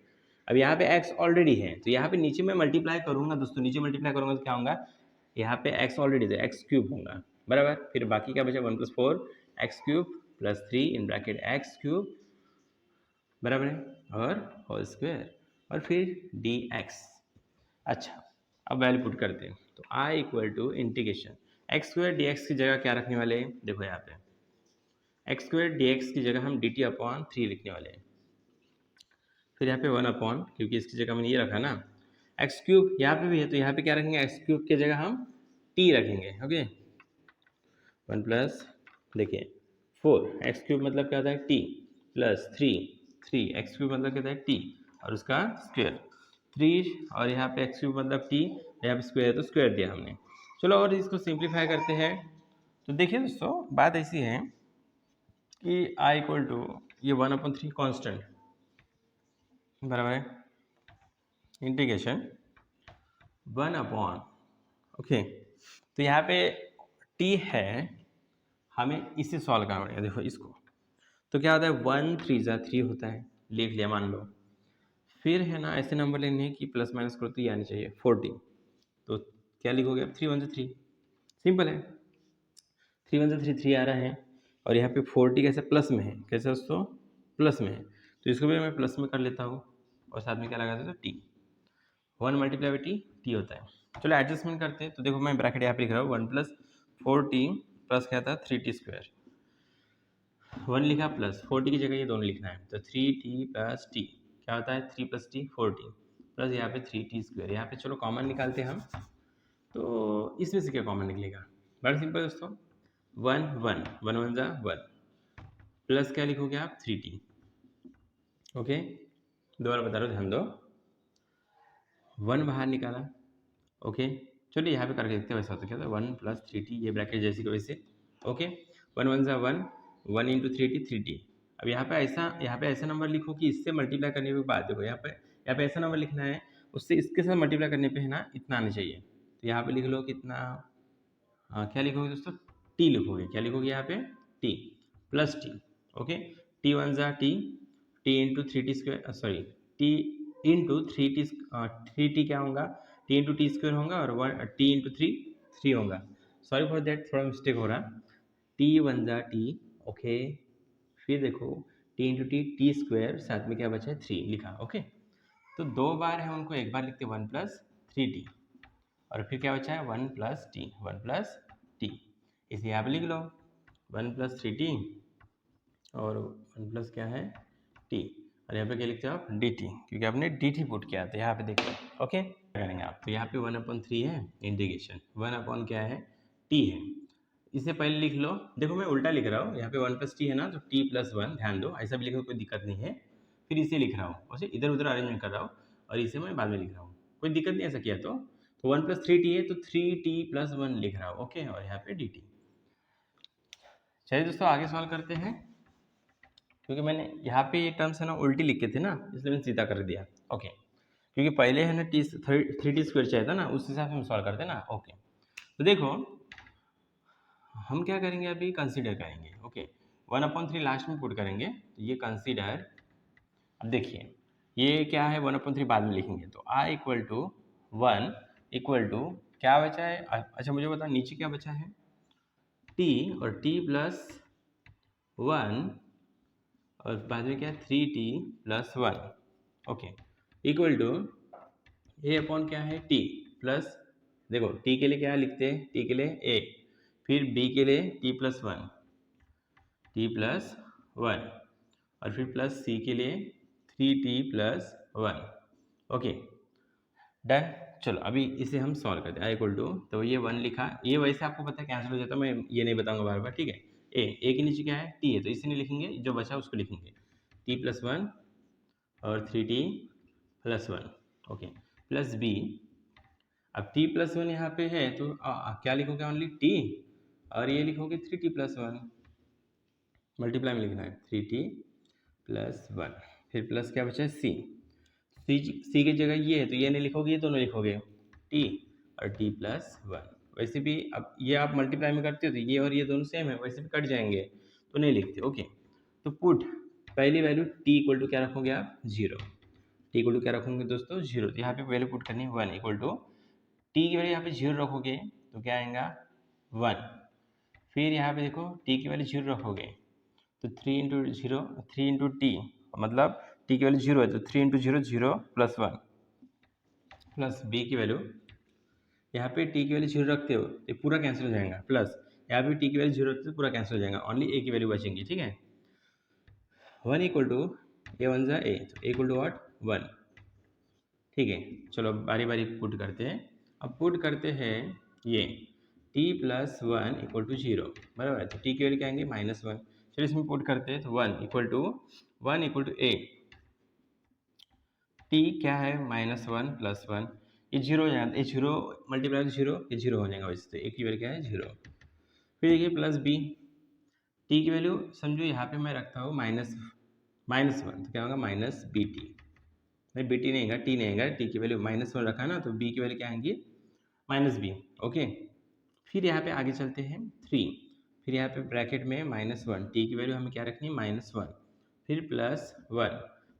अब यहाँ पे एक्स ऑलरेडी है तो यहाँ पे नीचे मैं मल्टीप्लाई करूँगा दोस्तों, नीचे मल्टीप्लाई करूँगा तो क्या होगा यहाँ पे एक्स ऑलरेडी है एक्स क्यूब होगा, बराबर। फिर बाकी क्या बचा one plus four X cube plus three in bracket X cube, बराबर है, और होल स्क्वायर, और फिर डी एक्स। अच्छा अब वैल्यू पुट करते हैं, तो I equal to integration X square D X की जगह क्या रखने वाले हैं, देखो यहाँ पे एक्स स्क्वायर डी एक्स की जगह हम डी टी अपॉन थ्री लिखने वाले हैं, फिर यहाँ पे वन अपॉन, क्योंकि इसकी जगह मैंने ये रखा ना एक्स क्यूब, यहाँ पे भी है तो यहाँ पे क्या रखेंगे एक्स क्यूब की जगह हम टी रखेंगे, ओके, वन प्लस देखिए फोर एक्स क्यूब मतलब क्या होता है T plus three, three x cube मतलब क्या होता है टी और उसका स्क्वायर थ्री, और यहाँ पे एक्स क्यूब मतलब टी, यहाँ पे स्क्वायर है तो स्क्वायर दिया हमने। चलो और इसको सिंप्लीफाई करते हैं, तो देखिए दोस्तों बात ऐसी है कि आई इक्वल टू ये वन अपॉन थ्री कॉन्स्टेंट, बराबर है, इंटीग्रेशन वन अपॉन, ओके, तो यहाँ पे टी है, हमें इसे सॉल्व करना पड़ेगा, देखो इसको, तो क्या होता है वन थ्री ज़ा थ्री होता है, लिख लिया मान लो, फिर है ना ऐसे नंबर लेने हैं कि प्लस माइनस करो तो ये आनी चाहिए 40, तो क्या लिखोगे अब थ्री वन से थ्री, सिंपल है, थ्री वन से थ्री थ्री आ रहा है, और यहाँ पे 40 कैसे प्लस में है, कैसे दोस्तों प्लस में है, तो इसको भी मैं प्लस में कर लेता हूँ, और साथ में क्या लगा देता हूँ T, one multiply by T T होता है। चलो एडजस्टमेंट करते हैं, तो देखो मैं ब्रैकेट यहाँ पे लिख रहा हूँ one plus four T plus क्या था थ्री टी स्क्वायर, वन लिखा प्लस फोर टी की जगह ये दोनों लिखना है, तो थ्री टी प्लस टी क्या होता है 3 + t 4t प्लस यहाँ पे 3t स्क्वायर। यहाँ पे चलो कॉमन निकालते हैं हम, तो इसमें से क्या कॉमन निकलेगा? बड़ा सिंपल दोस्तों, 1 1 1 1 जा 1 प्लस क्या लिखोगे आप 3t। ओके, दोबारा बता रहा हूँ, ध्यान दो। 1 बाहर निकाला, ओके, चलिए यहाँ पे करके देखते हैं वैसा तो क्या था 1 + 3t, ये ब्रैकेट जैसी को वैसे। ओके, 1 1 जा 1 1 × 3t 3t। अब यहाँ पे ऐसा नंबर लिखो कि इससे मल्टीप्लाई करने के बाद देखो यहाँ पे ऐसा नंबर लिखना है, उससे इसके साथ मल्टीप्लाई करने पे है ना इतना आना चाहिए। तो यहाँ पे लिख लो कितना, क्या लिखोगे दोस्तों? टी लिखोगे। क्या लिखोगे यहाँ पे? T plus t. Okay, T 1 जा T, T into 3t square, sorry T into 3t क्या होगा? टी इंटू टी स्क्वायर होगा और टी इंटू 3 होगा। सॉरी फॉर दैट, थोड़ा मिस्टेक हो रहा। टी 1 जा टी, ओके, फिर देखो टी इंटू टी स्क्वायर, साथ में क्या बचा है 3 लिखा। ओके, तो 2 बार है उनको, एक बार लिखते 1 + 3t और फिर क्या बचा है 1 + t 1 + t। इसे यहाँ पे लिख लो 1 + 3t और 1 प्लस क्या है t, और यहाँ पे क्या लिखते हो आप dt, क्योंकि आपने dt पुट किया था। यहाँ पे देखो ओके करेंगे आप, तो यहाँ पे 1/3 है इंटीग्रेशन 1 क्या है t है। इसे पहले लिख लो, देखो मैं उल्टा लिख रहा हूँ, यहाँ पे 1 + t है ना, तो t + 1, ध्यान दो ऐसा भी लिखो कोई दिक्कत नहीं है। फिर इसे लिख रहा हूँ, उसे इधर उधर अरेंजमेंट कर रहा हूँ और इसे मैं बाद में लिख रहा हूँ, कोई दिक्कत नहीं ऐसा किया तो 1 + 3t है तो 3t + 1 लिख रहा हूँ। ओके, और यहाँ पे dt। चलिए दोस्तों आगे सवाल करते हैं, क्योंकि मैंने यहाँ पे ये टर्म्स है ना उल्टी लिखे थे ना, इसलिए मैंने सीधा कर दिया। ओके, क्योंकि पहले है ना 3t स्क्वायर चाहिए था ना, उस हिसाब से हम सॉल्व करते हैं ना। ओके, तो देखो हम क्या करेंगे, अभी कंसीडर करेंगे। ओके, 1/3 लास्ट में पुट करेंगे, तो ये कंसीडर, अब देखिए ये क्या है 1/3 बाद में लिखेंगे, तो i = 1 = क्या बचा है? अच्छा मुझे बताओ नीचे क्या बचा है? t और t + 1 और बाद में क्या है 3t + 1। Okay, equal to a/, क्या है t प्लस, देखो t के लिए क्या लिखते हैं, t के लिए a, फिर b के लिए t + 1 और फिर प्लस c के लिए 3t + 1। Okay done. चलो अभी इसे हम सॉल्व करते हैं। i = तो ये 1 लिखा, ये वैसे आपको पता है कैंसिल हो जाता है, मैं ये नहीं बताऊंगा बार बार, ठीक है। ए के नीचे क्या है t है, तो इसे नहीं लिखेंगे, जो बचा उसको लिखेंगे t + 1 और 3t + 1। ओके, प्लस b, अब t + 1 यहाँ पे है तो क्या लिखोगे? ओनली t, और ये लिखोगे 3t + 1, मल्टीप्लाई में लिखना है 3t + 1, फिर प्लस क्या बचा है c की जगह ये है तो ये नहीं लिखोगे, ये दोनों लिखोगे t और t + 1। वैसे भी अब ये आप मल्टीप्लाई में करते हो तो ये और ये दोनों सेम है, वैसे भी कट जाएंगे तो नहीं लिखते। ओके, तो पुट पहली वैल्यू t = क्या रखोगे आप 0, t = क्या रखोगे दोस्तों 0, तो यहाँ पे वैल्यू पुट करनी है 1 = t की वैल्यू यहाँ पे 0 रखोगे तो क्या आएगा 1, फिर यहाँ पे देखो t की वैल्यू 0 रखोगे तो 3 × 0 3 × t, मतलब t की वैल्यू 0 है तो 3 × 0 0 + 1 प्लस b की वैल्यू, यहाँ पे t की वैल्यू 0 रखते हो ये पूरा कैंसिल हो जाएगा, प्लस यहाँ पे t की वैल्यू 0 रखते हो पूरा कैंसिल हो जाएगा, ओनली a की वैल्यू बचेंगी, ठीक है। 1 = a1 जा a, तो a = व्हाट 1, ठीक है। चलो बारी बारी पुट करते हैं। अब पुट करते हैं ये t + 1 = 0, बराबर है, तो t की वैल्यू क्या आएंगे -1। चलिए इसमें पुट करते हैं, तो 1 = a, t क्या है -1 + 1, ये 0 हो जाएगा, ये 0 मल्टीप्लाई 0, ये 0 हो जाएगा, वैसे तो a की वैल्यू क्या है 0। फिर देखिए प्लस b, t की वैल्यू समझो यहाँ पे मैं रखता हूँ -1, तो क्या होगा -bt, नहीं bt नहीं आएगा, t नहीं आएगा, t की वैल्यू -1 रखा ना, तो b की वैल्यू क्या आएंगी -b। ओके, फिर यहाँ पे आगे चलते हैं 3, फिर यहाँ पे ब्रैकेट में -1, t की वैल्यू हमें क्या रखनी है -1, फिर +1,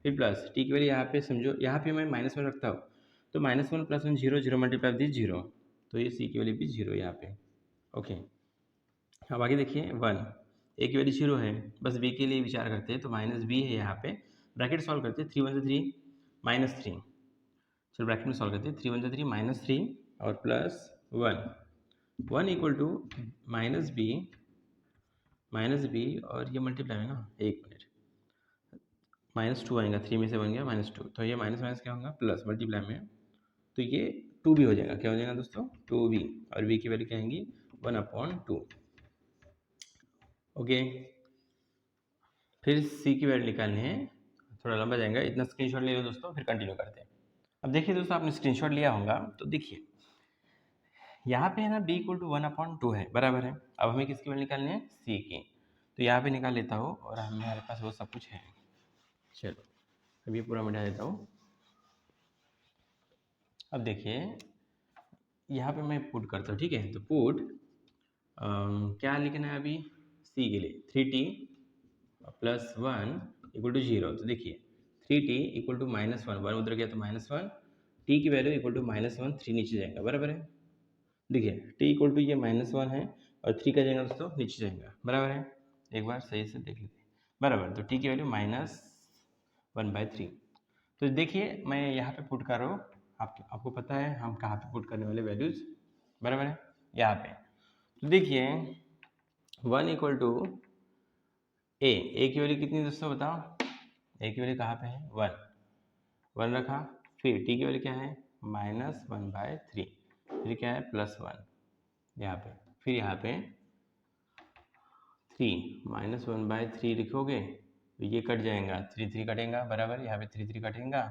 फिर प्लस t की वैल्यू यहाँ पे समझो, यहाँ पे मैं -1 रखता हूँ तो -1 + 1 0 0 मल्टीप्लाई दी 0, तो ये c की वैल्यू भी 0 यहाँ पे। ओके, अब आगे देखिए 1, a की वैल्यू 0 है, बस b के लिए विचार करते हैं, तो -b है यहाँ पे, ब्रैकेट सॉल्व करते हैं, 3 1 3 -3, चलो ब्रैकेट में सॉल्व करते हैं, 3 1 3 -3 और प्लस 1 = -b और ये मल्टीप्लाई है ना, एक मिनट, -2 आएगा, 3 में से बन गया -2, तो ये माइनस माइनस क्या होगा प्लस, मल्टीप्लाई में तो ये 2b हो जाएगा। क्या हो जाएगा दोस्तों 2b, और b की वैल्यू क्या आएंगी 1/2। ओके, फिर c की वैल्यू निकालनी है, थोड़ा लंबा जाएगा, इतना स्क्रीनशॉट ले लो दोस्तों, फिर कंटिन्यू करते हैं। अब देखिए दोस्तों, आपने स्क्रीनशॉट लिया होगा तो देखिए यहाँ पे है ना b इक्वल टू 1/2 है, बराबर है। अब हमें किसकी वैल्यू निकालनी है c की, तो यहाँ पे निकाल लेता हूँ और हमारे पास वो सब कुछ है। चलो अब ये पूरा मिटा देता हूँ। अब देखिए यहाँ पे मैं पुट करता हूँ, ठीक है, तो पुट क्या लिखना है अभी c के लिए 3t प्लस 1 इक्वल टू 0। तो देखिए 3t इक्वल टू -1, 1 उधर गया तो -1, t की वैल्यू इक्वल टू -1, 3 नीचे जाएगा, बराबर है। देखिए t इक्वल टू ये -1 है और 3 का जाएगा दोस्तों नीचे जाएगा, बराबर है। एक बार सही से देख लेते हैं, बराबर। तो t की वैल्यू -1/3। तो देखिए मैं यहाँ पे पुट कर रहा हूँ, आपको पता है हम कहाँ पे पुट करने वाले वैल्यूज, बराबर है, यहाँ पे। तो देखिए 1 इक्वल टू ए की वैल्यू कितनी दोस्तों बताओ, ए की वैल्यू कहाँ पे है 1 रखा, फिर टी की वैल्यू क्या है -1/3, फिर क्या है +1 यहाँ पे, फिर यहाँ पे 3 -1/3 लिखोगे तो ये कट जाएगा, 3 3 कटेगा, बराबर, यहाँ पे 3 3 कटेगा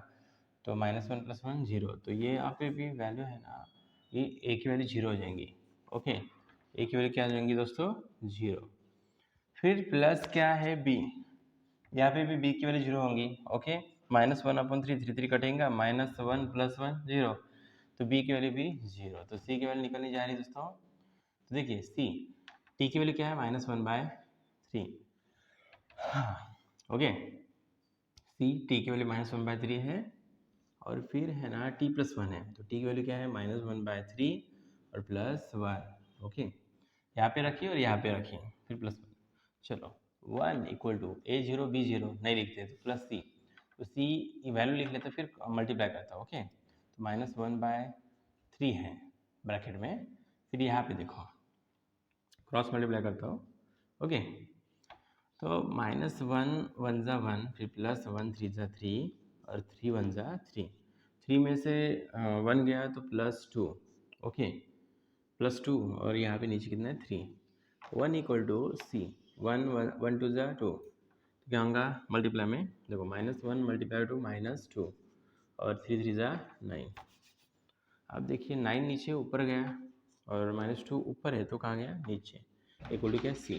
तो -1 + 1 0। तो ये यहाँ पे भी वैल्यू है ना, ये ए की वैल्यू 0 हो जाएंगी। ओके, ए की वैल्यू क्या हो जाएंगी दोस्तों 0। फिर प्लस क्या है बी, यहाँ पे भी बी की वैल्यू 0 होंगी। ओके, -1/3, 3 3 कटेगा, -1 + 1 0, तो बी की वैल्यू भी 0। तो सी की वैल्यू निकलनी जा रही है दोस्तों। तो देखिए सी, टी की वैल्यू क्या है -1/3। ओके, सी टी की वैल्यू -1/3 है, और फिर है ना t + 1 है, तो t की वैल्यू क्या है -1/3 और +1। ओके, यहाँ पे रखिए और यहाँ पे रखिए, फिर +1। चलो 1 इक्वल टू a0 b0 नहीं लिखते तो प्लस सी, तो सी की वैल्यू लिख लेते, फिर मल्टीप्लाई करता हूँ। ओके, तो -1/3 है ब्रैकेट में, फिर यहाँ पे देखो क्रॉस मल्टीप्लाई करता हूँ। ओके, तो -1 1 ज़ा 1, फिर +1 3 ज़ा 3 और 3 1 ज़ा 3, 3 में से 1 गया तो +2। ओके, +2 और यहाँ पे नीचे कितना है 3। 1 इक्वल टू सी, 1 1 2 ज़ा 2, तो क्या होगा मल्टीप्लाई में देखो -1 मल्टीप्लाई टू -2 और 3 3 ज़ा 9। अब देखिए 9 नीचे ऊपर गया और -2 ऊपर है तो कहाँ गया नीचे, इक्वल टू क्या सी।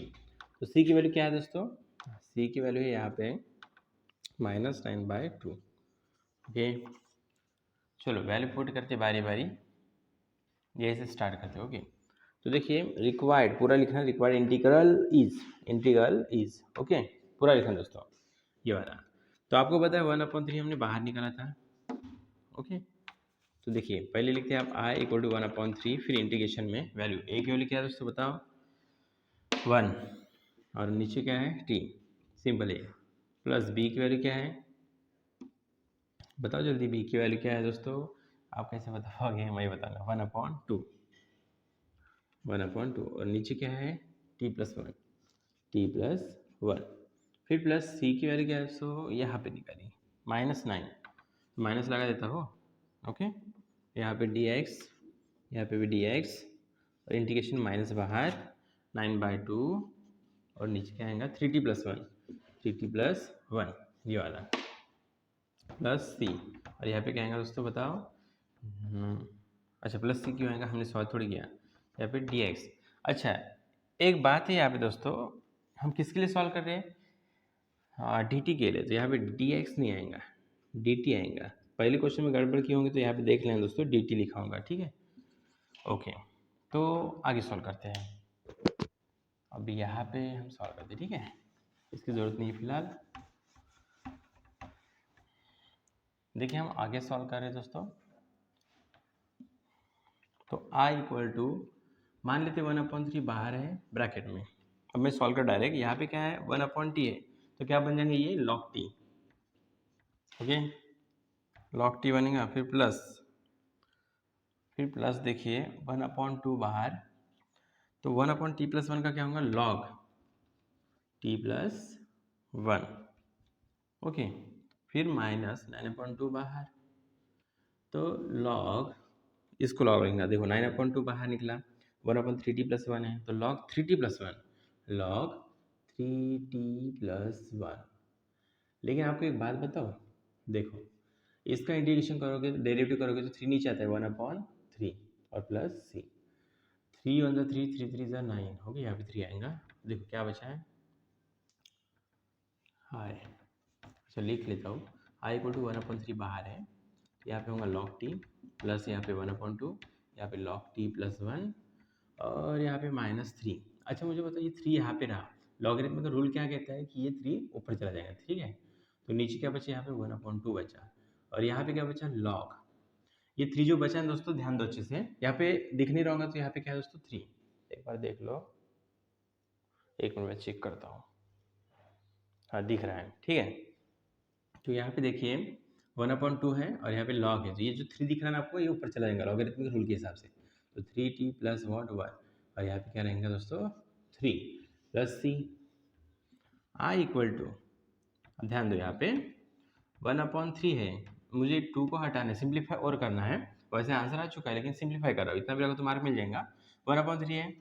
तो सी की वैल्यू क्या है दोस्तों, सी की वैल्यू है यहाँ पे -9/2। ओके, चलो वैल्यू पुट करते बारी बारी, यही से स्टार्ट करते। ओके, तो देखिए रिक्वायर्ड पूरा लिखना, रिक्वायर्ड इंटीग्रल इज ओके, पूरा लिखना दोस्तों ये वाला। तो आपको पता है 1/3 हमने बाहर निकाला था। ओके, तो देखिए पहले लिखते हैं आप i इक्वल टू 1/3, फिर इंटीग्रेशन में वैल्यू a की वैल्यू क्या है दोस्तों बताओ 1, और नीचे क्या है t, सिंपल है, प्लस b की वैल्यू क्या है बताओ जल्दी, b की वैल्यू क्या है दोस्तों, आप कैसे बताओगे, मैं बताऊंगा 1/2, 1/2, और नीचे क्या है t + 1, t+1, फिर प्लस c की वैल्यू क्या है दोस्तों यहाँ पे निकाली -9, माइनस लगा देता हो। ओके, यहाँ पे dx, यहाँ पे भी dx, और इंटीग्रेशन माइनस बाहर 9/2, और नीचे क्या आएगा 3t + 1, 3t + 1 ये वाला, प्लस सी, और यहाँ पे क्या आएगा दोस्तों बताओ, अच्छा प्लस सी क्यों आएगा, हमने सॉल्व थोड़ी किया, यहाँ पे dx। अच्छा एक बात है यहाँ पे दोस्तों, हम किसके लिए सॉल्व कर रहे हैं, हाँ dt के लिए, तो यहाँ पे dx नहीं आएगा dt आएगा। पहले क्वेश्चन में गड़बड़ की होंगी तो यहाँ पे देख लें दोस्तों, dt लिखा होगा, ठीक है। ओके, तो आगे सॉल्व करते हैं। अब यहाँ पे हम सॉल्व करते हैं, ठीक है, इसकी ज़रूरत नहीं है फिलहाल। देखिए हम आगे सॉल्व कर रहे हैं दोस्तों, तो i इक्वल टू मान लेते 1/3 बाहर है ब्रैकेट में। अब मैं सॉल्व कर डायरेक्ट, यहाँ पे क्या है 1/t है, तो क्या बन जाएंगे ये log t। Okay, log t बनेगा, फिर प्लस देखिए 1/2 बाहर, तो 1/t + 1 का क्या होगा log t + 1। ओके, फिर माइनस 9/2 बाहर, तो लॉग, इसको लॉग लेंगे, देखो 9/2 बाहर निकला, 1/3t + 1 है, तो लॉग 3t + 1, लॉग 3t + 1। लेकिन आपको एक बात बताओ, देखो इसका इंटीग्रेशन करोगे, डेरिवेटिव करोगे तो 3 नीचे आता है, 1/3 और प्लस c, 3 × 3 3 3 = 9 हो गया, यहाँ पे 3 आएगा। देखो क्या बचा है, हाय, अच्छा लिख लेता हूँ, i = 1/3 बाहर है, यहाँ पे होगा log t प्लस यहाँ पे 1/2, यहाँ पे log t + 1 और यहाँ पे -3। अच्छा मुझे बताओ ये 3 यहाँ पे रहा, लॉगरिथम का रूल क्या कहता है कि ये 3 ऊपर चला जाएगा, ठीक है। तो नीचे क्या बचा, यहाँ पे 1/2 बचा, और यहाँ पे क्या बचा, log। ये 3 जो बचा है दोस्तों, ध्यान दो अच्छे से, यहाँ पे दिख नहीं रहा होगा तो यहाँ पे क्या है दोस्तों 3, एक बार देख लो, एक मिनट में चेक करता हूँ, हाँ दिख रहा है, ठीक है। तो यहाँ पे देखिए 1/2 है और यहाँ पे log है, तो ये जो 3 दिख रहा है ना आपको, ये ऊपर चला जाएगा लॉगरिथमिक रूल के हिसाब से, तो 3t + 1 और यहाँ पे क्या रहेगा दोस्तों 3 + c। i = ध्यान दो यहाँ पे 1/3 है, मुझे 2 को हटाना है, सिंप्लीफाई और करना है, वैसे आंसर आ चुका है लेकिन सिंप्लीफाई कर रहा हूँ, इतना भी अगर तो मार्क मिल जाएगा। 1/3 है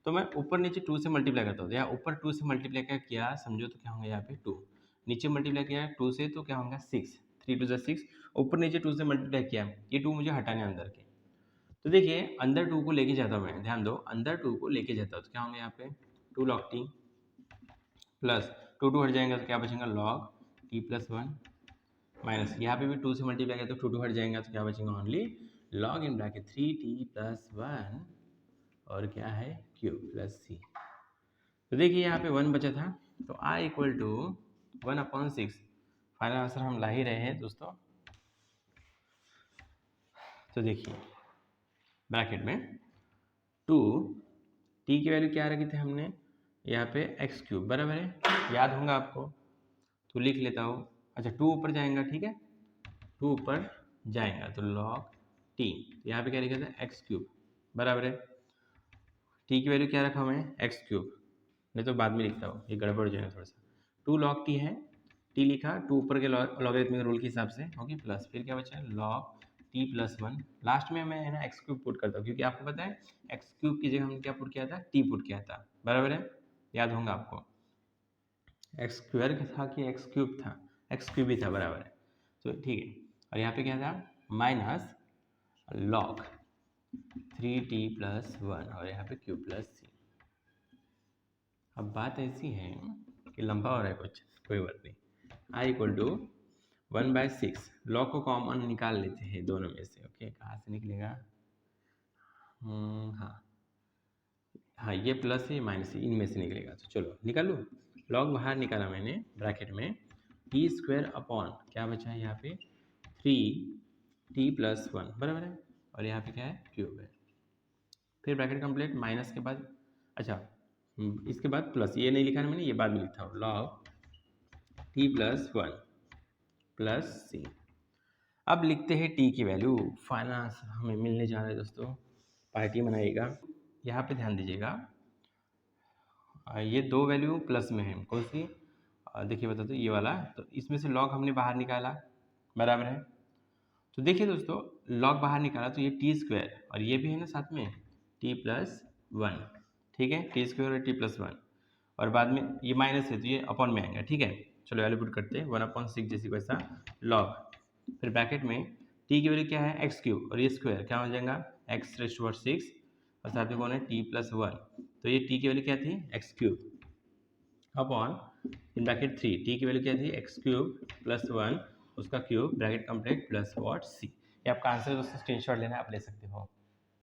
तो मैं ऊपर नीचे 2 से मल्टीप्लाई करता हूँ, यहाँ ऊपर 2 से मल्टीप्लाई किया समझो तो क्या होगा, यहाँ पे 2, नीचे मल्टीप्लाई किया 2 से तो क्या होगा 6, 3 × 2 = 6, ऊपर नीचे 2 से मल्टीप्लाई किया, ये 2 मुझे हटाने अंदर के, तो देखिए अंदर 2 को लेके जाता हूँ मैं, ध्यान दो अंदर 2 को लेके जाता हूँ तो क्या होंगे यहाँ पे 2 log t प्लस 2 हट जाएगा तो क्या बचेगा log t + 1 माइनस, यहाँ पे भी 2 से मल्टीप्लाई किया तो 2 हट जाएगा तो क्या बचेगा only log in bracket 3t + 1 और क्या है क्यूब प्लस c। तो देखिए यहाँ पे 1 बचा था, तो i = 1/6, फाइनल आंसर हम ला ही रहे हैं दोस्तों। तो देखिए ब्रैकेट में 2 t की वैल्यू क्या रखी थी हमने यहाँ पे x³ बराबर है, याद होगा आपको, तो लिख लेता हूँ। अच्छा 2 ऊपर जाएगा, ठीक है, 2 ऊपर जाएगा तो log t, यहाँ पे क्या लिखा था x³ बराबर है, t की वैल्यू क्या रखा मैं x³, नहीं तो बाद में लिखता हूँ, ये गड़बड़ हो जाएगा थोड़ा सा। 2 log t है, t लिखा, 2 ऊपर के लॉगरिथमिक रूल के हिसाब से होगी प्लस, फिर क्या बचा log t + 1, लास्ट में मैं है ना x³ पुट करता हूँ, क्योंकि आपको पता है x³ की जगह हमने क्या पुट किया था, t पुट किया था, बराबर है, याद होगा आपको, x² था कि x³ था, x³ ही था, बराबर है, तो ठीक है। और यहाँ पे क्या था माइनस log 3t + 1 और यहाँ पे क्यूब प्लस c। अब बात ऐसी है कि लंबा हो रहा है कुछ, कोई बात नहीं, i = 1/6, लॉग को कॉमन निकाल लेते हैं दोनों में से, ओके, कहाँ से निकलेगा, हाँ ये प्लस है माइनस है, इनमें से निकलेगा, तो चलो निकालो, लॉग बाहर निकाला मैंने ब्रैकेट में, t² अपॉन क्या बचा है यहाँ पे 3t + 1 बराबर है, और यहाँ पे क्या है क्यूब है, फिर ब्रैकेट कंप्लीट, माइनस के बाद, अच्छा इसके बाद प्लस, ये नहीं लिखा है मैंने, ये बाद में लिखा हूँ, log t + 1 प्लस c। अब लिखते हैं t की वैल्यू, फाइनल आंसर हमें मिलने जा रहा है दोस्तों, पार्टी मनाइएगा। यहाँ पे ध्यान दीजिएगा, ये 2 वैल्यू प्लस में है, कौन सी, देखिए बता दो ये वाला, तो इसमें से log हमने बाहर निकाला, बराबर है, तो देखिए दोस्तों log बाहर निकाला तो ये t² और ये भी है ना साथ में t + 1, ठीक है, t² और t + 1, और बाद में ये माइनस है तो ये अपॉन में आएगा, ठीक है। चलो वैल्यू पुट करते हैं, 1/6 जैसी वैसा log, फिर ब्रैकेट में t की वैल्यू क्या है x³ और ये स्क्वायर क्या हो जाएगा x⁻⁶, और साथ में कौन है t + 1, तो ये t की वैल्यू क्या थी x³ upon in bracket 3, t की वैल्यू क्या थी x³ + 1 उसका cube, bracket complete plus c। ये आपका आंसर दोस्तों, स्क्रीनशॉट लेना आप ले सकते हो।